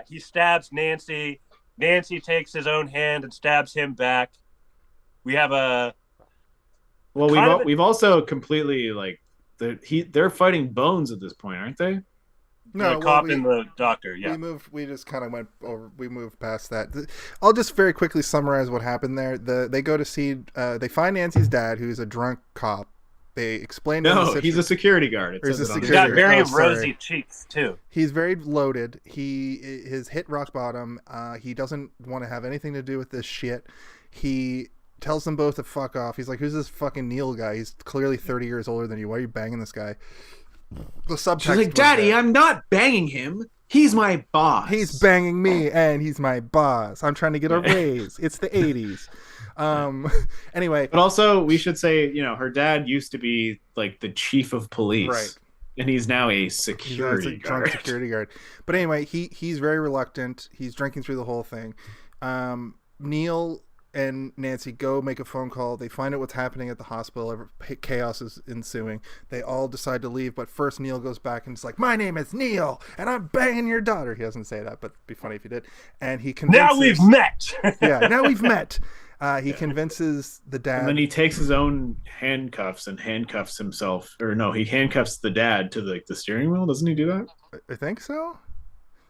He stabs Nancy. Nancy takes his own hand and stabs him back. We have a we've also completely like they're fighting Bones at this point, aren't they? No, the cop and the doctor. Yeah, we just kind of went over. We moved past that. I'll just very quickly summarize what happened there. They go to see. They find Nancy's dad, who's a drunk cop. They explain. No, he's a security guard. He's got very rosy cheeks too. He's very loaded. He has hit rock bottom. He doesn't want to have anything to do with this shit. He tells them both to fuck off. He's like, "Who's this fucking Neil guy? He's clearly 30 years older than you. Why are you banging this guy?" The subtext. She's like, "Daddy, I'm not banging him. He's my boss. He's banging me, and he's my boss. I'm trying to get a raise. It's the 80s." Anyway, but also we should say, her dad used to be like the chief of police, right? And he's now a security guard. Drunk security guard. But anyway, he's very reluctant. He's drinking through the whole thing. Neil and Nancy go make a phone call. They find out what's happening at the hospital. Chaos is ensuing. They all decide to leave, but first Neil goes back and is like, "My name is Neil, and I'm banging your daughter." He doesn't say that, but it'd be funny if he did. And he convinces... Now we've met! Now we've met. He convinces the dad. And then he takes his own handcuffs and handcuffs himself. Or no, he handcuffs the dad to the steering wheel. Doesn't he do that? I think so.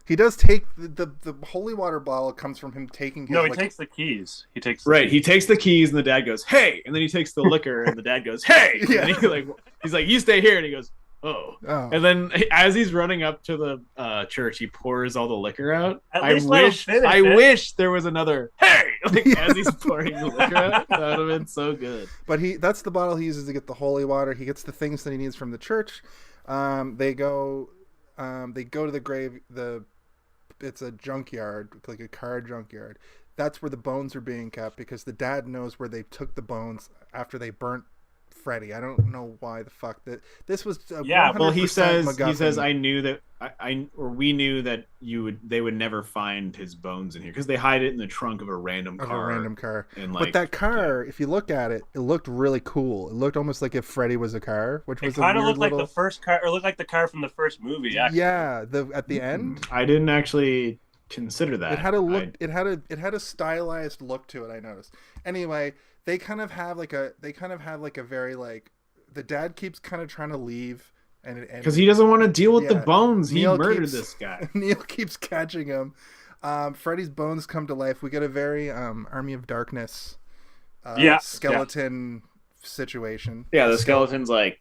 He does take the holy water bottle comes from him taking his... No, he takes the keys. He takes the keys and the dad goes, "Hey!" And then he takes the liquor and the dad goes, "Hey!" Yeah. And he's like, "You stay here." And he goes, "Oh." And then as he's running up to the church, he pours all the liquor out. I wish there was another "Hey!" as he's pouring the liquor out. That would have been so good. But that's the bottle he uses to get the holy water. He gets the things that he needs from the church. They go to the grave. It's a junkyard, like a car junkyard. That's where the bones are being kept because the dad knows where they took the bones after they burnt Freddy. I don't know why the fuck that this was. Well, he says MacGuffin. I knew that we knew that they would never find his bones in here because they hide it in the trunk of a random car. But that car, if you look at it, it looked really cool. It looked almost like if Freddy was a car, which was kind of looked like the first car, or looked like the car from the first movie. Actually. Yeah, at the end. I didn't actually consider that. It had a look. It had a stylized look to it. I noticed. Anyway. They kind of have like a very like the dad keeps kind of trying to leave and because he doesn't want to deal with the bones. He murdered this guy. Neil keeps catching him. Freddy's bones come to life. We get a very Army of Darkness skeleton situation. Yeah, the skeleton's like,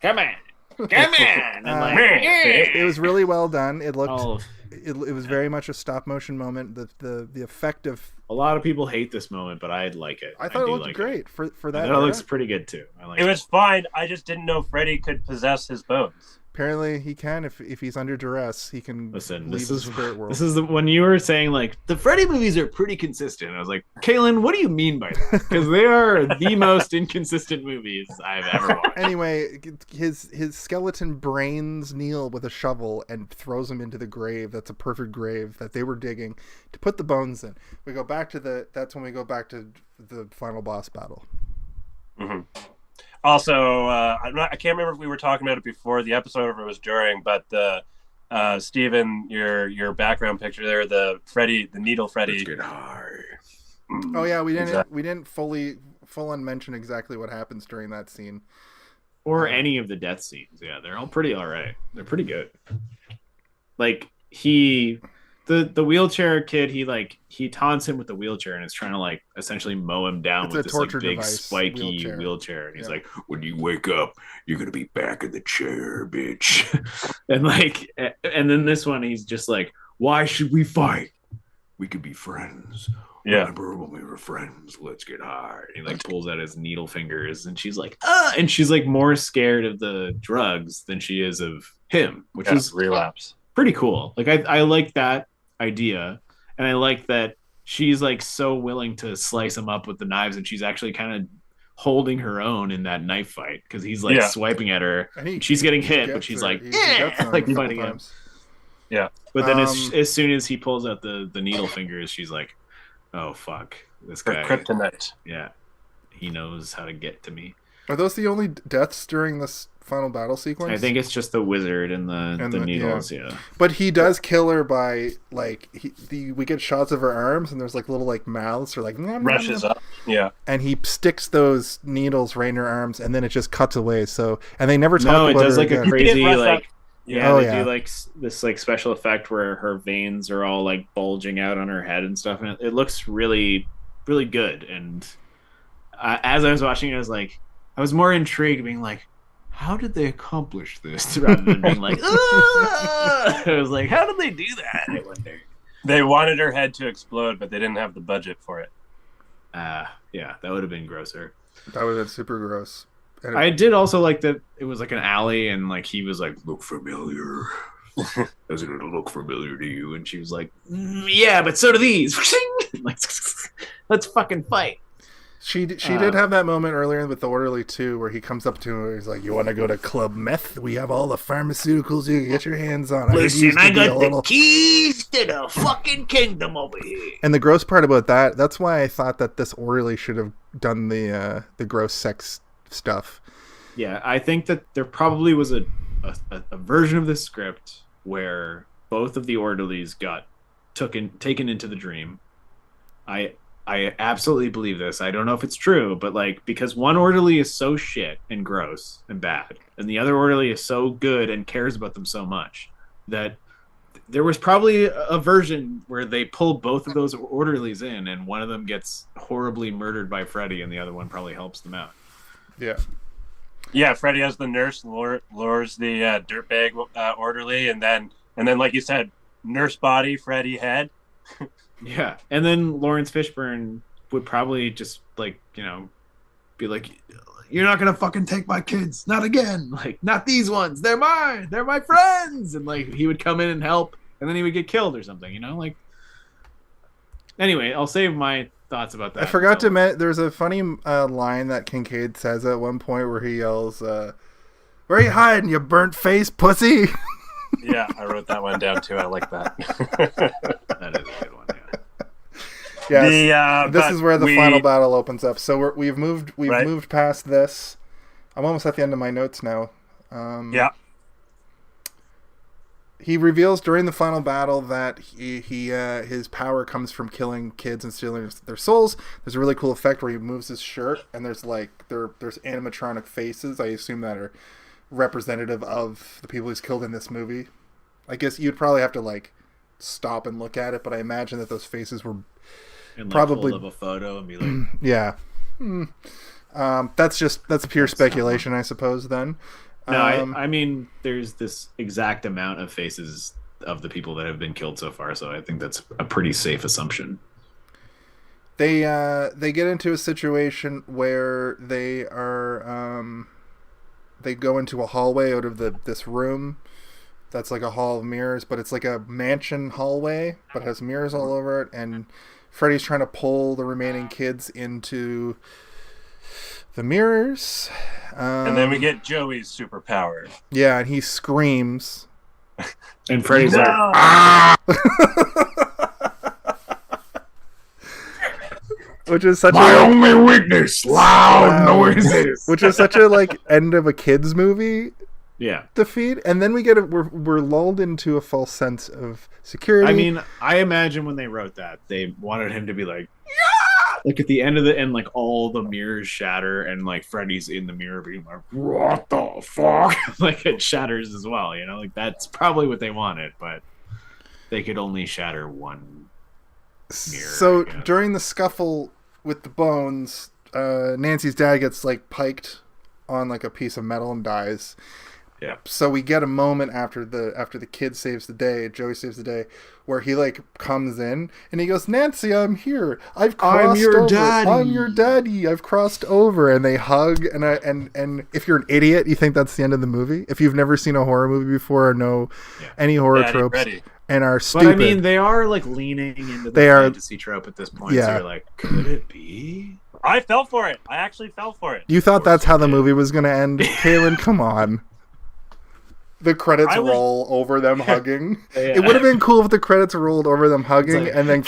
"Come on, come on!" And it was really well done. It looked. It was very much a stop motion moment. The effect of a lot of people hate this moment, but I like it. I thought it looked great for that. It looks pretty good too. It was fine. I just didn't know Freddy could possess his bones. Apparently, he can if he's under duress. He can. Listen, leave the spirit world. This is when you were saying like the Freddy movies are pretty consistent. I was like, Kaylin, what do you mean by that? Because they are the most inconsistent movies I've ever watched. Anyway, his skeleton brains Neil with a shovel and throws him into the grave. That's a perfect grave that they were digging to put the bones in. We go back to that's when we go back to the final boss battle. Mm-hmm. Also, I can't remember if we were talking about it before the episode or if it was during, but Steven, your background picture there, the needle Freddy. Let's get high. Oh yeah, we didn't full on mention exactly what happens during that scene. Or any of the death scenes. Yeah, they're all right. They're pretty good. Like the wheelchair kid, he taunts him with the wheelchair and is trying to essentially mow him down with this big spiky wheelchair. And he's like, "When you wake up, you're gonna be back in the chair, bitch." and then this one, he's just like, "Why should we fight? We could be friends. Yeah. Remember when we were friends? Let's get high." He pulls out his needle fingers, and she's like, "Ah!" And she's more scared of the drugs than she is of him, which is relapse. Pretty cool. I like that idea, and I like that she's so willing to slice him up with the knives, and she's actually kind of holding her own in that knife fight because he's swiping at her. She's getting hit, but she's fighting him. Yeah. But then as soon as he pulls out the needle fingers, she's like, "Oh fuck, this guy." Kryptonite. Yeah, he knows how to get to me. Are those the only deaths during this final battle sequence? I think it's just the wizard and the needles. Yeah. But he does kill her by like we get shots of her arms and there's like little like mouths or like rushes up. Yeah. And he sticks those needles right in her arms and then it just cuts away. So and they never talk about it does her like again. a crazy like Yeah. do like this like special effect where her veins are all like bulging out on her head and stuff, and it looks really, really good. And as I was watching it, I was more intrigued, being like, how did they accomplish this? Rather than being like, I was like, how did they do that? I wonder. They wanted her head to explode, but they didn't have the budget for it. Yeah, that would have been grosser. That would have been super gross. I did also like that it was like an alley and like he was like, look familiar. Doesn't it look familiar to you? And she was like, yeah, but so do these. Like, let's fucking fight. She did have that moment earlier with the orderly too, where he comes up to her. He's like, "You want to go to Club Meth? We have all the pharmaceuticals you can get your hands on." Listen, I got the keys to the fucking kingdom over here. And the gross part about that's why I thought that this orderly should have done the gross sex stuff. Yeah, I think that there probably was a version of this script where both of the orderlies got taken into the dream. I absolutely believe this. I don't know if it's true, but like, because one orderly is so shit and gross and bad, and the other orderly is so good and cares about them so much, that there was probably a version where they pull both of those orderlies in, and one of them gets horribly murdered by Freddy, and the other one probably helps them out. Yeah. Yeah, Freddy as the nurse lures the dirtbag orderly, and then like you said, nurse body, Freddy head. Yeah, and then Lawrence Fishburne would probably just like, be like, "You're not gonna fucking take my kids, not again! Like, not these ones. They're mine. They're my friends." And like, he would come in and help, and then he would get killed or something. Like. Anyway, I'll save my thoughts about that. I forgot to mention, there's a funny line that Kincaid says at one point where he yells, "Where are you hiding, you burnt face pussy?" Yeah, I wrote that one down too. I like that. That is a good one. Yes, this is where the final battle opens up. So we've moved past this. I'm almost at the end of my notes now. Yeah. He reveals during the final battle that his power comes from killing kids and stealing their souls. There's a really cool effect where he moves his shirt and there's animatronic faces, I assume, that are representative of the people he's killed in this movie. I guess you'd probably have to like stop and look at it, but I imagine that those faces were and probably hold up a photo and be like, yeah. That's pure speculation, I suppose. Then, no, I mean, there's this exact amount of faces of the people that have been killed so far, so I think that's a pretty safe assumption. They get into a situation where they go into a hallway out of this room that's like a hall of mirrors, but it's like a mansion hallway, but has mirrors all over it, and Freddy's trying to pull the remaining kids into the mirrors. And then we get Joey's superpower. Yeah, and he screams. And Freddy's like, Ah! Which is such My only weakness, loud noises. Which is such a like end of a kids movie yeah. defeat, and then we get we're lulled into a false sense of security. I mean, I imagine when they wrote that, they wanted him to be like, yeah! Like at the end of the end, like all the mirrors shatter, and like Freddy's in the mirror being like, what the fuck? Like it shatters as well, like that's probably what they wanted, but they could only shatter one mirror. So during the scuffle with the bones, Nancy's dad gets like piked on like a piece of metal and dies. Yeah. So we get a moment after the kid saves the day, Joey saves the day, where he like comes in and he goes, "Nancy, I'm here. I've crossed I'm your over. daddy. I'm your daddy. I've crossed over." And they hug, and if you're an idiot, you think that's the end of the movie. If you've never seen a horror movie before or know any horror tropes and are stupid. But I mean, they are like leaning into the fantasy trope at this point. Yeah. So you're like, could it be? I fell for it. I actually fell for it. You thought that's how the movie was going to end? Kaylin, come on. The credits roll over them hugging. Yeah. It would have been cool if the credits rolled over them hugging, like, and then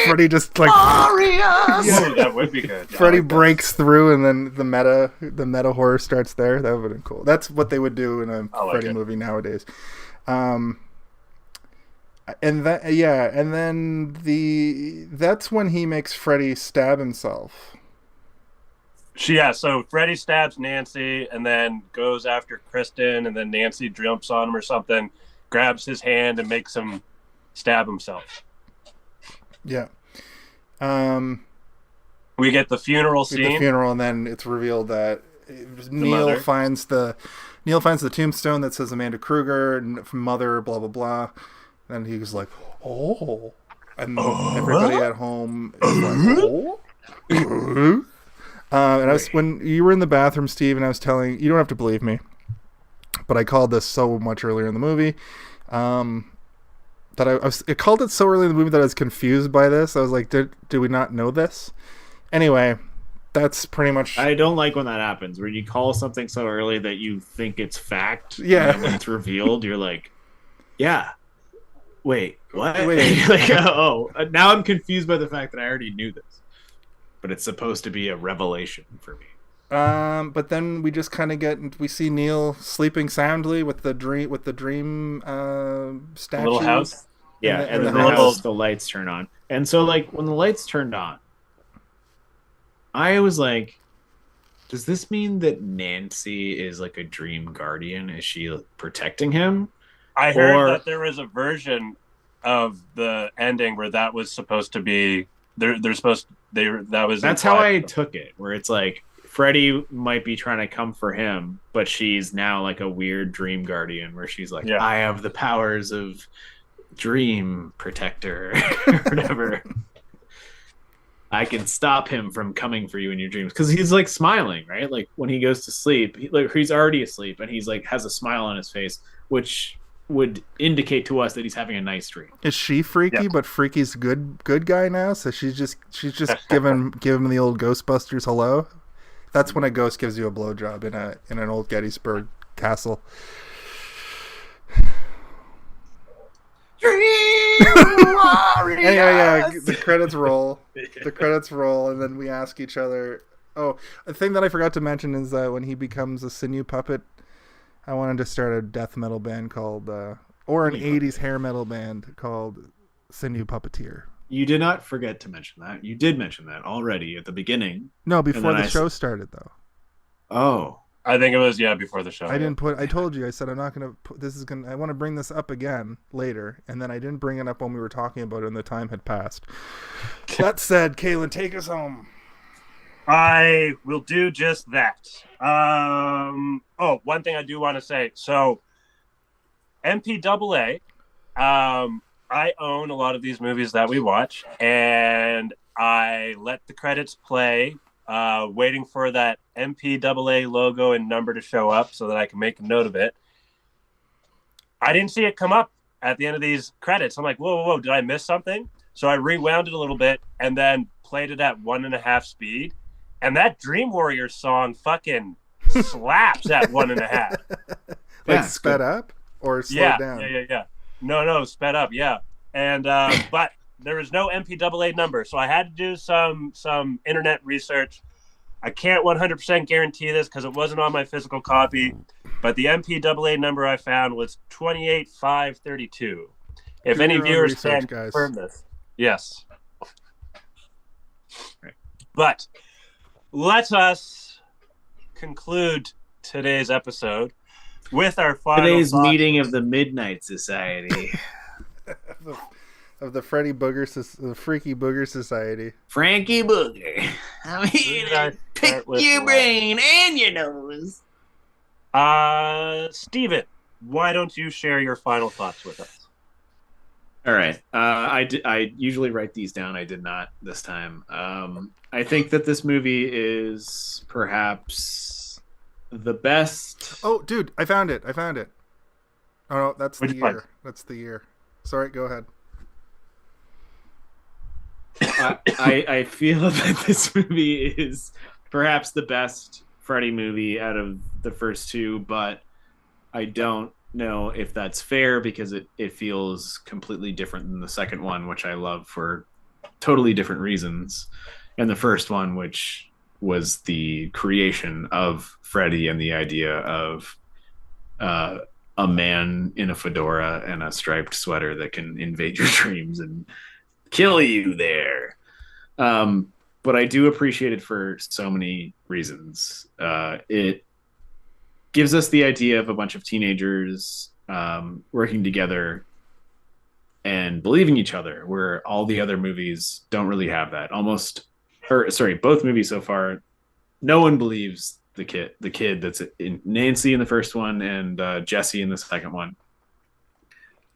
Freddy just like Ooh, that would be good. Yeah, Freddy I like that. breaks through, and then the meta horror starts there. That would have been cool. That's what they would do in a I like Freddy it. movie nowadays. And then that's when he makes Freddy stab himself. So Freddy stabs Nancy and then goes after Kristen, and then Nancy jumps on him or something, grabs his hand and makes him stab himself. Yeah. We get the funeral At the scene. funeral, and then it's revealed that Neil mother. finds the tombstone that says Amanda Krueger and mother, blah blah blah. And he was like, "Oh," and everybody at home is like, "Oh." And when you were in the bathroom, Steve, and I was telling you, don't have to believe me, but I called this so much earlier in the movie. That I called it so early in the movie that I was confused by this. I was like, did we not know this? Anyway, that's pretty much. I don't like when that happens, where you call something so early that you think it's fact. Yeah. And then when it's revealed, you're like, yeah. Wait, what? Wait. Like, now I'm confused by the fact that I already knew this. But it's supposed to be a revelation for me. But then we just kind of we see Neil sleeping soundly with the dream statue. Little house. Yeah, in and the then the house. the lights turn on. And so, like, when the lights turned on, I was like, does this mean that Nancy is like a dream guardian? Is she like, protecting him? I heard Or- that there was a version of the ending where that was supposed to be. That was. That's how I implied. took it, where it's like Freddy might be trying to come for him, but she's now like a weird dream guardian where she's like, Yeah. I have the powers of dream protector or whatever. I can stop him from coming for you in your dreams, because he's like smiling, right? Like when he goes to sleep, he's already asleep and he's like has a smile on his face, which would indicate to us that he's having a nice dream. Is she freaky? Yep. But Freaky's good guy now, so she's just giving him the old Ghostbusters hello. That's when a ghost gives you a blowjob in an old Gettysburg castle. Anyway, yeah, the credits roll. The credits roll, and then we ask each other. Oh, a thing that I forgot to mention is that when he becomes a sinew puppet, I wanted to start a death metal band called, or an 80s hair metal band called Sinew Puppeteer. You did not forget to mention that. You did mention that already at the beginning. No, before then the show started, though. Oh. I think it was before the show. I didn't put. I told you. I said I'm not gonna. I want to bring this up again later, and then I didn't bring it up when we were talking about it, and the time had passed. That said, Kaylin, take us home. I will do just that. One thing I do want to say. So, MPAA, I own a lot of these movies that we watch, and I let the credits play, waiting for that MPAA logo and number to show up so that I can make a note of it. I didn't see it come up at the end of these credits. I'm like, whoa, did I miss something? So I rewound it a little bit and then played it at 1.5 speed. And that Dream Warrior song fucking slaps at 1.5. Like sped up or slowed down? Yeah. No, sped up, yeah. And but there was no MPAA number, so I had to do some internet research. I can't 100% guarantee this because it wasn't on my physical copy, but the MPAA number I found was 28532. If Do any your own viewers research, can guys. confirm this, yes. Right. But let us conclude today's episode with our final Today's thoughts. meeting of the Midnight Society. Of the Freddy Booger, the Freaky Booger Society. Frankie Booger. I'm here to pick your brain and your nose. Steven, why don't you share your final thoughts with us? All right. I usually write these down. I did not this time. I think that this movie is perhaps the best. Oh, dude, I found it. Oh, no, that's Which the part? year. That's the year. Sorry, go ahead. I feel that this movie is perhaps the best Freddy movie out of the first two, but I don't know if that's fair because it feels completely different than the second one, which I love for totally different reasons. And the first one, which was the creation of Freddy and the idea of a man in a fedora and a striped sweater that can invade your dreams and kill you there. But I do appreciate it for so many reasons. It gives us the idea of a bunch of teenagers working together and believing each other, where all the other movies don't really have that. Both movies so far, no one believes the kid that's in Nancy in the first one and Jesse in the second one.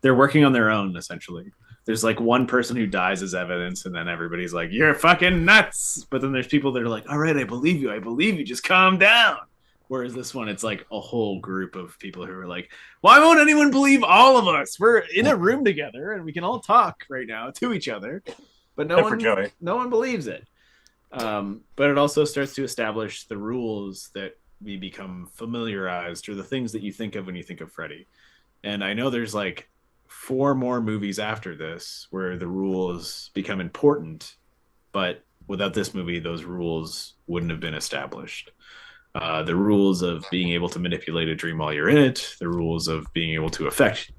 They're working on their own, essentially. There's like one person who dies as evidence, and then everybody's like, "You're fucking nuts." But then there's people that are like, "All right, I believe you. Just calm down." Whereas this one, it's like a whole group of people who are like, "Why won't anyone believe all of us? We're in a room together and we can all talk right now to each other." But no one believes it. But it also starts to establish the rules that we become familiarized, or the things that you think of when you think of Freddy. And I know there's like 4 more movies after this where the rules become important, but without this movie, those rules wouldn't have been established. The rules of being able to manipulate a dream while you're in it, the rules of being able to affect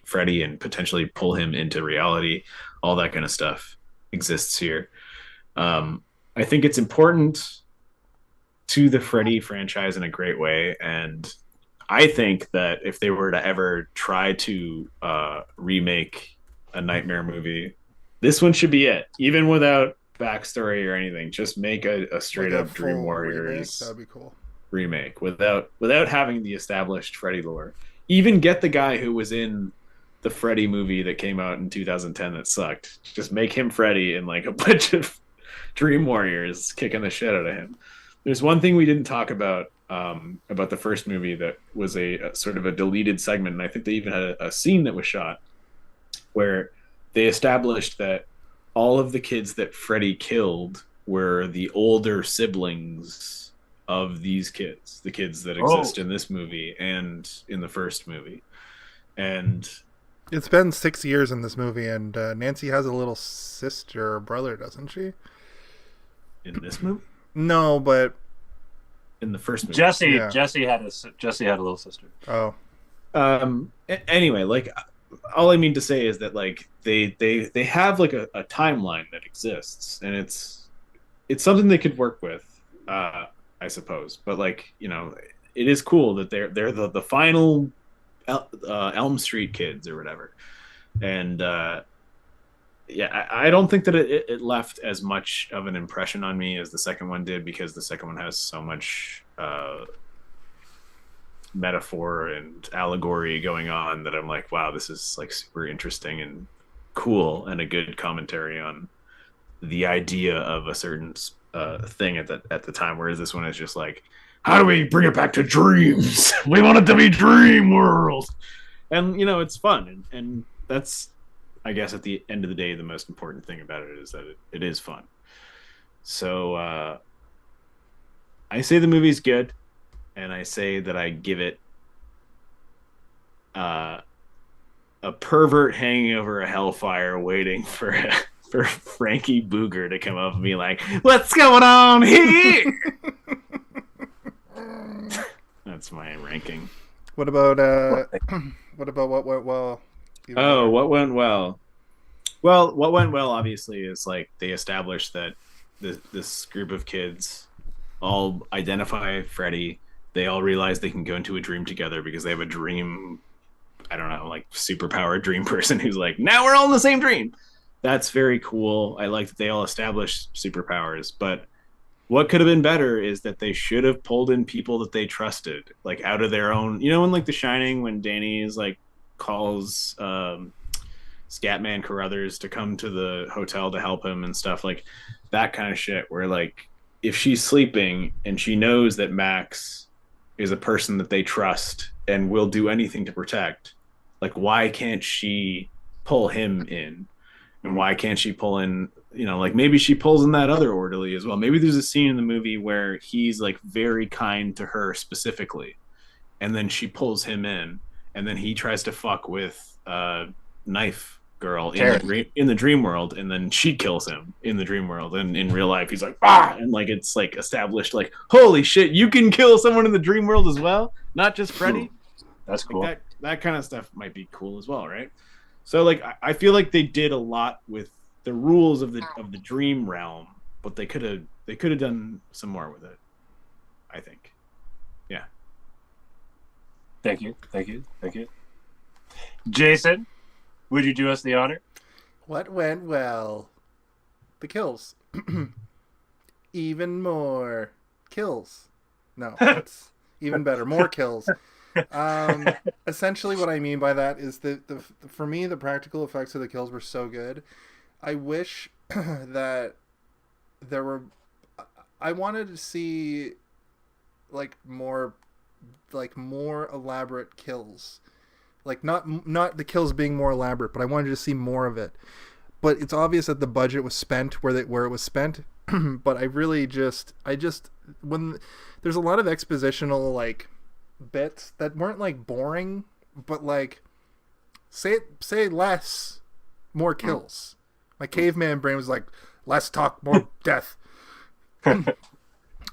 Freddy and potentially pull him into reality, all that kind of stuff exists here. I think it's important to the Freddy franchise in a great way, and I think that if they were to ever try to remake a Nightmare movie, this one should be it, even without backstory or anything. Just make a straight up Dream Warriors that'd be cool remake without having the established Freddy lore. Even get the guy who was in the Freddy movie that came out in 2010 that sucked. Just make him Freddy and like a bunch of Dream Warriors kicking the shit out of him. There's one thing we didn't talk about the first movie that was a sort of a deleted segment, and I think they even had a scene that was shot where they established that all of the kids that Freddy killed were the older siblings of these kids, the kids that exist in this movie and in the first movie. And it's been 6 years in this movie, and Nancy has a little sister or brother, doesn't she? In this movie? No, but in the first movie. Jesse had a little sister. Oh. Anyway, like, all I mean to say is that like they have like a timeline that exists, and it's something they could work with, I suppose. But like, you know, it is cool that they're the final Elm Street kids or whatever. And yeah, I don't think that it left as much of an impression on me as the second one did, because the second one has so much metaphor and allegory going on that I'm like, wow, this is like super interesting and cool, and a good commentary on the idea of a certain thing at the time. Whereas this one is just like, how do we bring it back to dreams? We want it to be Dream World, and you know, it's fun, and that's, I guess, at the end of the day, the most important thing about it is that it is fun. So I say the movie's good, and I say that I give it a pervert hanging over a hellfire waiting for Frankie Booger to come up and be like, what's going on here? That's my ranking. What about what went well? What went well? Well, what went well, obviously, is like they established that this group of kids all identify Freddy. They all realize they can go into a dream together because they have a dream, I don't know, like superpowered dream person who's like, now we're all in the same dream. That's very cool. I like that they all established superpowers, but what could have been better is that they should have pulled in people that they trusted, like out of their own, you know, in like The Shining, when Danny is like calls Scatman Carruthers to come to the hotel to help him and stuff, like that kind of shit, where like if she's sleeping and she knows that Max is a person that they trust and will do anything to protect, like why can't she pull him in? And why can't she pull in, you know, like maybe she pulls in that other orderly as well. Maybe there's a scene in the movie where he's like very kind to her specifically, and then she pulls him in, and then he tries to fuck with Knife girl Terrence. in the dream world, and then she kills him in the dream world, and in real life he's like ah, and like it's like established like holy shit, you can kill someone in the dream world as well, not just Freddy. That's cool. Like that kind of stuff might be cool as well, right? So like I feel like they did a lot with the rules of the dream realm, but they could have done some more with it, I think. Yeah. Thank you. Jason, would you do us the honor? What went well? The kills. Even more kills. No, that's even better. More kills. Essentially what I mean by that is for me, the practical effects of the kills were so good. I wish that there were... I wanted to see more elaborate kills. Like not the kills being more elaborate, but I wanted to see more of it. But it's obvious that the budget was spent where it was spent. But I when there's a lot of expositional like bits that weren't like boring, but like say less, more kills. My caveman brain was like, less talk, more death.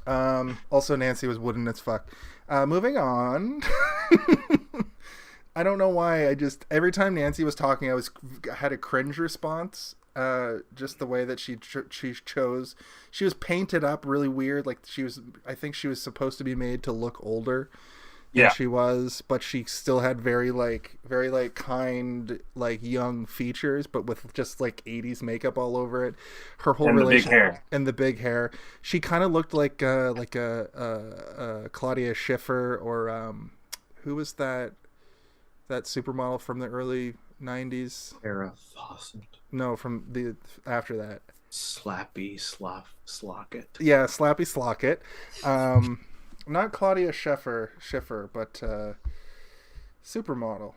Also Nancy was wooden as fuck. Moving on. I don't know why. Every time Nancy was talking, I had a cringe response. Just the way that she chose. She was painted up really weird. Like I think she was supposed to be made to look older than she was, but she still had very kind, like young features, but with just like 80s makeup all over it. Her whole relationship and the big hair. She kind of looked like a Claudia Schiffer or who was that supermodel from the early 90s? Farrah Fawcett. No, from the after that. Slappy Slockett. Yeah, Slappy Slockett. Not Claudia Schiffer, but supermodel.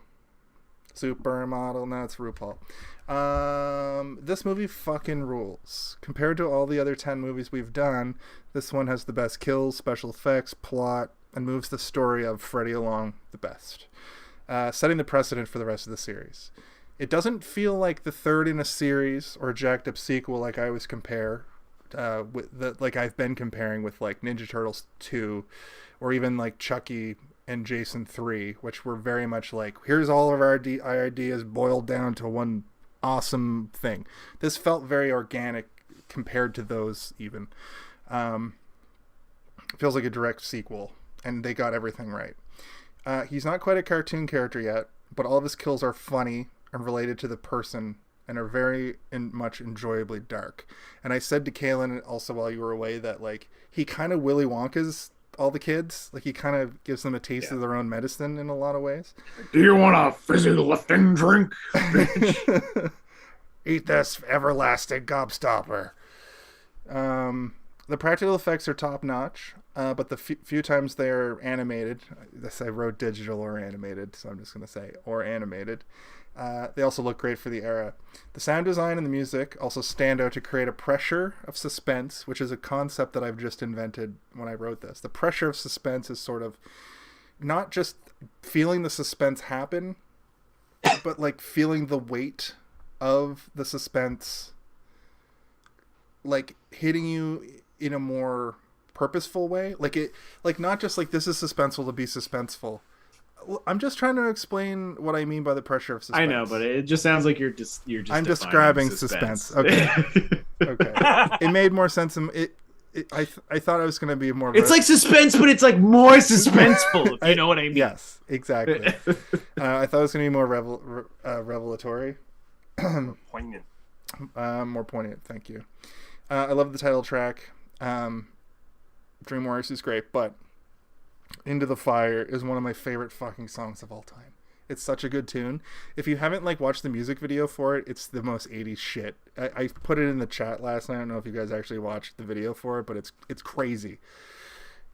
No, it's RuPaul. This movie fucking rules. Compared to all the other 10 movies we've done, this one has the best kills, special effects, plot, and moves the story of Freddy along the best. Setting the precedent for the rest of the series. It doesn't feel like the third in a series or a jacked up sequel like I always compare like I've been comparing with like Ninja Turtles 2 or even like Chucky and Jason 3, which were very much like, here's all of our ideas boiled down to one awesome thing. This felt very organic compared to those even. It feels like a direct sequel, and they got everything right. He's not quite a cartoon character yet, but all of his kills are funny and related to the person and are very much enjoyably dark. And I said to Kaylin also while you were away that like he kind of Willy Wonka's all the kids. Like he kind of gives them a taste of their own medicine in a lot of ways. Do you want a fizzy lifting drink? Eat this everlasting gobstopper. The practical effects are top notch, but the few times they're animated, I wrote digital or animated, so I'm just going to say or animated. They also look great for the era. The sound design and the music also stand out to create a pressure of suspense, which is a concept that I've just invented when I wrote this. The pressure of suspense is sort of not just feeling the suspense happen, but like feeling the weight of the suspense like hitting you in a more purposeful way. Like not just like this is suspenseful to be suspenseful. I'm just trying to explain what I mean by the pressure of suspense. I know, but it just sounds like you're just I'm describing suspense. Okay. Okay. It made more sense. I thought I was going to be more. It's like suspense, but it's like more suspenseful. If you know what I mean? Yes, exactly. I thought it was going to be more revelatory. Poignant. More poignant. Thank you. I love the title track. Dream Warriors is great, but Into the Fire is one of my favorite fucking songs of all time. It's such a good tune. If you haven't like watched the music video for it, it's the most 80s shit. I put it in the chat last night. I don't know if you guys actually watched the video for it, but it's crazy.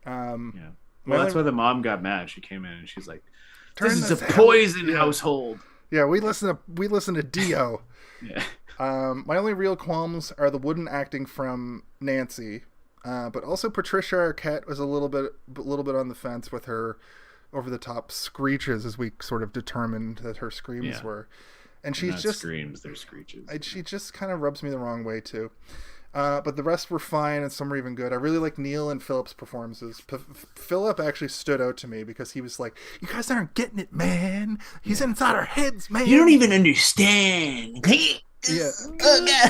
Yeah. Well, that's why the mom got mad. She came in and she's like, "This is a poison household." Yeah, we listen to Dio. Yeah. My only real qualms are the wooden acting from Nancy, but also Patricia Arquette was a little bit on the fence with her over the top screeches, as we sort of determined that her screams were. And They're she's not just screams, they're screeches. she just kind of rubs me the wrong way too. But the rest were fine, and some were even good. I really like Neil and Philip's performances. Philip actually stood out to me because he was like, "You guys aren't getting it, man. He's inside our heads, man. You don't even understand." Yeah,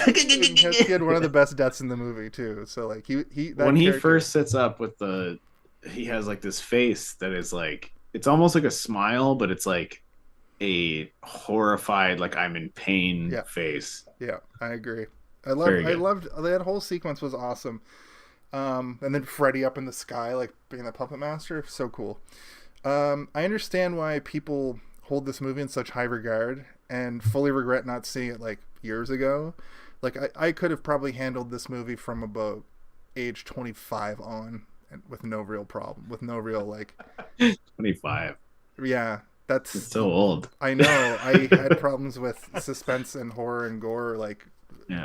he had one of the best deaths in the movie too. So like when he first sits up with he has like this face that is like, it's almost like a smile, but it's like a horrified, like I'm in pain face. Yeah, I agree. I loved that whole sequence was awesome. And then Freddy up in the sky, like being the puppet master, so cool. I understand why people hold this movie in such high regard, and fully regret not seeing it like years ago. Like I could have probably handled this movie from about age 25 on, and with no real problem, with no real like 25. Yeah, it's so old. I know. I had problems with suspense and horror and gore like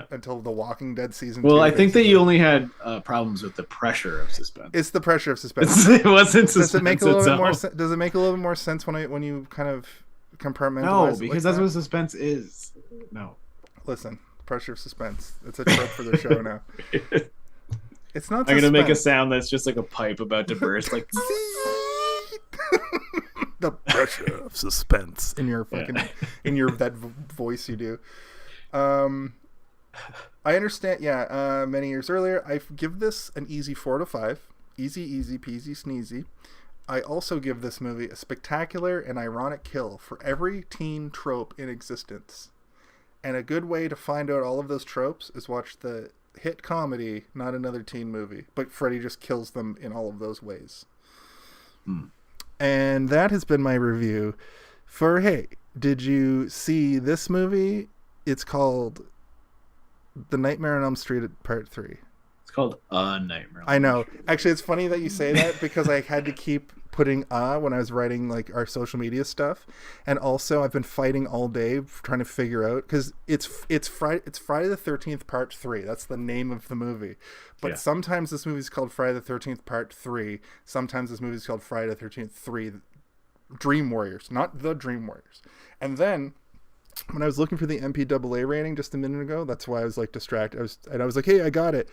until The Walking Dead season 2. Well, I think that you only had problems with the pressure of suspense. It's the pressure of suspense. It wasn't suspense. Does it make a little bit more? Does it make a little bit more sense when you kind of compartmentalize? No, because that's what suspense is. No. Listen, pressure of suspense. It's a trope for the show now. It's not. I'm gonna make a sound that's just like a pipe about to burst, like the pressure of suspense in your fucking that voice you do. I understand. Yeah, many years earlier, I give this an easy 4 to 5. Easy peasy sneezy. I also give this movie a spectacular and ironic kill for every teen trope in existence. And a good way to find out all of those tropes is watch the hit comedy Not Another Teen Movie. But Freddy just kills them in all of those ways. And that has been my review for, hey, did you see this movie? It's called The Nightmare on Elm Street Part 3. It's called A Nightmare on Elm Street. I know. Actually, it's funny that you say that because I had to keep putting when I was writing like our social media stuff, and also I've been fighting all day trying to figure out, because it's Friday the 13th Part 3. That's the name of the movie, but sometimes this movie is called Friday the 13th Part 3. Sometimes this movie is called Friday the 13th 3 Dream Warriors, not the Dream Warriors. And then when I was looking for the MPAA rating just a minute ago, that's why I was like distracted. I was like, hey, I got it.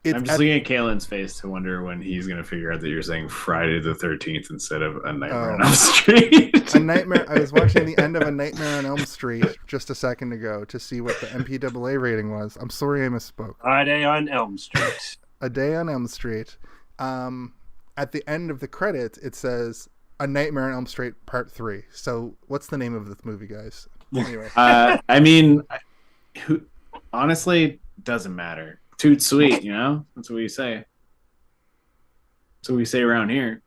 I'm just looking at Kalen's face to wonder when he's going to figure out that you're saying Friday the 13th instead of A Nightmare on Elm Street. A Nightmare. I was watching the end of A Nightmare on Elm Street just a second ago to see what the MPAA rating was. I'm sorry I misspoke. Friday on Elm Street. A Day on Elm Street. At the end of the credits, it says A Nightmare on Elm Street Part 3. So what's the name of this movie, guys? Anyway. I mean, honestly, doesn't matter. Toot sweet, you know? That's what we say. That's what we say around here.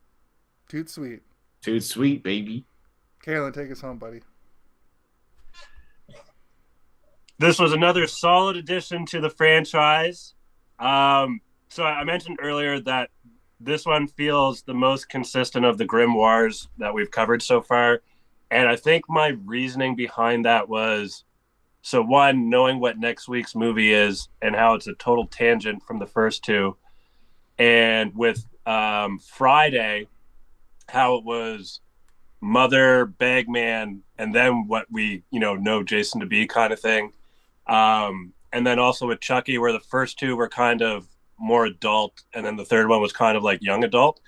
Toot sweet. Toot sweet, baby. Kalen, take us home, buddy. This was another solid addition to the franchise. So I mentioned earlier that this one feels the most consistent of the Grimoires that we've covered so far. And I think my reasoning behind that was, so one, knowing what next week's movie is and how it's a total tangent from the first two. And with Friday, how it was mother, bagman, and then what we, know Jason to be kind of thing. And then also with Chucky, where the first two were kind of more adult, and then the third one was kind of like young adult.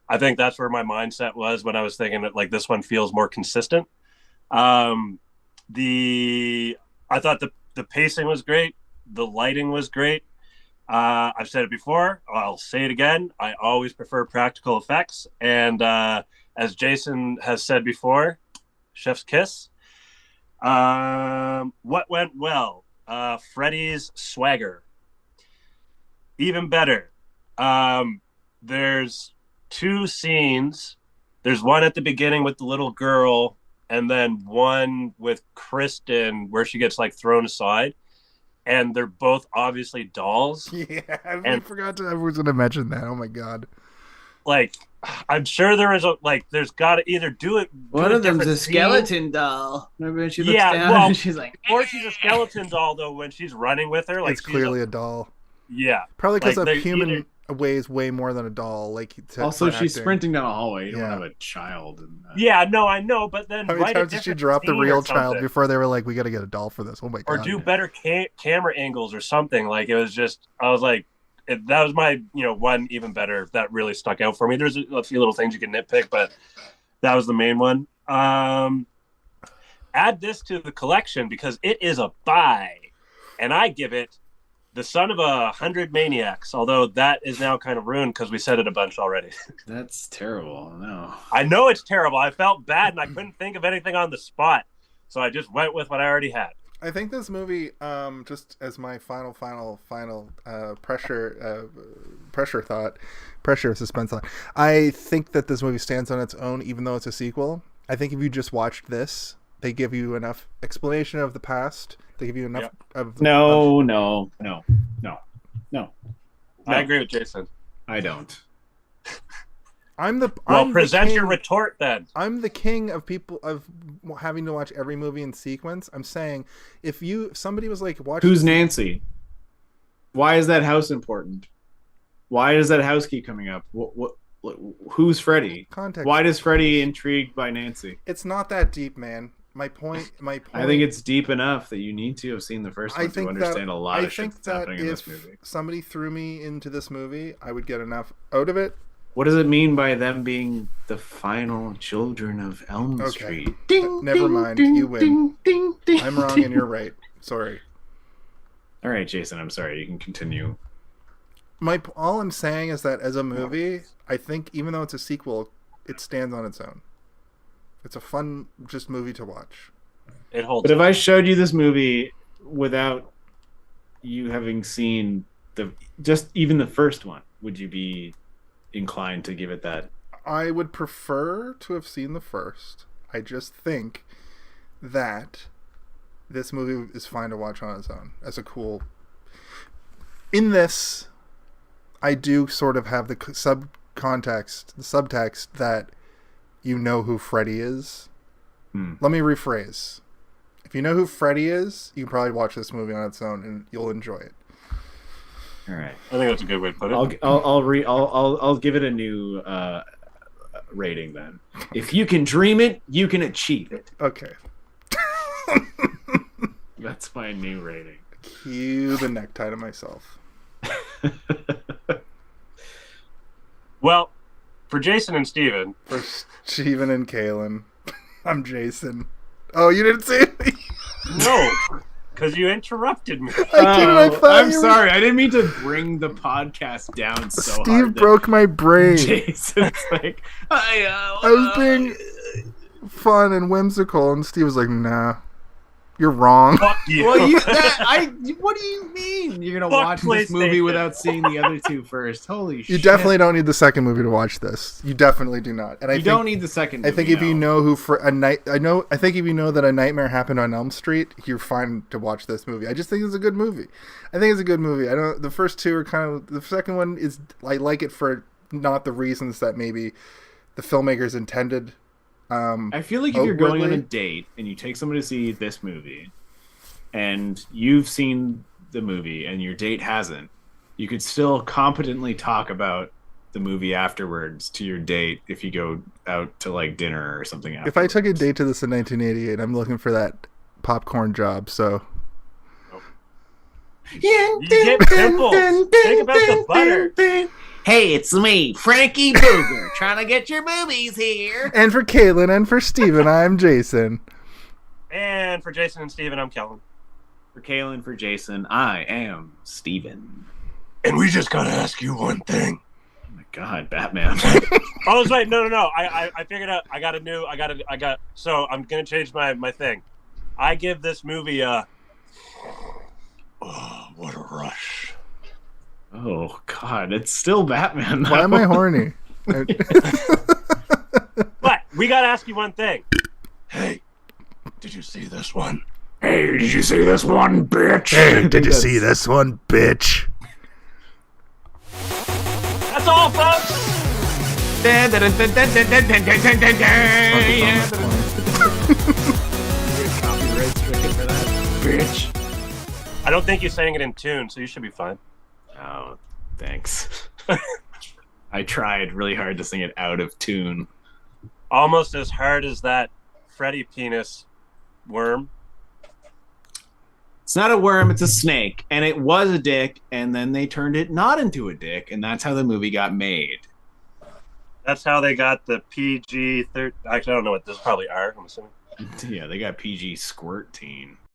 I think that's where my mindset was when I was thinking that like this one feels more consistent. I thought the pacing was great. The lighting was great. I've said it before. I'll say it again. I always prefer practical effects. And as Jason has said before, chef's kiss. What went well? Freddy's swagger. Even better. There's two scenes. There's one at the beginning with the little girl, and then one with Kristen where she gets like thrown aside, and they're both obviously dolls. Yeah, I forgot I was going to mention that. Oh my god! Like, I'm sure there's got to either do it. One of them's a skeleton doll. Remember when she looks down and she's like, or she's a skeleton doll though when she's running with her. Like it's clearly a doll. Yeah, probably because of human weighs way more than a doll. Like Also, for she's acting. sprinting down a hallway. You don't Yeah. have a child. Yeah, no, I know, but then How many times did she drop the real child before they were like, "We got to get a doll for this"? Oh my god! Or do better camera angles or something. Like it was just, I was like, that was my one even better that really stuck out for me. There's a few little things you can nitpick, but that was the main one. Add this to the collection because it is a buy, and I give it The Son of 100 Maniacs, although that is now kind of ruined because we said it a bunch already. That's terrible. No. I know it's terrible. I felt bad and I couldn't think of anything on the spot. So I just went with what I already had. I think this movie, just as my final pressure suspense thought, I think that this movie stands on its own, even though it's a sequel. I think if you just watched this, they give you enough explanation of the past. They give you enough of... No. I agree with Jason. I don't. Present your retort then. I'm the king of people of having to watch every movie in sequence. I'm saying if somebody was like watching... Who's Nancy? Why is that house important? Why does that house keep coming up? Who's Freddy? Context. Why does Freddy intrigued by Nancy? It's not that deep, man. My point. I think it's deep enough that you need to have seen the first one to understand a lot of shit that's happening in this movie. If somebody threw me into this movie, I would get enough out of it. What does it mean by them being the final children of Elm Street? Never mind. You win. I'm wrong and you're right. Sorry. All right, Jason. I'm sorry. You can continue. All I'm saying is that as a movie, I think even though it's a sequel, it stands on its own. It's a fun movie to watch. It holds. But if I showed you this movie without you having seen even the first one, would you be inclined to give it that? I would prefer to have seen the first. I just think that this movie is fine to watch on its own as a cool. In this, I do sort of have the subtext that you know who Freddy is. Let me rephrase. If you know who Freddy is, you can probably watch this movie on its own and you'll enjoy it. All right. I think that's a good way to put it. I'll give it a new rating then. If you can dream it, you can achieve it. Okay. That's my new rating. Cue the necktie to myself. Well, for Jason and Steven. For Steven and Kaylin, I'm Jason. Oh, you didn't see it? No, because you interrupted me. I'm sorry. I didn't mean to bring the podcast down so hard. Steve broke my brain. Jason's like, I was being fun and whimsical, and Steve was like, nah. You're wrong. Fuck you. Well, what do you mean? You're gonna watch this movie without seeing the other two first? Holy shit! You definitely don't need the second movie to watch this. You definitely do not. And I think, don't need the second movie. I think if you know I think if you know that a nightmare happened on Elm Street, you're fine to watch this movie. I just think it's a good movie. The first two are kind of. The second one is I like it for not the reasons that maybe the filmmakers intended. I feel like if you're going on a date and you take somebody to see this movie and you've seen the movie and your date hasn't, you could still competently talk about the movie afterwards to your date if you go out to like dinner or something afterwards. If I took a date to this in 1988, I'm looking for that popcorn job, so... You get pimples. Think about the butter. Hey, it's me, Frankie Booger, trying to get your movies here. And for Caitlin and for Steven, I'm Jason. And for Jason and Steven, I'm Kellen. For Caitlin, for Jason, I am Steven. And we just gotta ask you one thing. Oh my god, Batman. Oh, wait, no. I figured out. So I'm gonna change my thing. I give this movie a. Oh, what a rush. Oh god, it's still Batman. Why am I horny? But we gotta ask you one thing. Hey, did you see this one? Hey, did you see this one, bitch? Hey, did you see this one, bitch? That's all, folks. Copyright stricken for that, Bitch. I don't think you sang it in tune, so you should be fine. Oh, thanks. I tried really hard to sing it out of tune. Almost as hard as that Freddy penis worm. It's not a worm, it's a snake. And it was a dick, and then they turned it not into a dick, and that's how the movie got made. That's how they got the PG-13. Actually, I don't know what this is. Probably R, I'm assuming. Yeah, they got PG squirt teen.